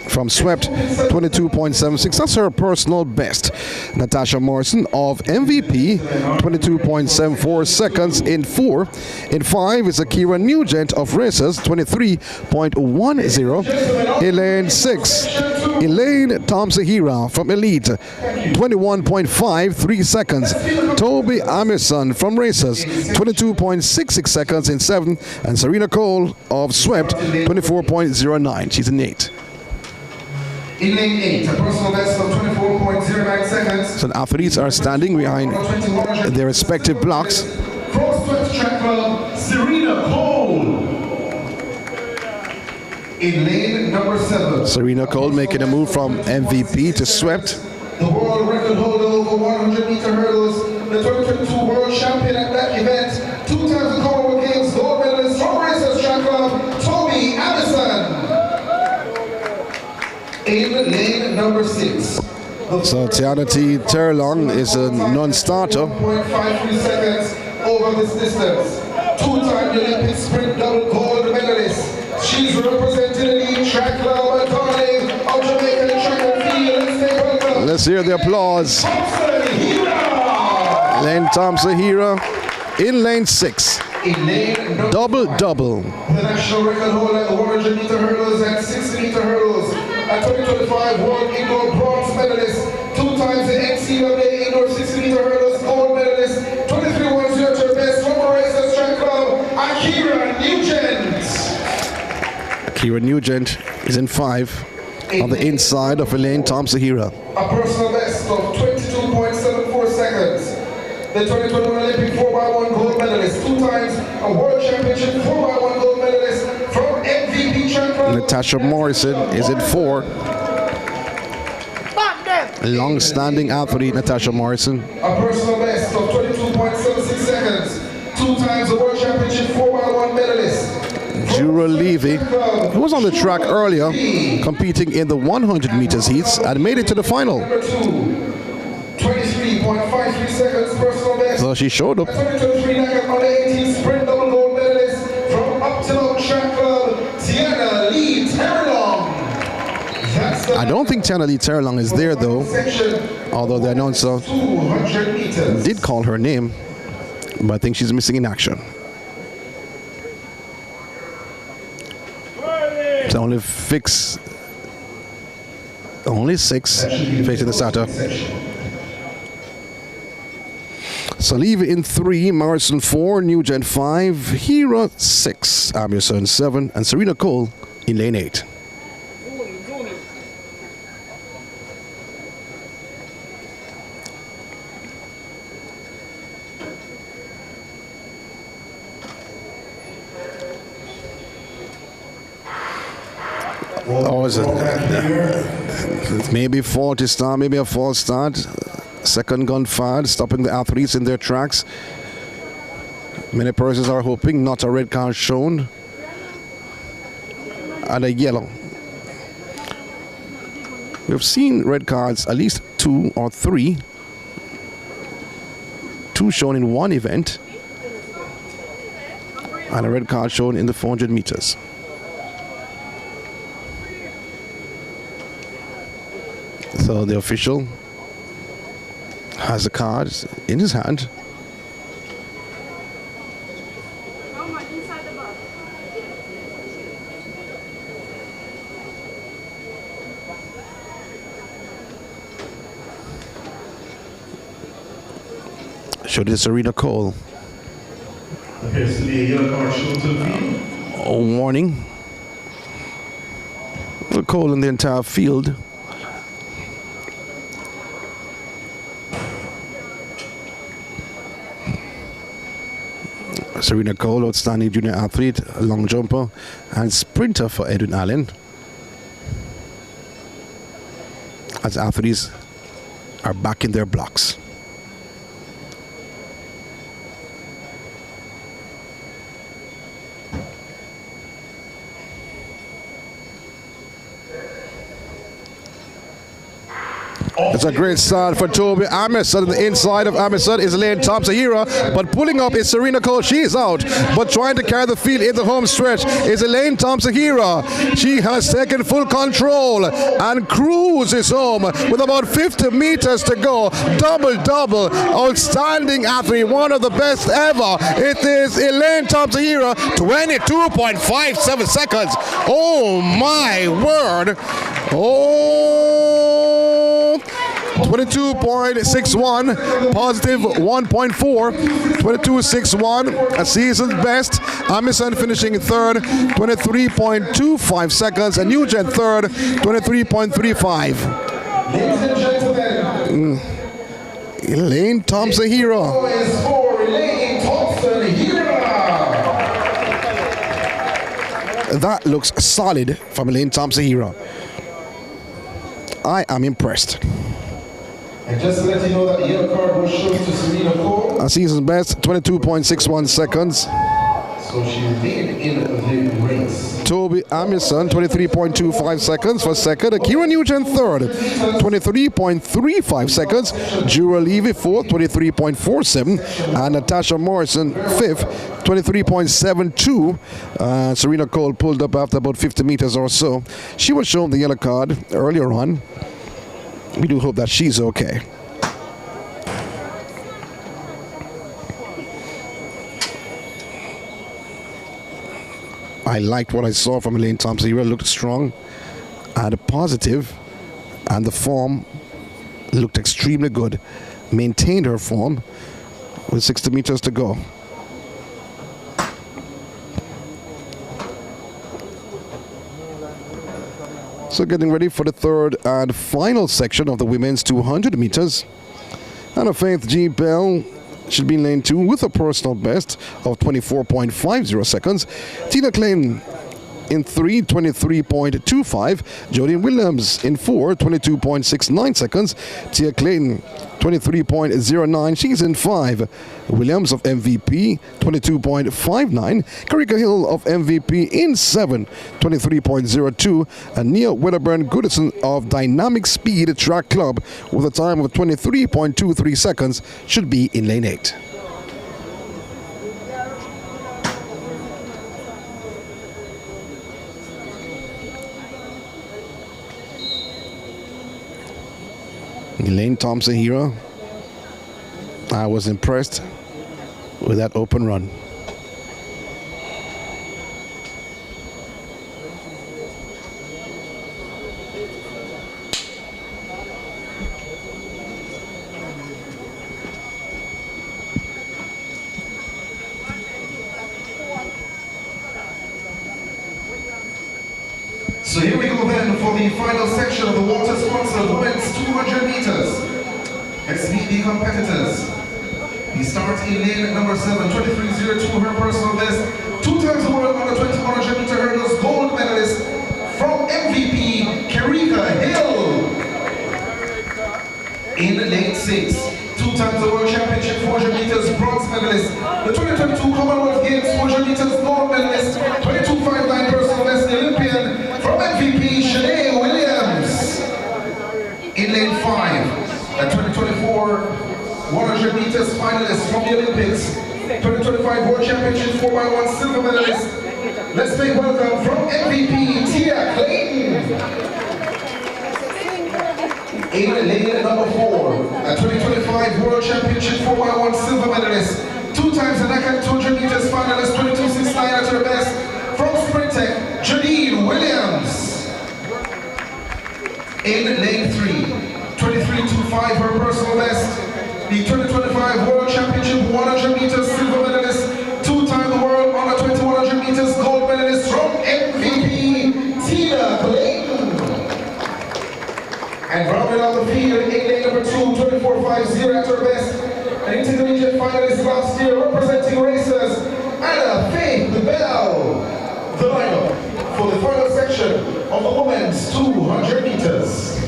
B: from Swept, 22.76. That's her personal best. Natasha Morrison of MVP, 22.74 seconds in 4. In 5 is Akira Nugent of Racers, 23.10. Elaine 6, Elaine Thompson-Hira from Elite, 21.53 seconds. Toby Amerson from Racers, 22.66 seconds in 7. And Serena Cole of Swept, 24.09. She's in 8.
A: In lane 8, a personal best of 24.09 seconds.
B: So the athletes are standing behind their respective blocks.
A: Cross-swept track club, Serena Cole. In lane number 7.
B: Serena Cole making a move from MVP to Swept.
A: The world record holder over 100-meter hurdles, the 2022 world champion at that event, 2 times the Commonwealth Games gold medalist from Racers Track Club, Toby Addison. In lane number 6.
B: So Tiana T. Terlong is a non-starter.
A: 1.53 seconds over this distance. 2-time Olympic sprint double gold medalist. She's representing the lead track club at Cardiff of Jamaica Track and Field. Let's take welcome.
B: Let's hear the applause.
A: Thompson-Hira.
B: Lane Thompson-Hira in lane 6.
A: In lane number
B: Double.
A: the national record holder at the 100-meter hurdles and 60-meter hurdles. A 2025 World Indoor Bronze medalist, 2 times the NCAA Indoor 60-meter hurdles gold medalist, 23.10 best from Racers Track Club, Akira Nugent.
B: Akira Nugent is in 5 on the inside of Elaine Thompson-Hira.
A: A personal best of 22.74 seconds. The 2021 Olympic 4x1 gold medalist, 2 times a World Championship 4x1 gold medalist from MVP Track Club.
B: Natasha Morrison is in 4. Long-standing athlete Natasha Morrison.
A: A personal best of 22.76 seconds. 2 times the World Championship 4x1 medalist.
B: Jura Levy, who was on the track earlier, competing in the 100 meters heats and made it to the final.
A: Number 2. 23.53 seconds personal best.
B: So she showed up.
A: 2023 Nugget under 18 sprint double gold medalist from Uptown Track Club, Tiana Lee Terlong.
B: I don't think Tiana Lee Terlong is there though, although the announcer
A: 200 meters.
B: did call her name, but I think she's missing in action. It's only 6 facing the starter. Saliva in 3, Morrison 4, Nugent 5, Hira 6, Amerson 7, and Serena Cole in lane 8. Oh, is it? Maybe faulty start, maybe a false start. Second gun fired, stopping the athletes in their tracks. Many persons are hoping not a red card shown and a yellow. We've seen red cards, at least 2 or 3. 2 shown in one event and a red card shown in the 400 meters. So the official has the cards in his hand. Showed it Serena Cole. A warning. Cole in the entire field. Serena Cole, outstanding junior athlete, a long jumper, and sprinter for Edwin Allen. As athletes are back in their blocks. It's a great start for Toby Amerson. The inside of Amerson is Elaine Thompson-Hira, but pulling up is Serena Cole. She is out, but trying to carry the field in the home stretch is Elaine Thompson-Hira. She has taken full control and cruises home with about 50 meters to go. Double, outstanding athlete, one of the best ever. It is Elaine Thompson-Hira, 22.57 seconds. Oh my word. Oh, 22.61, positive 1.4, 22.61, a season's best. Amerson finishing third, 23.25 seconds, and Nugent third, 23.35.
A: Ladies and gentlemen,
B: Elaine Thompson-Hira.
A: is for Elaine Thompson-Hira.
B: That looks solid from Elaine Thompson-Hira. I am impressed.
A: And just to let you know that the yellow card was shown to Serena Cole.
B: A season's best, 22.61 seconds.
A: So she remained in the race.
B: Toby Amerson, 23.25 seconds for second. Akira Nugent third, 23.35 seconds. Jura Levy fourth, 23.47. And Natasha Morrison fifth, 23.72. Serena Cole pulled up after about 50 meters or so. She was shown the yellow card earlier on. We do hope that she's okay. I liked what I saw from Elaine Thompson-Hira. Looked strong and positive, and the form looked extremely good. Maintained her form with 60 meters to go. So getting ready for the third and final section of the women's 200 meters. Anna Faith G. Bell should be in lane 2 with a personal best of 24.50 seconds. Tina Klein in 3, 23.25. Jodine Williams in 4, 22.69 seconds. Tia Clayton, 23.09. She's in 5. Williams of MVP, 22.59. Karika Hill of MVP in 7, 23.02. And Nia Wedderburn Goodison of Dynamic Speed Track Club with a time of 23.23 seconds should be in lane 8. Elaine Thompson-Hira, I was impressed with that open run.
A: So here we go then for the final section of the water-sponsored women's 200 meters. Let's meet the competitors. We start in lane number 7, 23.02, her personal best. 2 times the world on the 2100 meter hurdles, gold medalist from MVP, Karika Hill. In lane 6, 2 times the world championship 400 meters bronze medalist, the 2022 Commonwealth Games 400 meters gold medalist, 22.59 personal best, the Olympian from MVP, Shanae Williams. In lane 5, the 2024 100 meters finalist from the Olympics, 2025 World Championship 4x1 silver medalist. Let's make welcome from MVP, Tia Clayton. In lane number 4, a 2025 World Championship 4x1 silver medalist, 2 times the NACAD 200 meters finalist, 22.69 at her best, from Sprintech, Jodine Williams. In lane 3, 23.25 her personal best, the 2025 World Championship 100 meters silver medalist, 2-time world under 2100 meters gold medalist from MVP, Tina Clayton. And rounding out the field in lane number 2, 24.50 at her best, an intercollegiate finalist last year representing racers, Anna Faith Bell. The lineup for the final section of the women's 200 meters.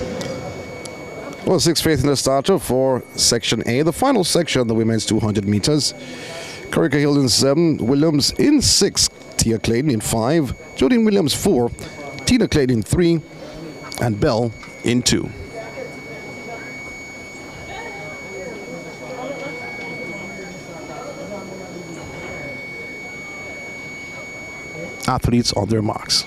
B: Well, 6 Faith in the starter for Section A, the final section of the women's 200 meters. Karika Hill in 7, Williams in 6, Tia Clayton in 5, Jodine Williams 4, Tina Clayton in 3, and Bell in 2. Athletes on their marks.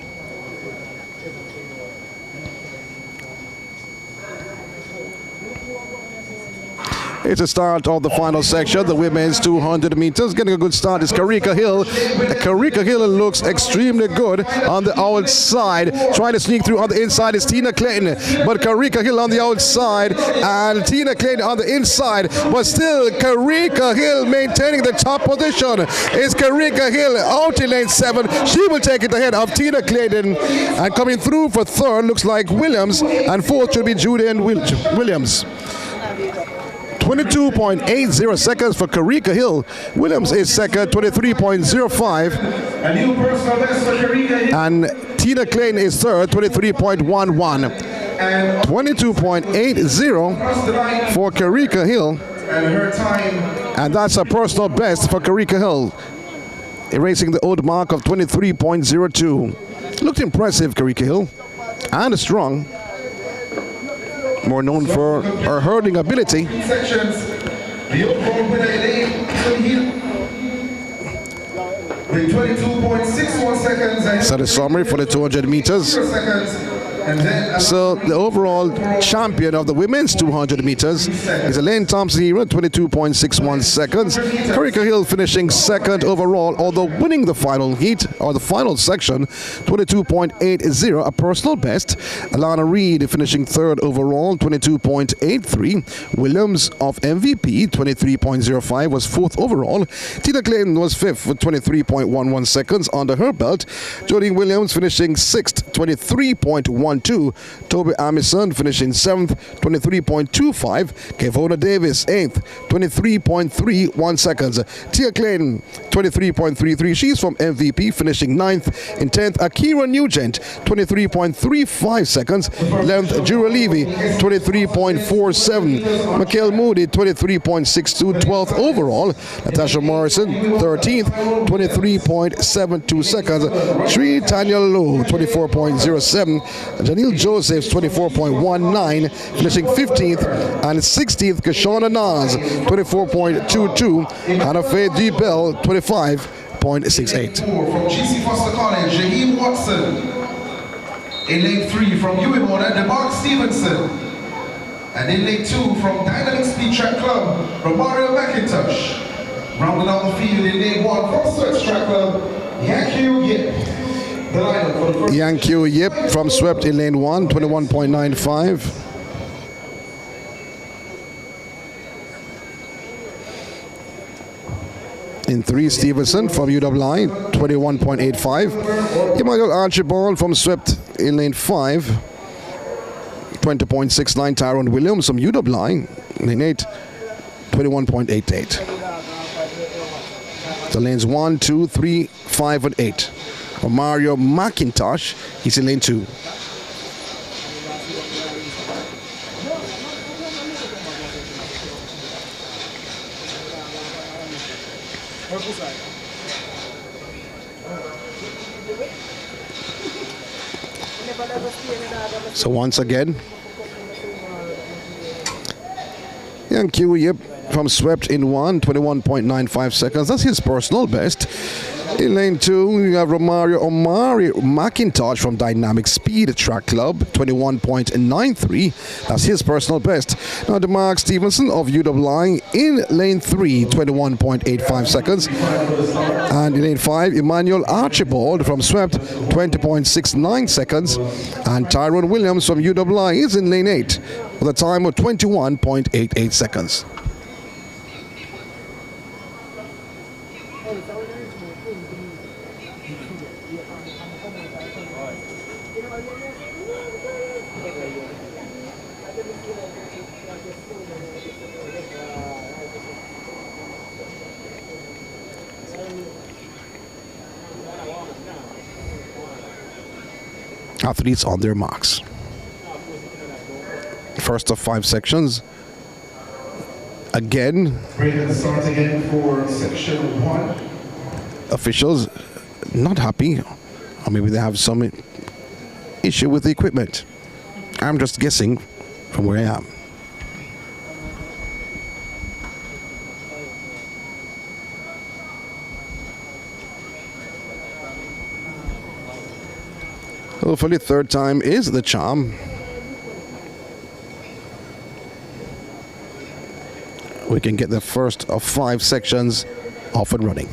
B: It's the start of the final section, the women's 200 meters. Getting a good start is Karika Hill. Karika Hill looks extremely good on the outside. Trying to sneak through on the inside is Tina Clayton. But Karika Hill on the outside and Tina Clayton on the inside. But still, Karika Hill maintaining the top position. Is Karika Hill out in lane 7. She will take it ahead of Tina Clayton. And coming through for third looks like Williams. And fourth should be Julian Williams. 22.80 seconds for Karika Hill. Williams is second, 23.05.
A: A new personal best for Karika Hill.
B: And Tina Clayton is third, 23.11. 22.80 for Karika Hill.
A: And her time.
B: And that's a personal best for Karika Hill, erasing the old mark of 23.02. Looked impressive, Karika Hill, and strong. More known for her hurdling ability.
A: Sections. The overall winner in Hill with 22.61 seconds.
B: So the summary for the 200 meters.
A: Seconds. And then
B: So the overall champion of the women's 200 meters is Elaine Thompson here at 22.61 seconds. Karika Hill finishing second overall, although winning the final heat or the final section, 22.80, a personal best. Alana Reed finishing third overall, 22.83. Williams of MVP, 23.05, was fourth overall. Tina Clayton was fifth with 23.11 seconds under her belt. Jodie Williams finishing sixth, 23.12. Toby Amison finishing 7th, 23.25. Kevona Davis 8th, 23.31 seconds. Tia Clayton 23.33. She's from MVP, finishing 9th. In 10th, Akira Nugent 23.35 seconds. 11th, Jura Levy 23.47. Mikhail Moody 23.62. 12th overall. Natasha Morrison 13th, 23.72 seconds. Sri Tanya Low 24.07. Janelle Josephs 24.19, finishing 15th, and 16th Kashona Nas 24.22, Hannah Faye D. Bell 25.68.
A: From GC Foster College, Jaheim Watson. In lane 3 from UWI, DeMark Stevenson. And in lane 2 from Dynamic Speed Track Club, Romario McIntosh. Rounding out the field in lane 1 from Sweats Track Club, Yankee Yip.
B: Yang Kyu Yip from Swept in lane 1, 21.95. In 3, Stevenson from UWI, 21.85. Emmanuel Archibald from Swept in lane 5, 20.69. Tyrone Williams from UWI, lane 8, 21.88. So lanes 1, 2, 3, 5, and 8. Mario McIntosh, he's in lane 2. So once again, Yang Kyu Yip from Swept in 1, 21.95 seconds. That's his personal best. In lane 2, we have Romario Omari McIntosh from Dynamic Speed Track Club, 21.93. That's his personal best. Now, DeMark Stevenson of UWI in lane 3, 21.85 seconds. And in lane 5, Emmanuel Archibald from Swept, 20.69 seconds. And Tyrone Williams from UWI is in lane 8 with a time of 21.88 seconds. Athletes on their marks. First of 5 sections. Again,
A: Start again for section 1.
B: Officials not happy, or maybe they have some issue with the equipment. I'm just guessing from where I am. Hopefully third time is the charm. We can get the first of 5 sections off and running.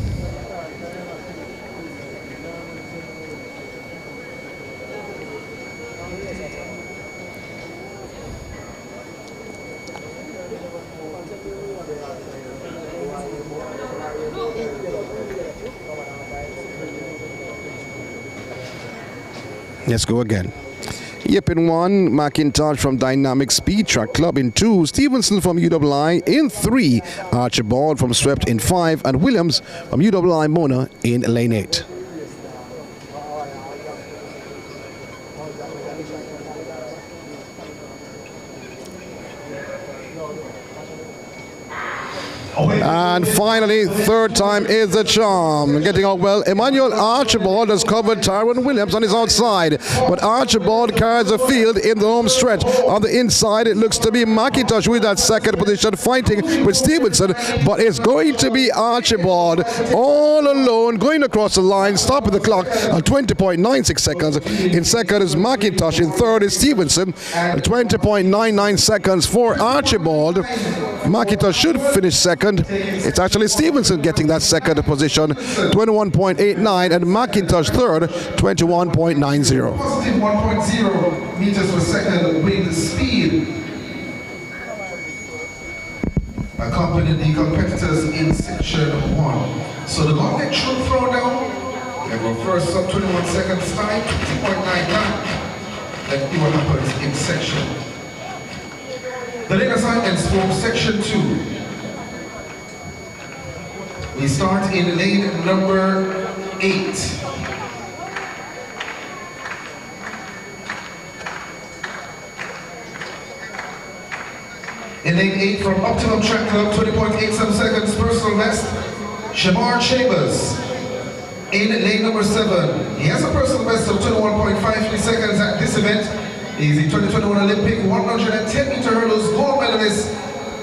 B: Let's go again. Yep, in 1, McIntosh from Dynamic Speed Track Club. In 2, Stevenson from UWI. In 3, Archibald from Swept. In 5, and Williams from UWI Mona in lane 8. And finally, third time is the charm. Getting out well, Emmanuel Archibald has covered Tyrone Williams on his outside, but Archibald carries the field in the home stretch. On the inside, it looks to be McIntosh with that second position, fighting with Stevenson, but it's going to be Archibald all alone, going across the line, stopping the clock at 20.96 seconds. In second is McIntosh, in third is Stevenson, 20.99 seconds for Archibald. McIntosh should finish second. It's actually Stevenson getting that second position, 21.89, and McIntosh third, 21.90.
A: Positive 1.0 meters per second wind speed. Accompanying the competitors in section 1. So the gauntlet should throw down. And we're first up 21 seconds time, 20.99. Let's see what happens in section. The lane assignments for section 2. We start in lane number 8. In lane 8 from Optimum Track Club, 20.87 seconds, personal best, Shamar Chambers. In lane number 7, he has a personal best of 21.53 seconds at this event. He's the 2021 Olympic 110-meter hurdles gold medalist.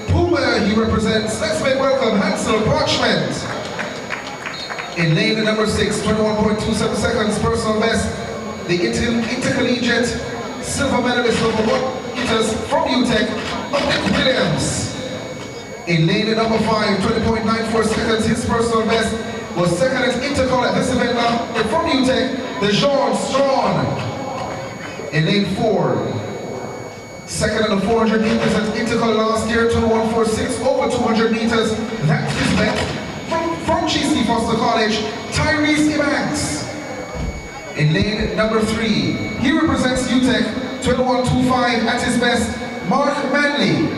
A: Puma he represents. Let's make welcome Hansel Parchment. In lane number 6, 21.27 seconds, personal best, the intercollegiate silver medalist number 1 meters from UTEC, Nick Williams. In lane number 5, 20.94 seconds, his personal best was second at intercol at this event now, and from UTEC, DeJean Strawn. In lane 4, second at the 400 meters at intercol last year, 21.46, over 200 meters, that's his best. From GC Foster College, Tyrese Ebanks. In lane number 3, he represents UTEC, 21.25 at his best, Mark Manley.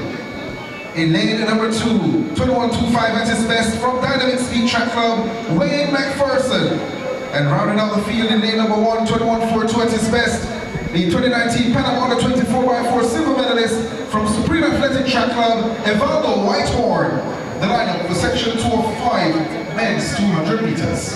A: In lane number 2, 21.25 at his best, from Dynamic Speed Track Club, Wayne McPherson. And rounding out the field in lane number 1, 21.42 at his best, the 2019 Pan Am Under 24x4 silver medalist from Supreme Athletic Track Club, Evaldo Whitehorn. The lineup for section 2 of 5, men's 200 meters.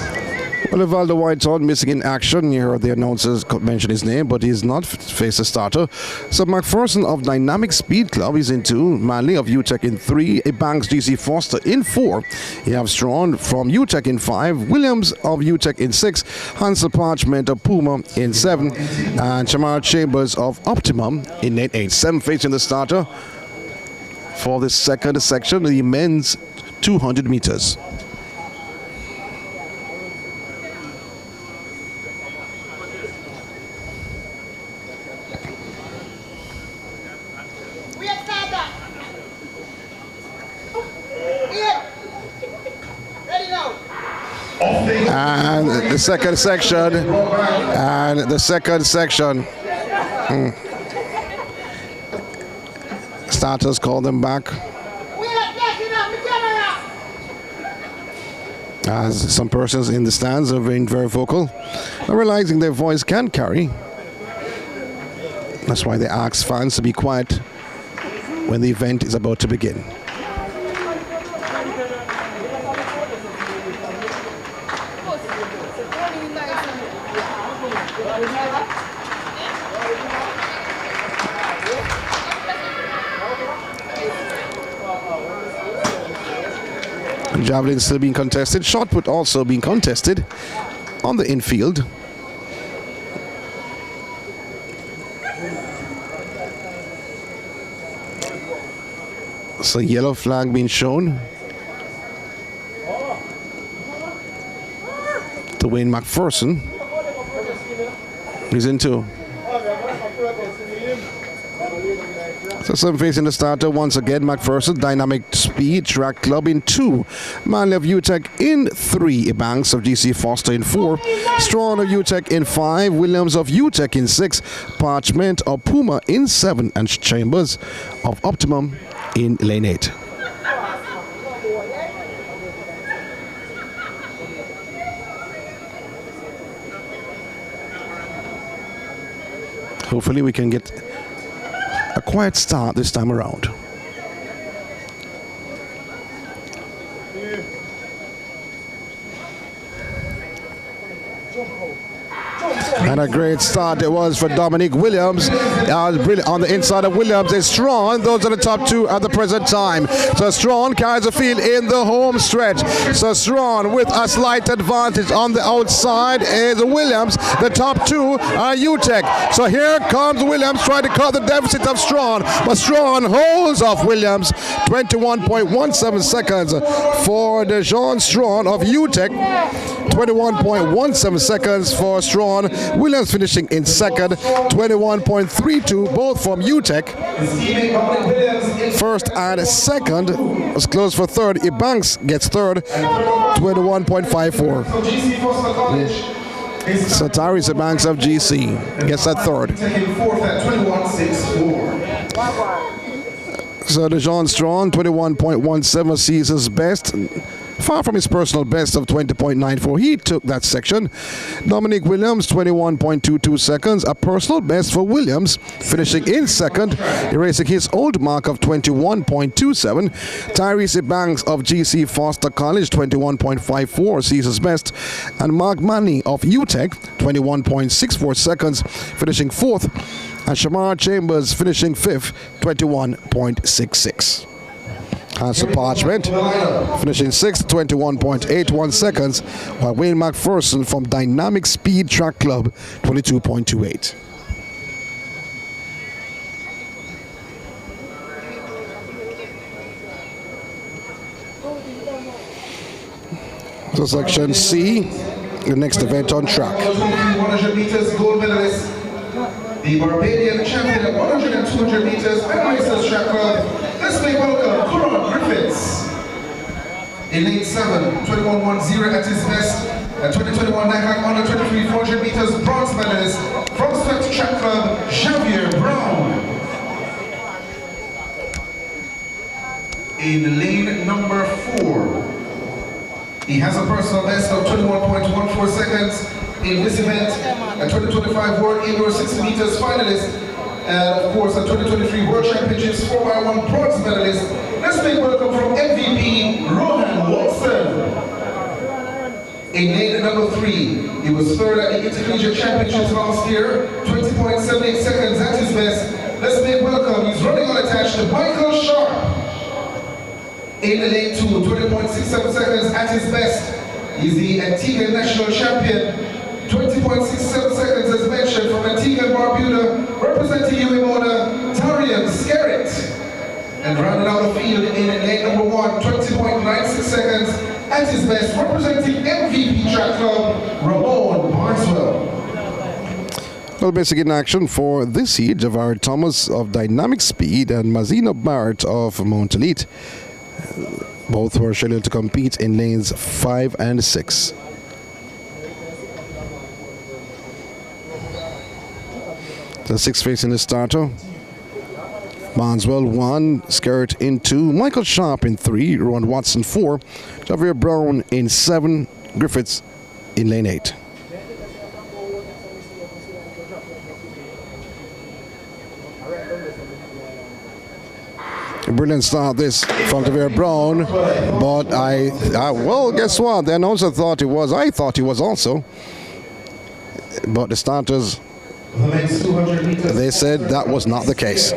B: Well, Evaldo Whitehorn missing in action. You heard the announcers mention his name, but he's not faced a starter. So McPherson of Dynamic Speed Club is in 2, Manley of UTEC in 3, Ebanks GC Foster in 4. You have Strawn from UTEC in 5, Williams of UTEC in 6, Hansel Parchment of Puma in 7, and Shamar Chambers of Optimum in 8. 7 facing the starter for the second section, the men's 200 meters. And the second section, starters call them back. As some persons in the stands are being very vocal, realizing their voice can carry. That's why they ask fans to be quiet when the event is about to begin. Javelin still being contested. Shot put also being contested on the infield. So yellow flag being shown to Wayne McPherson. He's in two. So some facing the starter once again. McPherson, Dynamic Speed Track Club in 2. Manley of UTEC in 3. Banks of GC Foster in 4. Strawn of UTEC in 5. Williams of UTEC in 6. Parchment of Puma in 7. And Chambers of Optimum in lane 8. Hopefully we can get a quiet start this time around. And a great start it was for Dominic Williams. Brilliant. On the inside of Williams is Strawn. Those are the top two at the present time. So Strawn carries the field in the home stretch. So Strawn with a slight advantage. On the outside is Williams. The top two are UTEC. So here comes Williams trying to cut the deficit of Strawn. But Strawn holds off Williams. 21.17 seconds for Dejon Strawn of UTEC. 21.17 seconds for Strawn. Williams finishing in second, 21.32, both from UTEC. First and second was close for third. Ebanks gets third, 21.54. So Tyrese Ebanks of GC gets that third. So Dejon Strawn, 21.17 season's best. Far from his personal best of 20.94. He took that section. Dominic Williams, 21.22 seconds. A personal best for Williams, finishing in second, erasing his old mark of 21.27. Tyrese Banks of GC Foster College, 21.54 season's best. And Mark Manny of UTEC, 21.64 seconds, finishing fourth. And Shamar Chambers finishing fifth, 21.66. Hanson Parchment finishing 6th, 21.81 seconds, while Wayne McPherson from Dynamic Speed Track Club, 22.28. So section C, the next event on track.
A: 100 meters gold medalist, the Barbadian champion at 100 and 200 meters at ISIS Track Club. Let's make welcome Coron Griffiths in lane 7, 21.10 at his best. At 2021 Nighthack under 23 400 meters bronze medalist from Swift Track Club, Xavier Brown. In lane number 4, he has a personal best of 21.14 seconds in this event. A 2025 World Indoor 60 meters finalist. And of course, the 2023 World Championships 4x1 bronze medalist. Let's make welcome from MVP, Rohan Watson. In lane number 3, he was third at the Intercollegiate Championships last year, 20.78 seconds at his best. Let's make welcome, he's running unattached, to Michael Sharp. In lane 2, 20.67 seconds at his best. He's the Antigua National Champion. 20.67 seconds as mentioned from Antigua and Barbuda, representing UMONA, Tarian Skerritt. And rounding out the field in lane number 1, 20.96 seconds at his best, representing MVP Track Club, Ramon Barneswell.
B: Well, basic in action for this heat, Javari Thomas of Dynamic Speed and Mazina Bart of Mount Elite. Both were scheduled to compete in lanes 5 and 6. The 6 facing the starter. Barneswell 1, Skerritt in 2, Michael Sharp in 3, Ron Watson 4, Javier Brown in 7, Griffiths in lane 8. A brilliant start this from Javier Brown, but well, guess what? The announcer thought he was. I thought he was also. But the starters, they said that was not the case.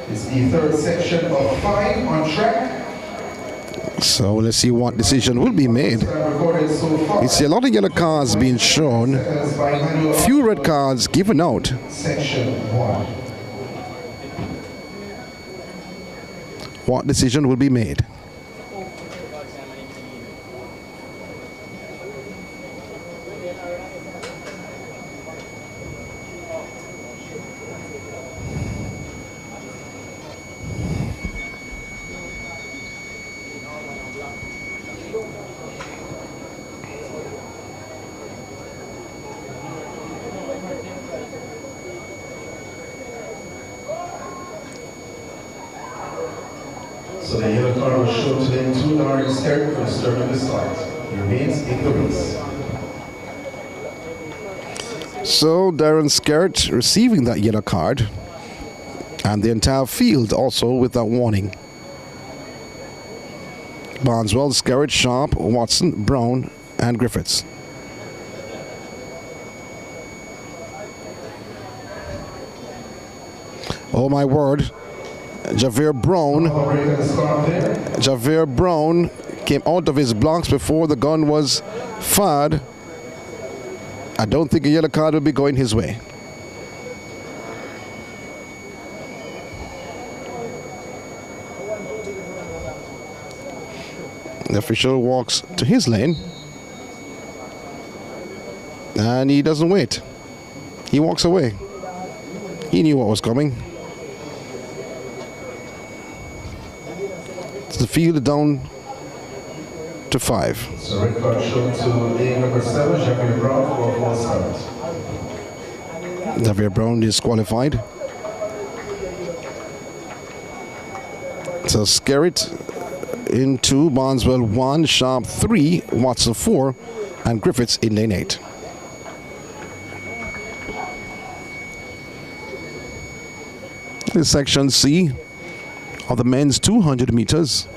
A: It's the third section of 5 on track.
B: So let's see what decision will be made. We see a lot of yellow cards being shown, few red cards given out. What decision will be made?
A: So the yellow card was shown to them to Darius Sterk for disturbing the start. He remains in the race.
B: So Darren Skerritt receiving that yellow card, and the entire field also with that warning. Barneswell, Skerritt, Sharp, Watson, Brown, and Griffiths. Oh my word. Javier Brown came out of his blocks before the gun was fired. I don't think a yellow card will be going his way. The official walks to his lane, and he doesn't wait. He walks away. He knew what was coming. The field down to 5.
A: So red card shown to lane number 7, Javier Brown for a false start.
B: Javier Brown disqualified. So Skerritt in 2, Barneswell 1, Sharp 3, Watson 4, and Griffiths in lane 8. This is section C of the men's 200 meters.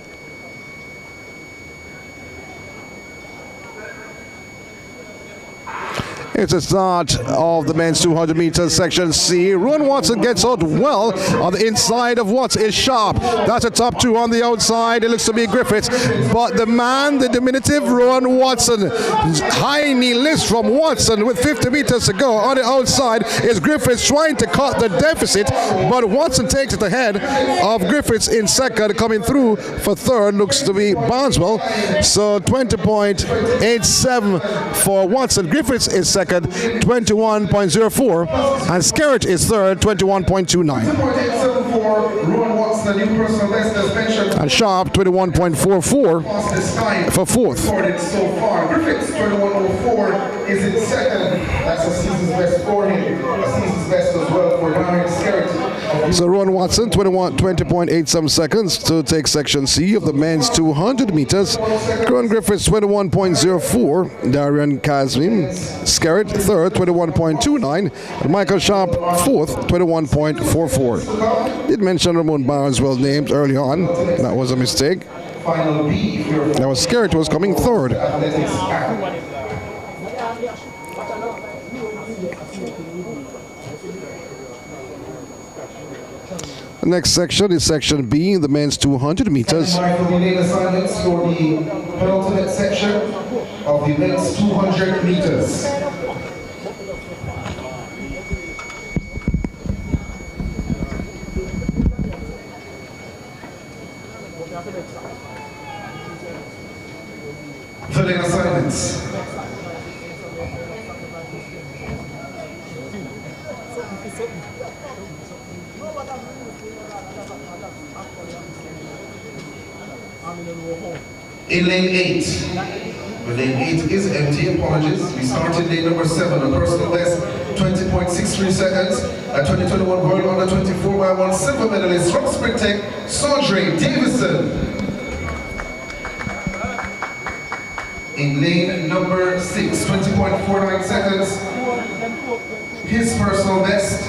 B: It's the start of the men's 200 meters section C. Rowan Watson gets out well on the inside of Watts is Sharp. That's a top 2 on the outside. It looks to be Griffiths. But the man, the diminutive Rowan Watson, high knee list from Watson with 50 meters to go on the outside is Griffiths trying to cut the deficit. But Watson takes it ahead of Griffiths in second. Coming through for third looks to be Barneswell. So 20.87 for Watson. Griffiths is second. 21.04, and Skerritt is third, 21.29. And Sharp 21.44 for fourth.
A: So far, Griffiths 21.04 is in second. That's a season's best for him. A season's best as well for Darius Skerritt.
B: So Rowan Watson 20.87 seconds to take section C of the men's 200 meters. Rowan Griffiths 21.04. Darian Kazim Skerritt third, 21.29, and Michael Sharp fourth, 21.44. Did mention Ramon Barneswell named early on. That was a mistake. That was Skerritt was coming third. The next section is section B, the men's 200 meters.
A: Assignments for the penultimate section of the men's 200 meters. Filling assignments. In lane 8, but lane 8 is empty, apologies. We started lane number 7, a personal best 20.63 seconds. A 2021 World Under 24x1 silver medalist from Sprint Tech, Sondre Davison. In lane number 6, 20.49 seconds. His personal best.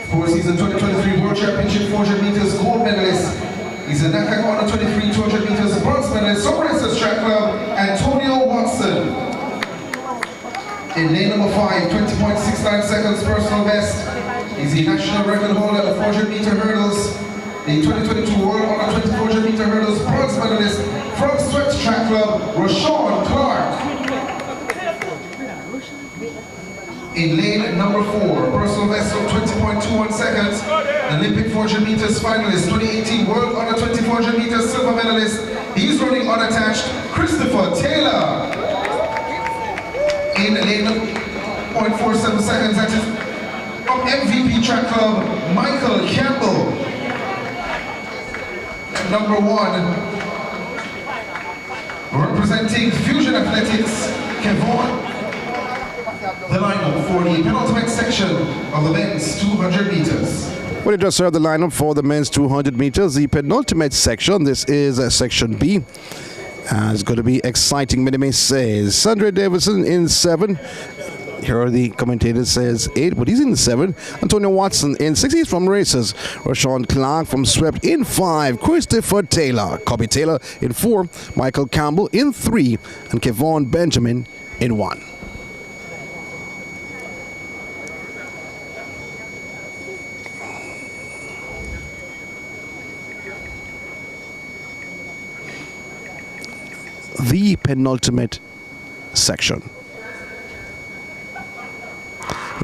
A: Of course, he's a 2023 World Championship 400 meters gold medalist. He's a NACAC Under 23 200 meters bronze medalist. Summaries track club, Antonio Watson. In lane number 5, 20.69 seconds personal best. He's the national record holder at the 400 meter hurdles. the 2022 World Honor 2400 meter hurdles bronze medalist from Sweat Track Club, Rashawn Clark. In lane number 4, personal best of 20.21 seconds, Olympic 400 meters finalist, 2018 World Honor 2400 meters silver medalist. He's running unattached, Christopher Taylor. In lane 0.47 seconds, that is from MVP Track Club, Michael Campbell. Number 1, representing Fusion Athletics, Kevon. The lineup for the penultimate section of the men's 200 meters.
B: We just heard the lineup for the men's 200 meters, the penultimate section. This is section B. It's going to be exciting, many may say. Sundre Davison in 7. Here the commentator says 8, but he's in 7. Antonio Watson in 6. He's from Racers. Rashawn Clark from Swept in 5. Christopher Taylor. Cobby Taylor in 4. Michael Campbell in 3. And Kevon Benjamin in 1. The penultimate section.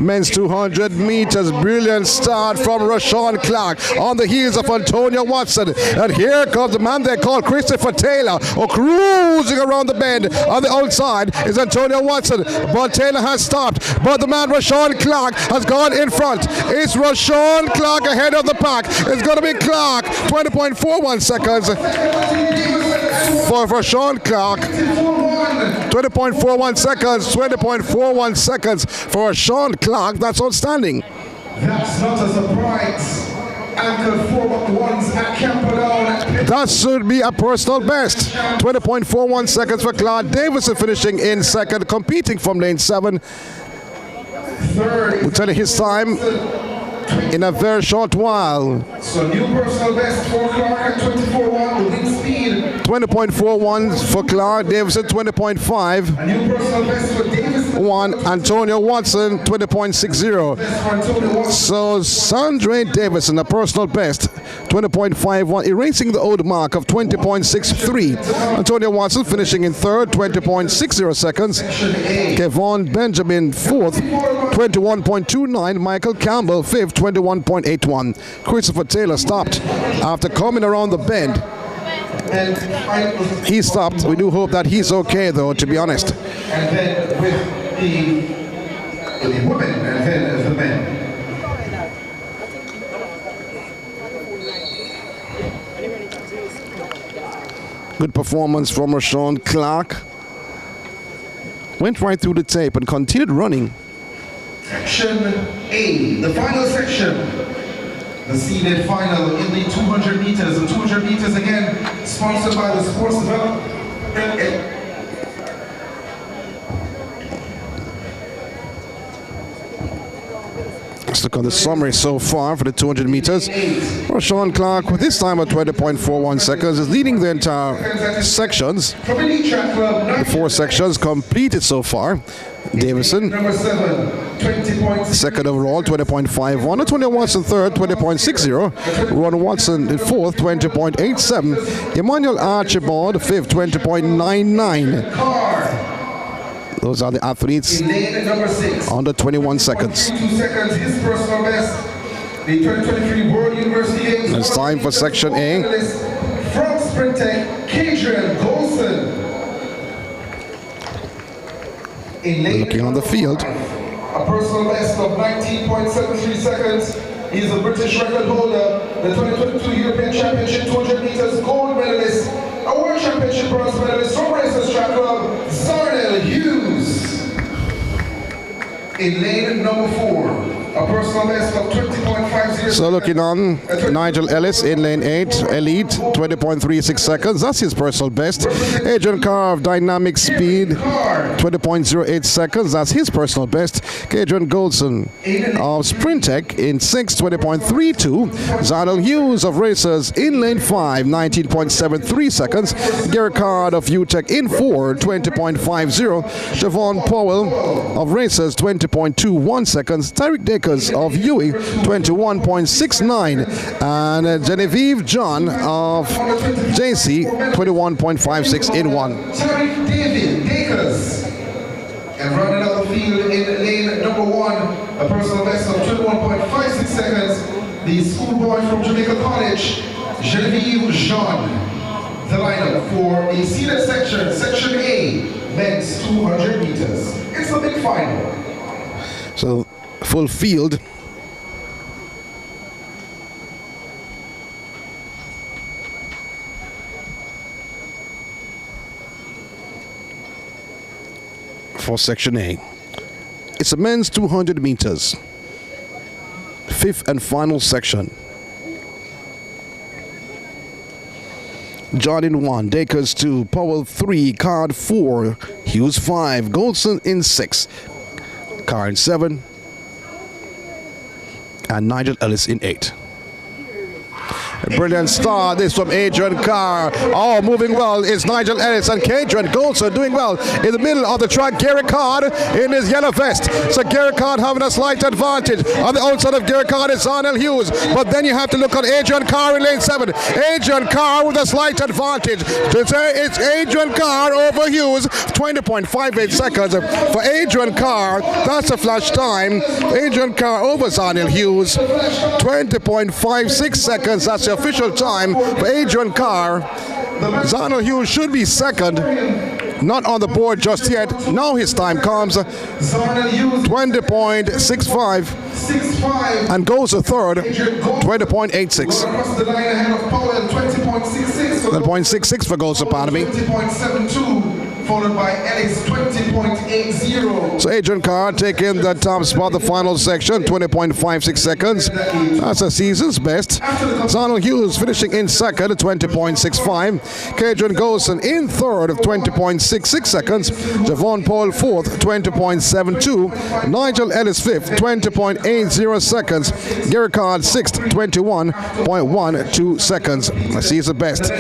B: Men's 200 meters, brilliant start from Rashawn Clark on the heels of Antonio Watson. And here comes the man they call Christopher Taylor, cruising around the bend. On the outside is Antonio Watson, but Taylor has stopped. But the man Rashawn Clark has gone in front. It's Rashawn Clark ahead of the pack. It's going to be Clark, 20.41 seconds for Rashawn Clark. 20.41 seconds, 20.41 seconds for Rashawn Clark. That's outstanding.
A: That's not a surprise. Anchored 4-1s at Camperdown.
B: That should be a personal best. 20.41 seconds for Clark. Davison finishing in 2nd, competing from lane 7. We'll tell you his time in a very short while.
A: So new personal best for Clark at 24.1 within speed.
B: 20.41 for Clark, Davison 20.5.
A: A new personal best for Davison.
B: 1, Antonio Watson 20.60. So Sundre Davison, a personal best, 20.51, erasing the old mark of 20.63. Antonio Watson finishing in 3rd, 20.60 seconds. Kevon Benjamin 4th, 21.29. Michael Campbell 5th, 21.81. Christopher Taylor stopped after coming around the bend. He stopped. We do hope that he's okay, though, to be honest.
A: And then with the women, and then the men.
B: Good performance from Rashawn Clark. Went right through the tape and continued running.
A: Section A, the final section. The seeded final in the 200 meters. The 200 meters again sponsored by the Sports Development.
B: Let's look on the summary so far for the 200 meters. Rashawn Clark, with this time at 20.41 seconds, is leading the entire sections. The 4 sections completed so far. Davison,
A: Number 7,
B: 2nd overall, 20.51. Antonio Watson 3rd, 20.60. Ron Watson in 4th, 20.87. Emmanuel Archibald 5th, 20.99. Those are the athletes under 21 seconds.
A: 2 seconds, his personal best. The 2023 World University Games.
B: It's time for Section A.
A: From Sprint Tech, Adrian Golson.
B: Looking on the field.
A: A personal best of 19.73 seconds. He is a British record holder, the 2022 European Championship 200 meters gold medalist, a World Championship bronze medalist from Racers Track Club, Zarnell Hughes. In lane number 4, a personal best of 20.50.
B: So looking on, Nigel Ellis in lane 8, elite, 20.36 seconds. That's his personal best. Adrian Carr of dynamic speed, 20.08 seconds. That's his personal best. Adrian Goldson of Sprint Tech in 6, 20.32. Zarnell Hughes of Racers in lane 5, 19.73 seconds. Gary Card of UTech in 4, 20.50. Javon Powell of Racers, 20.21 seconds. Tyreek Dakers of Huey, 21.69. And Genevieve John of JC, 21.56 in 1.
A: David Dakers. And running out the field in lane number 1, a personal best of 21.56 seconds, the schoolboy from Jamaica College, Genevieve Jean. The lineup for the seated section, Section A, men's 200 meters. It's a big final.
B: So, full field. For Section A. It's a men's 200 meters. Fifth and final section. John in 1, Dakers 2, Powell 3, Card 4, Hughes 5, Goldson in 6, Carr in 7, and Nigel Ellis in 8. A brilliant start, this from Adrian Carr. Oh, moving well is Nigel Ellis, and Kadrian Goldson doing well in the middle of the track. Gary Card in his yellow vest. So Gary Card having a slight advantage. On the outside of Gary Card is Arnold Hughes. But then you have to look at Adrian Carr in lane 7. Adrian Carr with a slight advantage. To say it's Adrian Carr over Hughes, 20.58 seconds. For Adrian Carr, that's a flash time. Adrian Carr over Arnold Hughes, 20.56 seconds. That's the official time for Adrian Carr. Arnold Hughes should be second. Not on the board just yet. Now his time comes. 20.65 and goes to third. 20.86. 20.66 for Goldson, pardon me.
A: 20.72. Followed by Ellis, 20.80.
B: So Adrian Carr taking the top spot, the final section, 20.56 seconds. That's a season's best. Arnold Hughes finishing in second, 20.65. Kadrian Goldson in third, 20.66 seconds. Javon Paul fourth, 20.72. Nigel Ellis fifth, 20.80 seconds. Gary Card sixth, 21.12 seconds. A season best.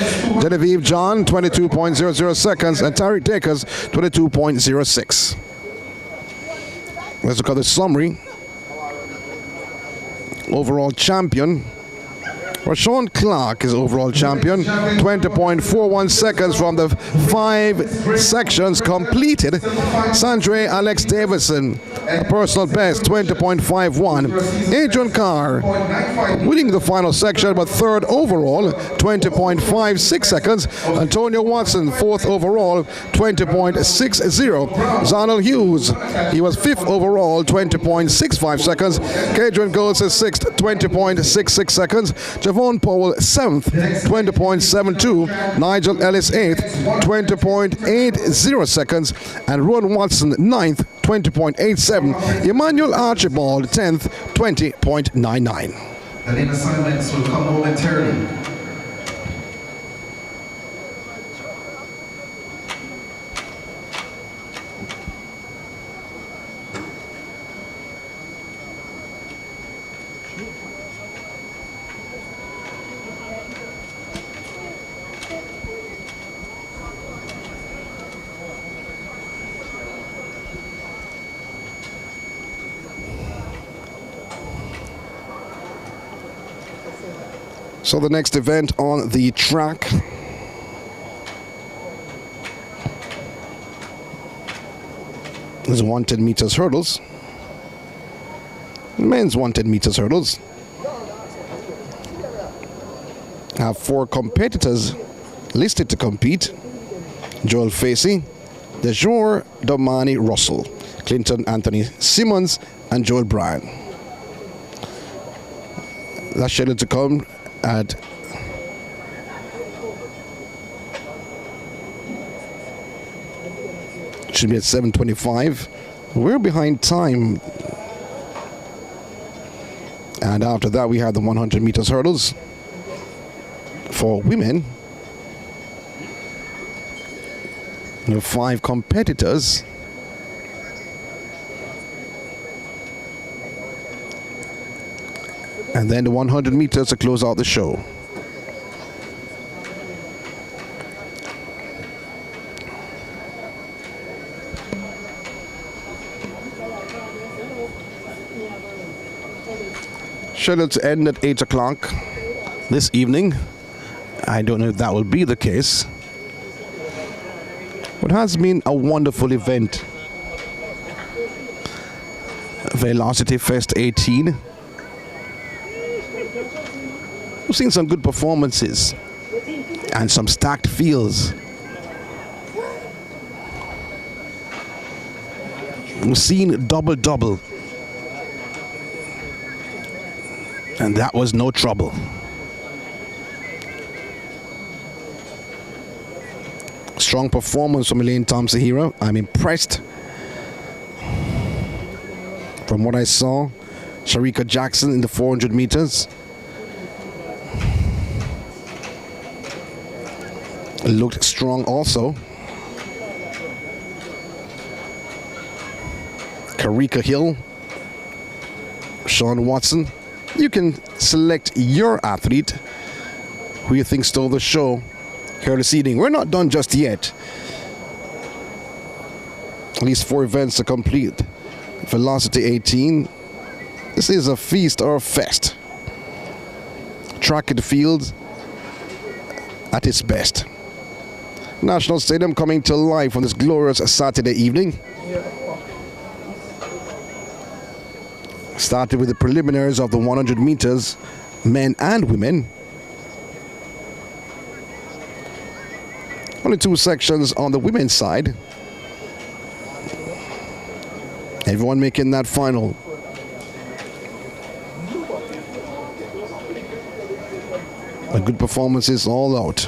B: Genevieve John, 22.00 seconds. And Tariq Dakers, 22.06. Let's look at the summary. Overall champion. Rashawn Clark is overall champion. 20.41 seconds from the 5 sections completed. Sandre Alex Davison, a personal best, 20.51. Adrian Carr winning the final section, but third overall, 20.56 seconds. Antonio Watson, fourth overall, 20.60. Arnold Hughes, he was fifth overall, 20.65 seconds. Kadrian Goldson sixth, 20.66 seconds. Javon Powell 7th, 20.72. Nigel Ellis 8th, 20.80 seconds. And Ron Watson 9th, 20.87. Emmanuel Archibald 10th, 20.99.
A: The lane assignments will come momentarily.
B: So the next event on the track is 110 meters hurdles. Men's 110 meters hurdles. Have 4 competitors listed to compete. Joel Facey, DeJour Domani Russell, Clinton Anthony Simmons, and Joel Bryan. That's scheduled to come at should be at 7:25. We're behind time. And after that we have the 100 meters hurdles for women. There are 5 competitors. And then the 100 meters to close out the show. Scheduled to end at 8 o'clock this evening. I don't know if that will be the case. But it has been a wonderful event. Velocity Fest 18. We've seen some good performances and some stacked fields. We've seen double-double. And that was no trouble. Strong performance from Elaine Thompson-Hero. I'm impressed. From what I saw, Sharika Jackson in the 400 meters looked strong also. Karika Hill, Sean Watson. You can select your athlete who you think stole the show here this evening. We're not done just yet. At least 4 events to complete. Velocity 18. This is a feast or a fest. Track and field at its best. National Stadium coming to life on this glorious Saturday evening. Started with the preliminaries of the 100 meters, men and women. Only 2 sections on the women's side. Everyone making that final. A good performances all out.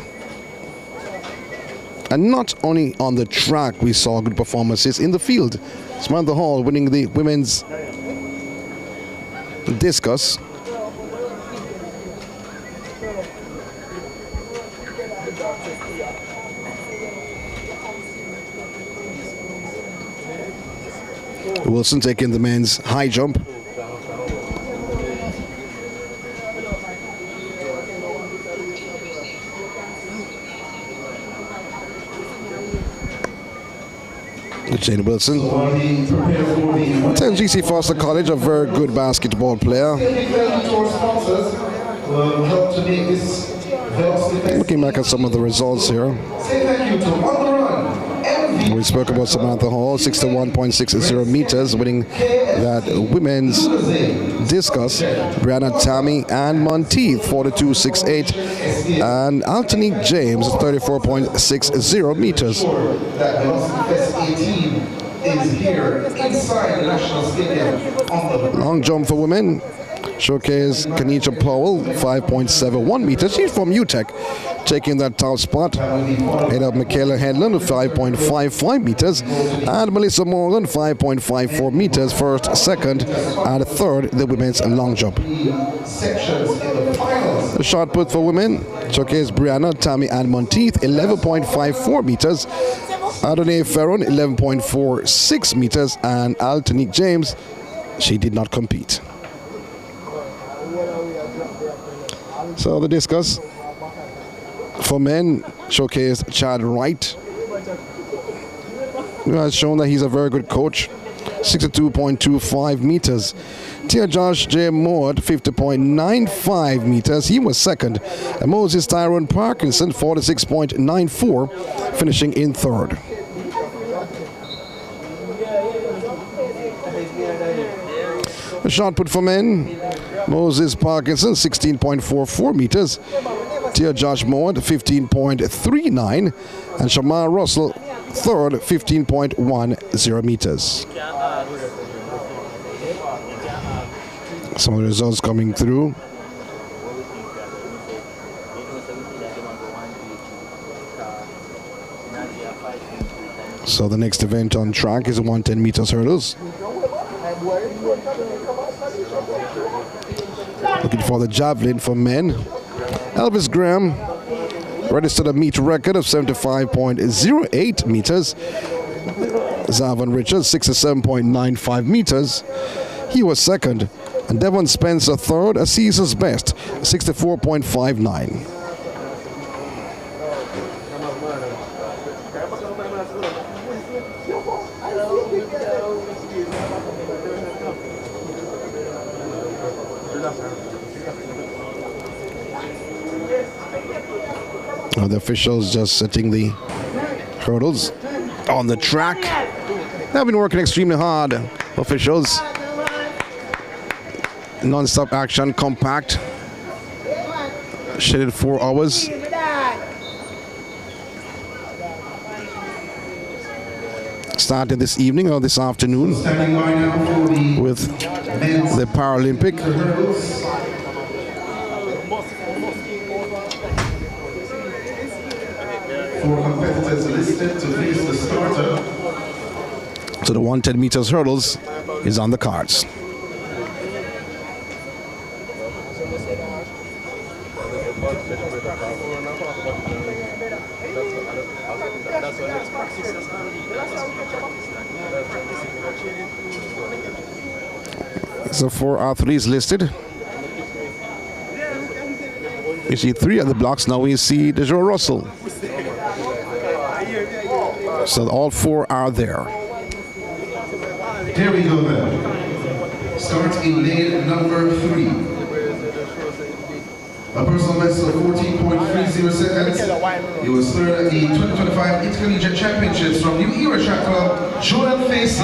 B: And not only on the track we saw good performances in the field. Samantha Hall winning the women's discus. Wilson taking the men's high jump. Jane Wilson. GC Foster College, a very good basketball player. Looking back at some of the results here. We spoke about Samantha Hall, 61.60 meters, winning that women's discus. Brianna Tammy and Monteith, 42.68. And Altanique James, 34.60 meters. Long jump for women. Showcase Kanisha Powell, 5.71 meters. She's from UTEC, taking that top spot. Ahead of Michaela Headland, 5.55 meters. And Melissa Morgan, 5.54 meters. First, second, and third, the women's long jump. The shot put for women. Showcase Brianna, Tammy, and Monteith, 11.54 meters. Adonai Ferron, 11.46 meters. And Altanique James, she did not compete. So the discus for men showcased Chad Wright, who has shown that he's a very good coach. 62.25 meters. Tia Josh J. Moore, 50.95 meters. He was second. And Moses Tyrone Parkinson, 46.94, finishing in third. The shot put for men. Moses Parkinson, 16.44 meters. Tia Josh Moore, 15.39. And Shamar Russell, third, 15.10 meters. Some of the results coming through. So the next event on track is the 110 meters hurdles. Looking for the javelin for men. Elvis Graham registered a meet record of 75.08 meters. Zavon Richards, 67.95 meters. He was second. And Devon Spencer third, a season's best, 64.59. The officials just setting the hurdles on the track. They've been working extremely hard, officials. Non-stop action, compact. Scheduled 4 hours. Started this evening or this afternoon with the Paralympic.
A: Four competitors listed to face the starter.
B: So the 110 meters hurdles is on the cards. So 4 athletes listed. You see 3 of the blocks. Now we see Joe Russell. So all 4 are there.
A: Here we go then. Start in lane number 3. A personal best of 14.30 seconds. He was third at the 2025 Intercollegiate Championships from New Era Track Club, Joel Facey.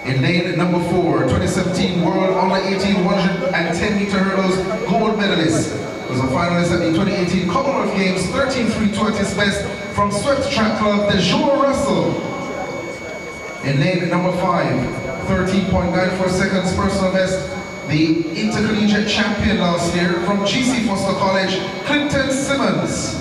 A: In lane number 4, 2017 World Under 18 110 meter hurdles gold medalist. Was a finalist at the 2018 Commonwealth Games 13.32 at his best from Swift Track Club, Joe Russell. In lane number 5, 13.94 seconds personal best. The intercollegiate champion last year from GC Foster College, Clinton Simmons.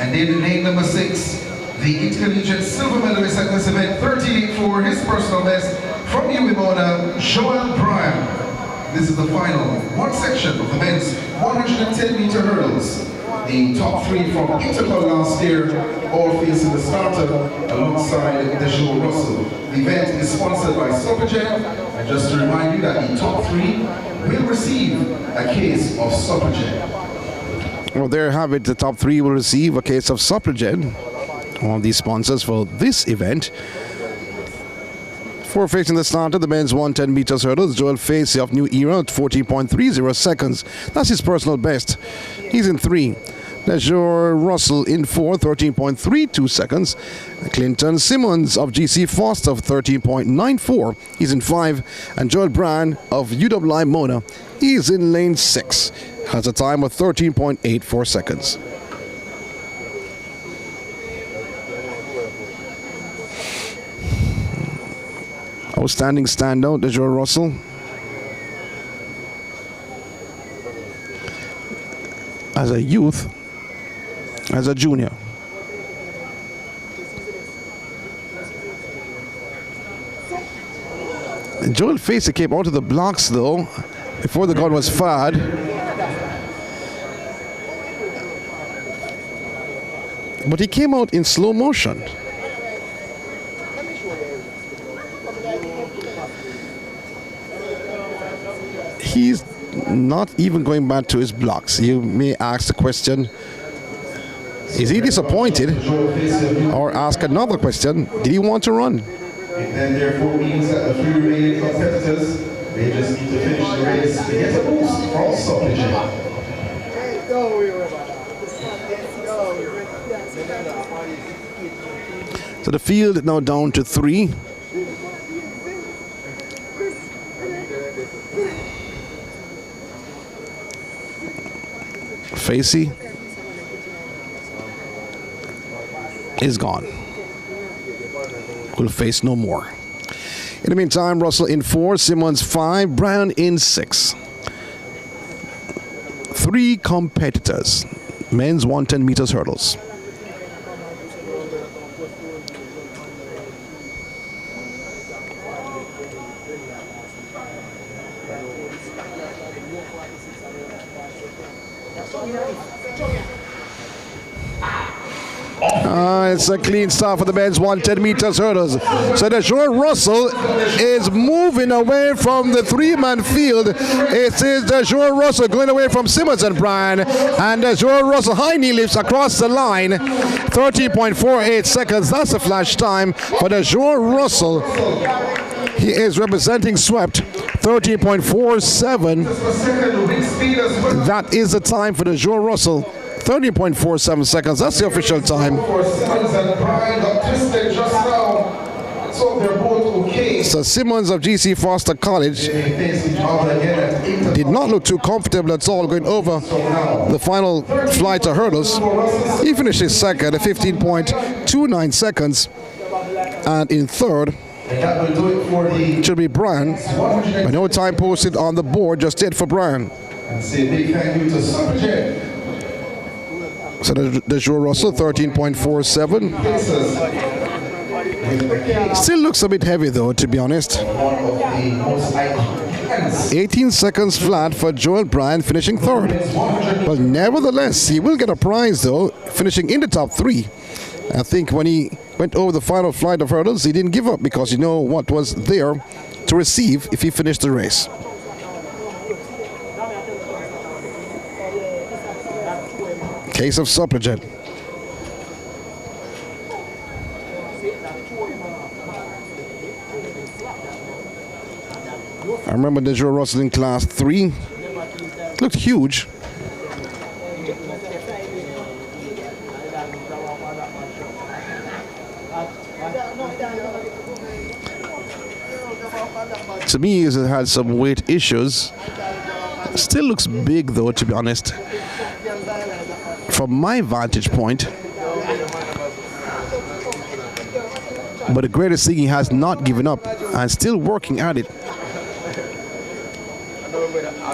A: And then in lane number 6, the intercollegiate silver medalist at this event, 13.84, his personal best from UWMona, Joel Bryan. This is the final one section of the men's 110 meter hurdles. The top 3 from Intercol last year, all facing the starter alongside Joe Russell. The event is sponsored by Superjet, and just to remind you that the top 3 will receive a case of Superjet.
B: Well, there you have it. The top 3 will receive a case of Superjet. One of the sponsors for this event. For facing the starter, the men's 110 meters hurdles, Joel Facey of New Era at 14.30 seconds. That's his personal best. He's in 3. Joe Russell in 4, 13.32 seconds. Clinton Simmons of GC Foster of 13.94. He's in 5. And Joel Bryan of UWMona, he's in lane 6. Has a time of 13.84 seconds. Outstanding standout, Joe Russell. As a youth, as a junior. Joel Facey came out of the blocks though, before the gun was fired. But he came out in slow motion. He's not even going back to his blocks. You may ask the question, is he disappointed? Or ask another question, did he want to run?
A: It then therefore means that the 3 remaining competitors, they just need to finish the race to get a boost from Superjet.
B: So the field now down to 3. Facey is gone. Will face no more. In the meantime, Russell in 4, Simmons 5, Bryan in 6. 3 competitors. Men's 110 meters hurdles. It's a clean start for the men's 110 meters hurdles. So the Joe Russell is moving away from the 3-man field. It is the Joe Russell going away from Simmons and Bryan. And the Joe Russell high knee lifts across the line. 30.48 seconds. That's a flash time for the Joe Russell. He is representing Swept. 13.47. That is the time for the Joe Russell. 13.47 seconds. That's the official time. So Simmons of GC Foster College did not look too comfortable at all going over the final flight of hurdles. He finished his second at 15.29 seconds. And in third, it should be Brian. But no time posted on the board just yet for Brian. So the Joe Russell, 13.47. Still looks a bit heavy though, to be honest. 18 seconds flat for Joel Bryan, finishing third. But nevertheless, he will get a prize though, finishing in the top three. I think when he went over the final flight of hurdles, he didn't give up because you know what was there to receive if he finished the race. Case of Supplejet. I remember the Joe Russell in class 3. Looked huge. To me, it had some weight issues. Still looks big though, to be honest. From my vantage point. But the greatest thing, he has not given up and still working at it.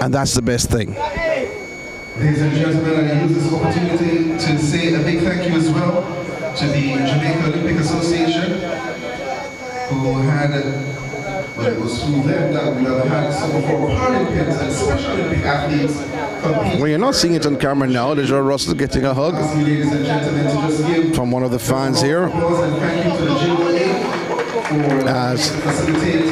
B: And that's the best thing.
A: Ladies and gentlemen, I use this opportunity to say a big thank you as well to the Jamaica Olympic Association, who had, well, it was through them that we have had some of our Paralympics and Special Olympic athletes compete.
B: Well, you're not seeing it on camera now. There's Joe Russell getting a hug
A: Ladies and gentlemen, to just give
B: from one of the fans here.
A: applause and thank you to the JAMAICA for
B: As
A: facilitate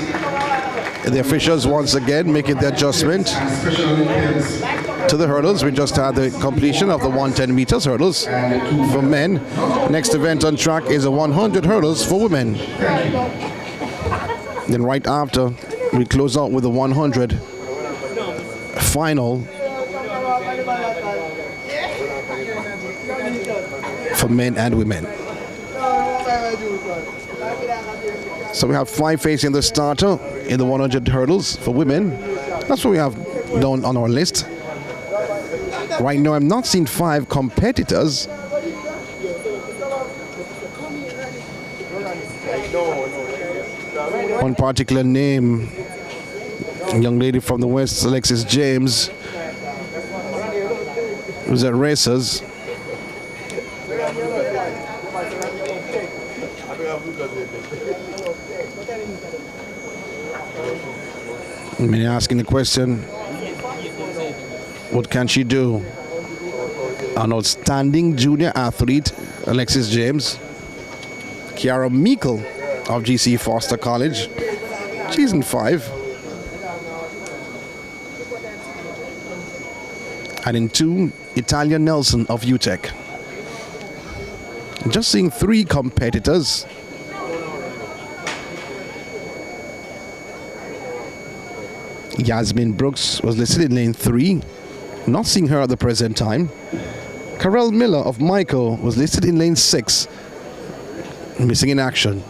B: the officials once again making the adjustment
A: Special Olympics.
B: to the hurdles. We just had the completion of the 110 meters hurdles for men. Next event on track is a 100 hurdles for women. Then right after, we close out with the 100 final for men and women. So we have 5 facing the starter in the 100 hurdles for women. That's what we have down on our list. Right now, I'm not seeing 5 competitors. One particular name, a young lady from the West, Alexis James, who's at Racers. Many asking the question, what can she do? An outstanding junior athlete, Alexis James. Kiara Meikle of GC Foster College. She's in 5. And in 2, Italia Nelson of UTEC. Just seeing 3 competitors. Yasmin Brooks was listed in lane 3. Not seeing her at the present time. Carell Miller of Michael was listed in lane 6. Missing in action.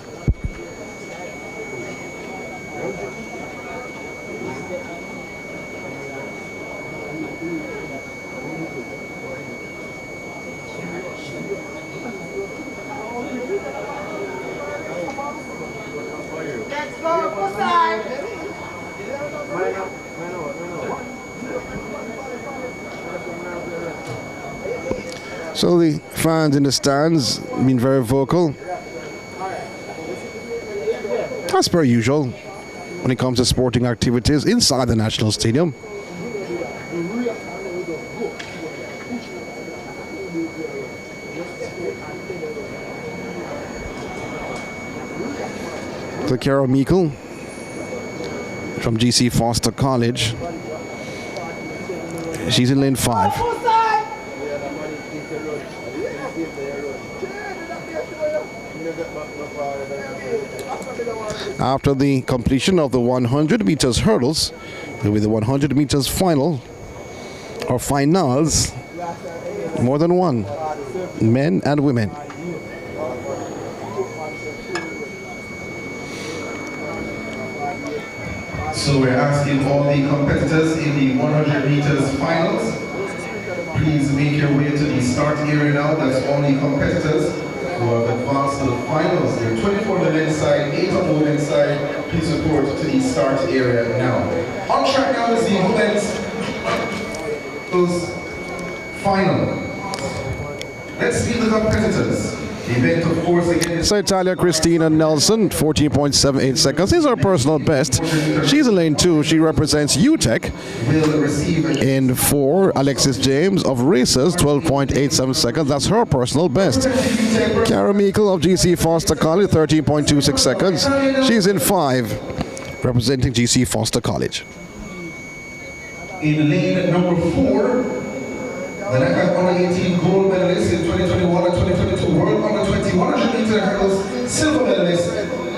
B: So the fans in the stands been very vocal. As per usual when it comes to sporting activities inside the National Stadium. So Kiara Meikle from GC Foster College. She's in lane 5. After the completion of the 100 meters hurdles, there will be the 100 meters final or finals, more than one, men and women.
A: So we're asking all the competitors in the 100 meters finals, please make your way to the start area now. That's all the competitors who have advanced to the finals. There are 24 on the men's side, 8 on the women's side. Please report to the start area now. On track now is the women's final. Let's see the competitors. The event, of course, again is
B: So Italia Christina Nelson, 14.78 seconds is her personal best. She's in lane 2. She represents UTEC.
A: will receive a
B: In 4, Alexis James of Racers, 12.87 seconds. That's her personal best. Cara Meikle of GC Foster College, 13.26 seconds. She's in 5, representing GC Foster College.
A: in lane number 4. The NACAC Under 18 gold medalist in 2021 and 2022 World Under 20 100 meter hurdles silver medalist,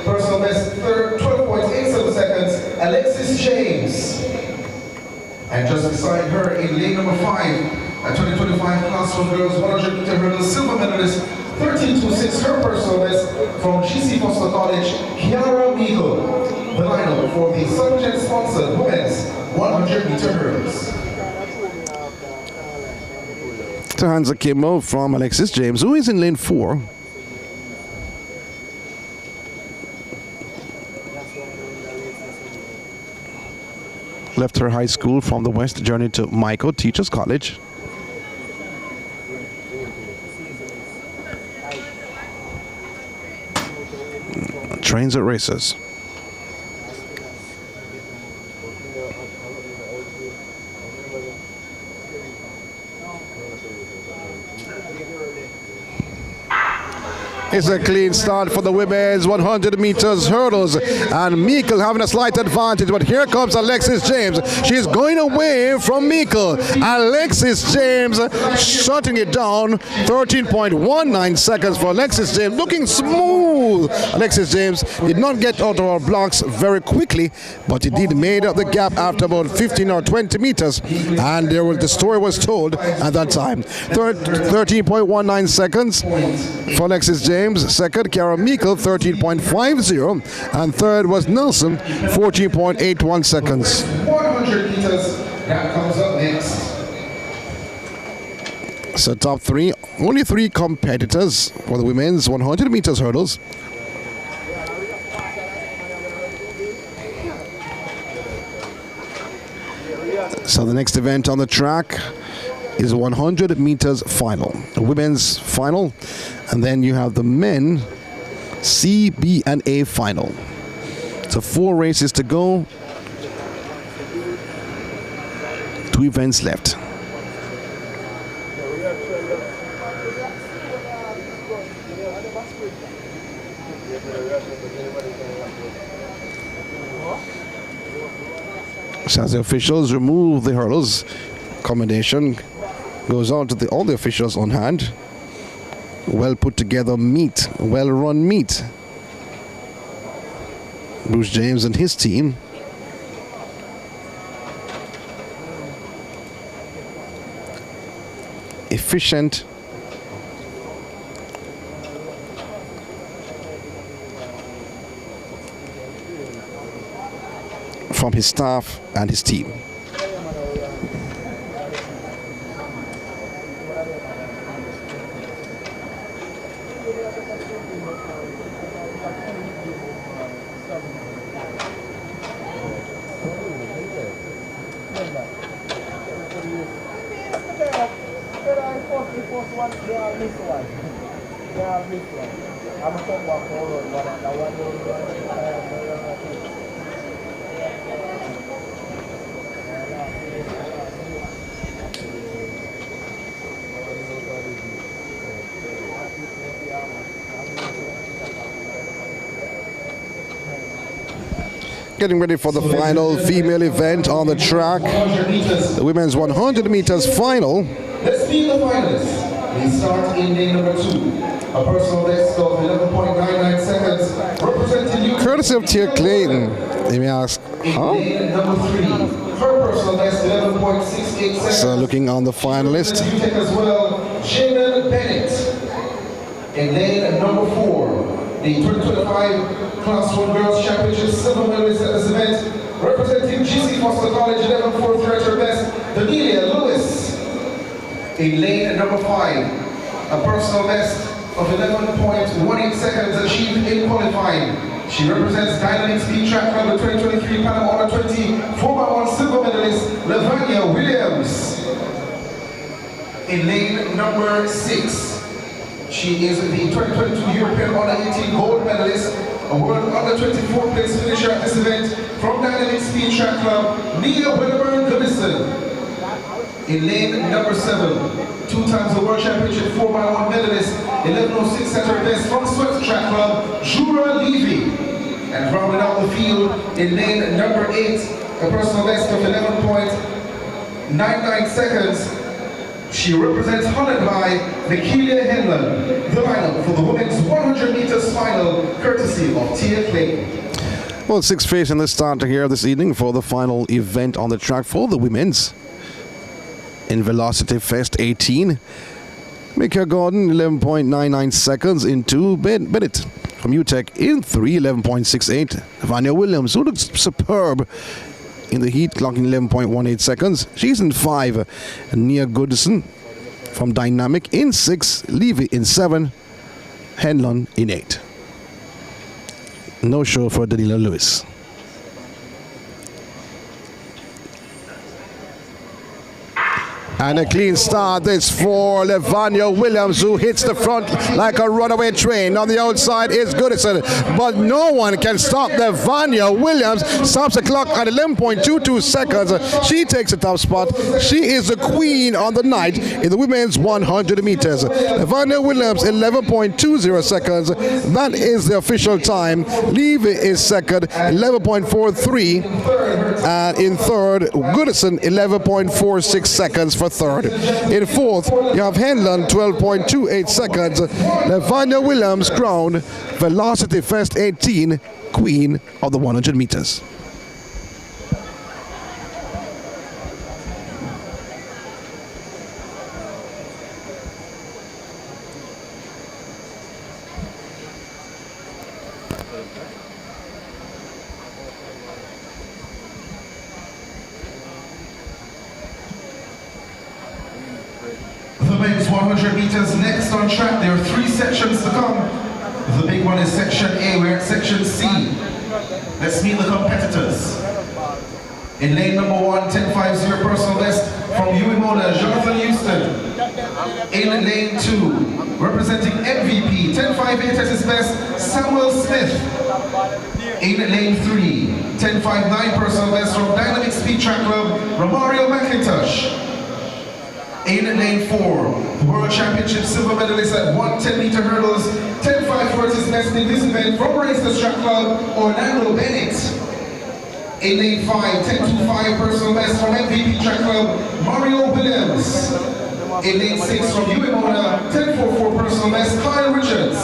A: personal best 12.87 seconds, Alexis James. And just beside her in lane number 5, a 2025 class for girls 100 meter hurdles silver medalist, 13.26 her personal best from GC Foster College, Cara Meikle. The lineup for the Subject sponsored women's 100 meter hurdles.
B: To Hans Akimo from Alexis James, who is in lane 4. Left her high school from the west, journeyed to Michael Teachers College. Trains at Racers. It's a clean start for the women's 100 meters hurdles, and Meikle having a slight advantage, but here comes Alexis James. She's going away from Meikle. Alexis James shutting it down, 13.19 seconds for Alexis James, looking smooth. Alexis James did not get out of our blocks very quickly, but he did made up the gap after about 15 or 20 meters, and the story was told at that time. 13.19 seconds for Alexis James. Second, Cara Meikle, 13.50, and third was Nelson, 14.81 seconds.
A: 100 meters, that comes up next.
B: So top 3, only 3 competitors for the women's 100 meters hurdles. So the next event on the track is 100 meters final, the women's final, and then you have the men C, B, and A final. So 4 races to go, 2 events left. So as the officials remove the hurdles, commendation goes on to all the officials on hand. Well put together meet, well run meet. Bruce James and his team. Efficient. From his staff and his team. Getting ready for the final female event on the track. The women's 100 meters final.
A: Let's meet the finalists. We start in lane number 2. A personal best of 11.99 seconds, representing you.
B: Courtesy of Tia Clayton. Let me ask, huh?
A: Lane number 3. Her personal best 11.68 seconds.
B: So looking on the finalist.
A: You take as well, Jamin Bennett. In lane number 4. The 2025 Class 1 Girls Championship silver medalist at this event, representing GC Foster College 11.43 at her best, Daniela Lewis. In lane number 5, a personal best of 11.18 seconds achieved in qualifying. She represents Dynamic Speed Track Club, the 2023 Panama Honor 20 4x1 silver medalist, Lavanya Williams. In lane number 6, she is the 2022 European Honor 18 gold medalist, a World Under 24 place finisher at this event from Dynamic Speed Track Club, Nia Winterburn-Gavison. In lane number 7, 2 times the World Championship 4x1 medalist, 11.06 at her best from Sweat Track Club, Jura Levy. And rounding out the field in lane number 8, a personal best of 11.99 seconds. She represents Holland by Nikelia Henlon. The lineup for the women's 100 meters final, courtesy of Tia Clayton.
B: Well, 6 face in the starter here this evening for the final event on the track for the women's. In Velocity Fest 18, Mika Gordon 11.99 seconds in 2. Bennett from UTEC in 3, 11.68. Vanya Williams, who looks superb in the heat, clocking 11.18 seconds. She's in 5. Nia Goodison from Dynamic in 6. Levy in 7. Henlon in 8. No show for Daniela Lewis. And a clean start this for Lavanya Williams, who hits the front like a runaway train. On the outside is Goodison, but no one can stop Lavanya Williams. Stops the clock at 11.22 seconds. She takes the top spot. She is the queen on the night in the women's 100 meters. Lavanya Williams 11.20 seconds. That is the official time. Levy is second, 11.43. And in third, Goodison 11.46 seconds for third. In fourth, you have Henlon 12.28 seconds. Lavanya Williams crowned Velocity Fest 18 Queen of the 100 meters.
A: The men's 100 meters next on track. There are 3 sections to come. The big one is section A, we're at section C. Let's meet the competitors. In lane number 1, 10.50 personal best from Uemona, Jonathan Houston. In lane 2, representing MVP, 10.58 at his best, Samuel Smith. In lane 3, 10.59 personal best from Dynamic Speed Track Club, Romario McIntosh. In lane 4, World Championship silver medalist at 110-meter hurdles, 10.54 at his best in this event from Race the Track Club, Orlando Bennett. In lane 5, 10.25 personal best from MVP Track Club, Mario Williams. In lane 6 from Uemona, 10.44 personal best, Kyle Richards.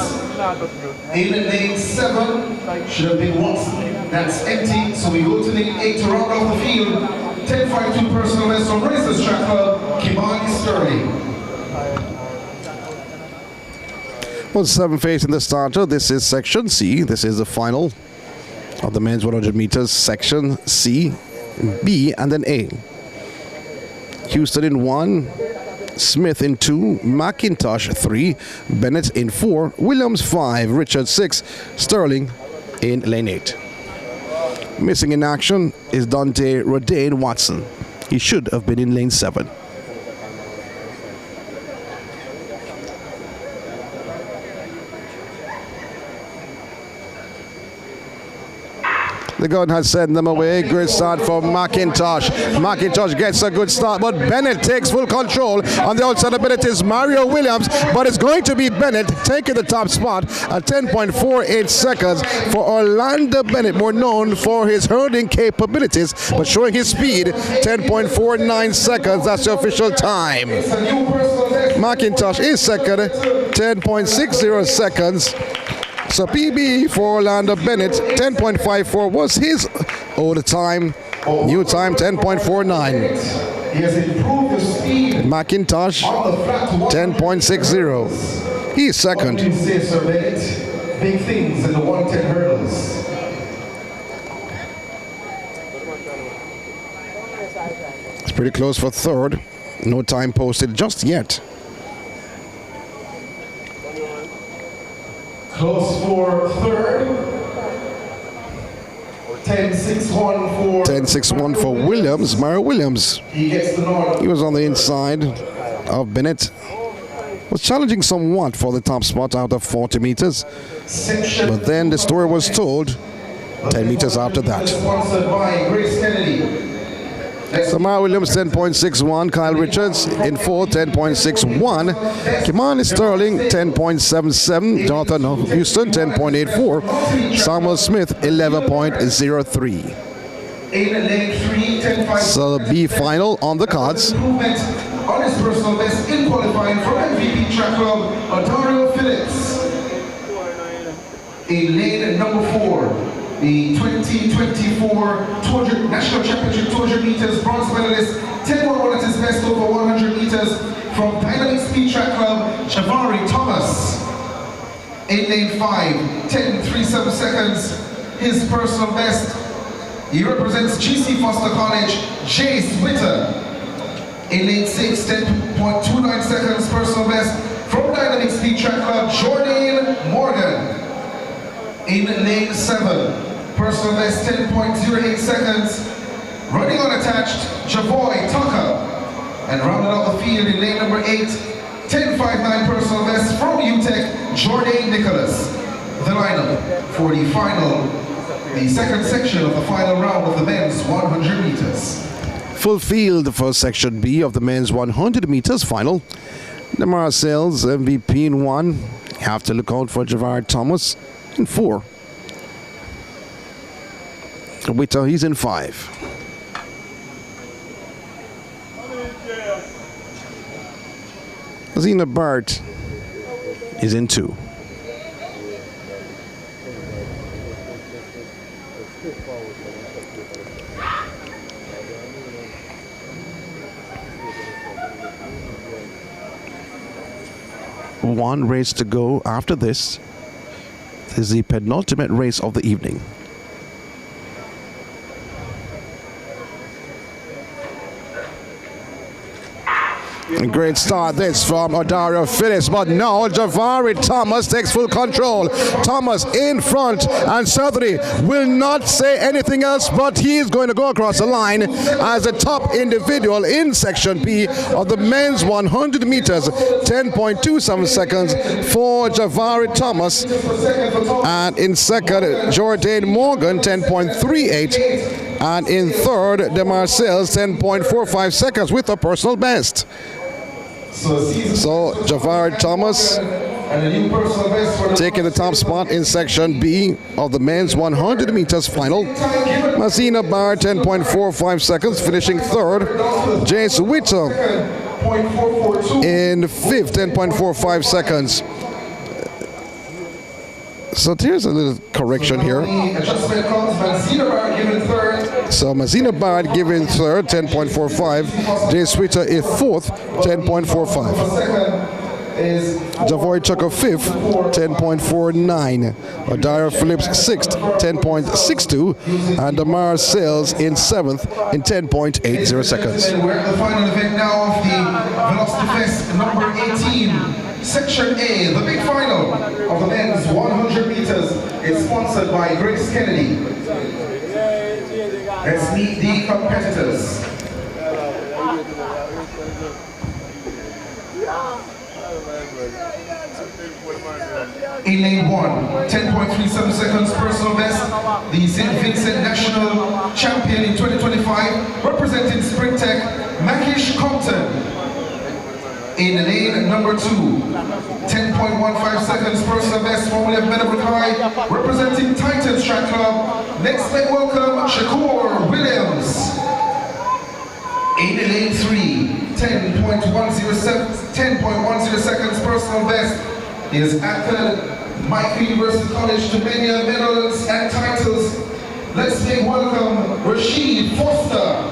A: In lane 7, should have been Watson. That's empty, so we go to lane 8 to round off the field. 10.52 personal best from Racers Track Club, Kimani Sterling.
B: Well, 7 face in the starter. This is section C. This is the final of the men's 100 meters, section C, B, and then A. Houston in 1, Smith in 2, McIntosh 3, Bennett in 4, Williams 5, Richard 6, Sterling in lane 8. Missing in action is Dante Rodane Watson. He should have been in lane 7. The gun has sent them away. Good start for McIntosh. McIntosh gets a good start, but Bennett takes full control. On the outside of Bennett is Mario Williams, but it's going to be Bennett taking the top spot at 10.48 seconds for Orlando Bennett, more known for his hurdling capabilities, but showing his speed, 10.49 seconds. That's the official time. McIntosh is second, 10.60 seconds. So PB for Orlando Bennett, 10.54 was his old time. New time, 10.49.
A: He has improved the speed.
B: McIntosh, 10.60. He's second.
A: What would you say, Sir Bennett? Big things in the 110 hurdles.
B: It's pretty close for third. No time posted just yet.
A: Close for third. 10.61 for
B: 10.61 for Williams. Mario Williams.
A: He gets the nod.
B: He was on the inside of Bennett. Was challenging somewhat for the top spot out of 40 meters. But then the story was told 10 meters after that.
A: Sponsored by Grace Kennedy.
B: So Mario Williams 10.61, Kyle Richards in fourth 10.61, Kimani Sterling 10.77, Jonathan Houston 10.84, Samuel Smith 11.03. So the B final on the cards.
A: On his personal best in qualifying for MVP Track Club, Adario Phillips. In lane number 4. The 2024 200 National Championship 200 meters bronze medalist, 10.11 at his best over 100 meters from Dynamic Speed Track Club, Javari Thomas. In lane 5, 10.37 seconds, his personal best. He represents GC Foster College, Jace Witter. In lane 6, 10.29 seconds, personal best from Dynamic Speed Track Club, Jordan Morgan. In lane 7, personal best 10.08 seconds, running unattached, Javoy Tucker. And rounding out the field in lane number 8, 10.59 personal best from UTEC, Jordan Nicholas. The lineup for the final, the second section of the final round of the men's 100 meters.
B: Full field for section B of the men's 100 meters final. The Marcel's MVP in 1. Have to look out for Javari Thomas in 4. Witter, he's in 5. Zina Bart is in 2. One race to go after this. This is the penultimate race of the evening. A great start this from Adario Phillips, but no, Javari Thomas takes full control. Thomas in front, and certainly will not say anything else, but he is going to go across the line as the top individual in section B of the men's 100 meters, 10.27 seconds for Javari Thomas. And in second, Jordan Morgan, 10.38. And in third, the Marcel's 10.45 seconds with a personal best. So Javari Thomas taking the top spot in section B of the men's 100 meters final. Mazina Bar 10.45 seconds, finishing third. Jace Witter in fifth, 10.45 seconds. So here's a little correction here. So Mazina Bard given third, 10.45. Jay Sweeter is fourth, 10.45. Javoy Chucker fifth, 10.49. Adario Phillips sixth, 10.62. And Damar Sales in seventh in 10.80 seconds.
A: We're at the final event now of the Velocity Fest number 18. Section A, the big final of the men's 100 meters is sponsored by Grace Kennedy. Let's meet the competitors. In lane 1, 10.37 seconds personal best, the St. Vincent National Champion in 2025, representing Sprint Tech, Makish Compton. In lane number 2, 10.15 seconds personal best, formerly of Meadowbrook High, representing Titans Track Club. Next, let's welcome Shakur Williams. In lane 3, 10.10 seconds personal best is Athlete Mike University College to many medals and titles. Let's make welcome Rashid Foster.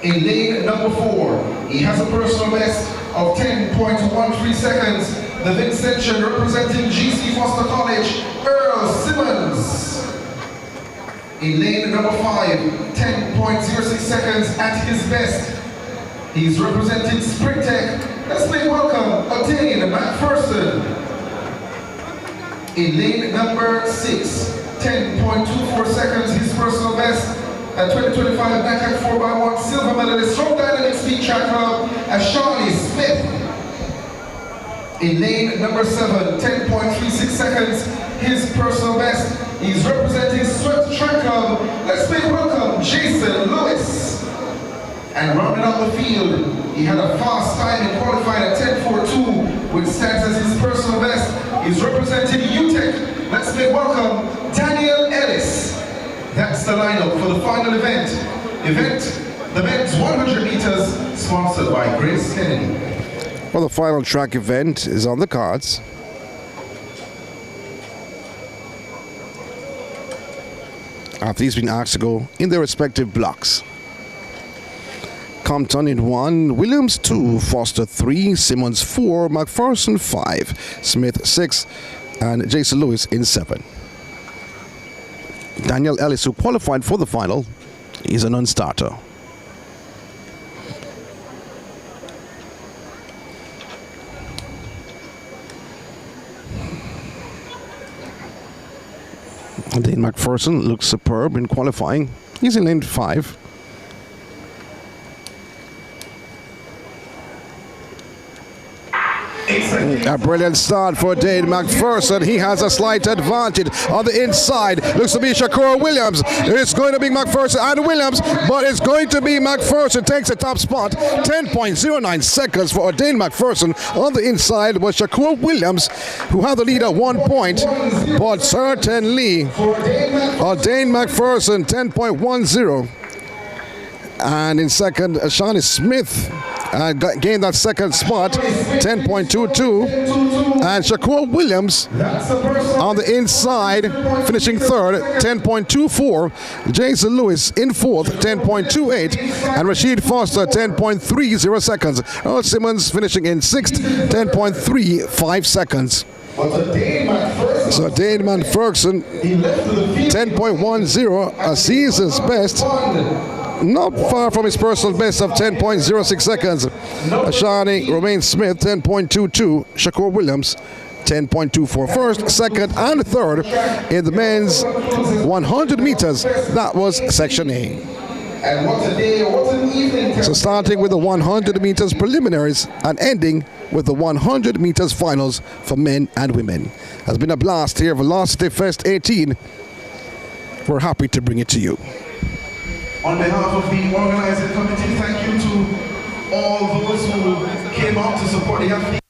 A: In lane number 4, he has a personal best of 10.13 seconds. The Vincentian representing GC Foster College, Earl Simmons. In lane number 5, 10.06 seconds at his best. He's representing Sprint Tech. Let's make welcome Dane McPherson. In lane number 6, 10.24 seconds, his personal best at 2025 NACAC 4x1 silver medalist from Dynamic Speed Track Club, Ashani Smith. In lane number 7, 10.36 seconds, his personal best. He's representing Sweat Track Club. Let's make welcome Jason Lewis. And rounding out the field, he had a fast time in qualifying at 10.42, which stands as his personal best. He's representing UTEC. Let's make welcome Daniel Ellis. That's the lineup for the final event. The men's 100 meters, sponsored by Grace Kennedy.
B: Well, the final track event is on the cards. Athletes being asked to go in their respective blocks. Compton in 1, Williams 2, Foster 3, Simmons 4, McPherson 5, Smith 6, and Jason Lewis in 7. Daniel Ellis, who qualified for the final, is a non-starter. Dane McPherson looks superb in qualifying. He's in lane 5. A brilliant start for Dane McPherson. He has a slight advantage on the inside. Looks to be Shakur Williams. It's going to be McPherson and Williams, but it's going to be McPherson takes the top spot. 10.09 seconds for Dane McPherson. On the inside was Shakur Williams, who had the lead at 1 point, but certainly Dane McPherson 10.10. And in second, Ashani Smith gained that second spot, 10.22. And Shakur Williams on the inside, finishing third, 10.24. Jason Lewis in fourth, 10.28. And Rashid Foster, 10.30 seconds. Earl Simmons finishing in sixth, 10.35 seconds. So Dane McPherson, 10.10, a season's best. Not far from his personal best of 10.06 seconds. Ashani Romain Smith, 10.22. Shakur Williams, 10.24. First, second, and third in the men's 100 meters. That was Section A. And what a day, what an evening. So starting with the 100 meters preliminaries and ending with the 100 meters finals for men and women. Has been a blast here for Velocity Fest 18. We're happy to bring it to you.
A: On behalf of the organizing committee, thank you to all those who came out to support the athletes.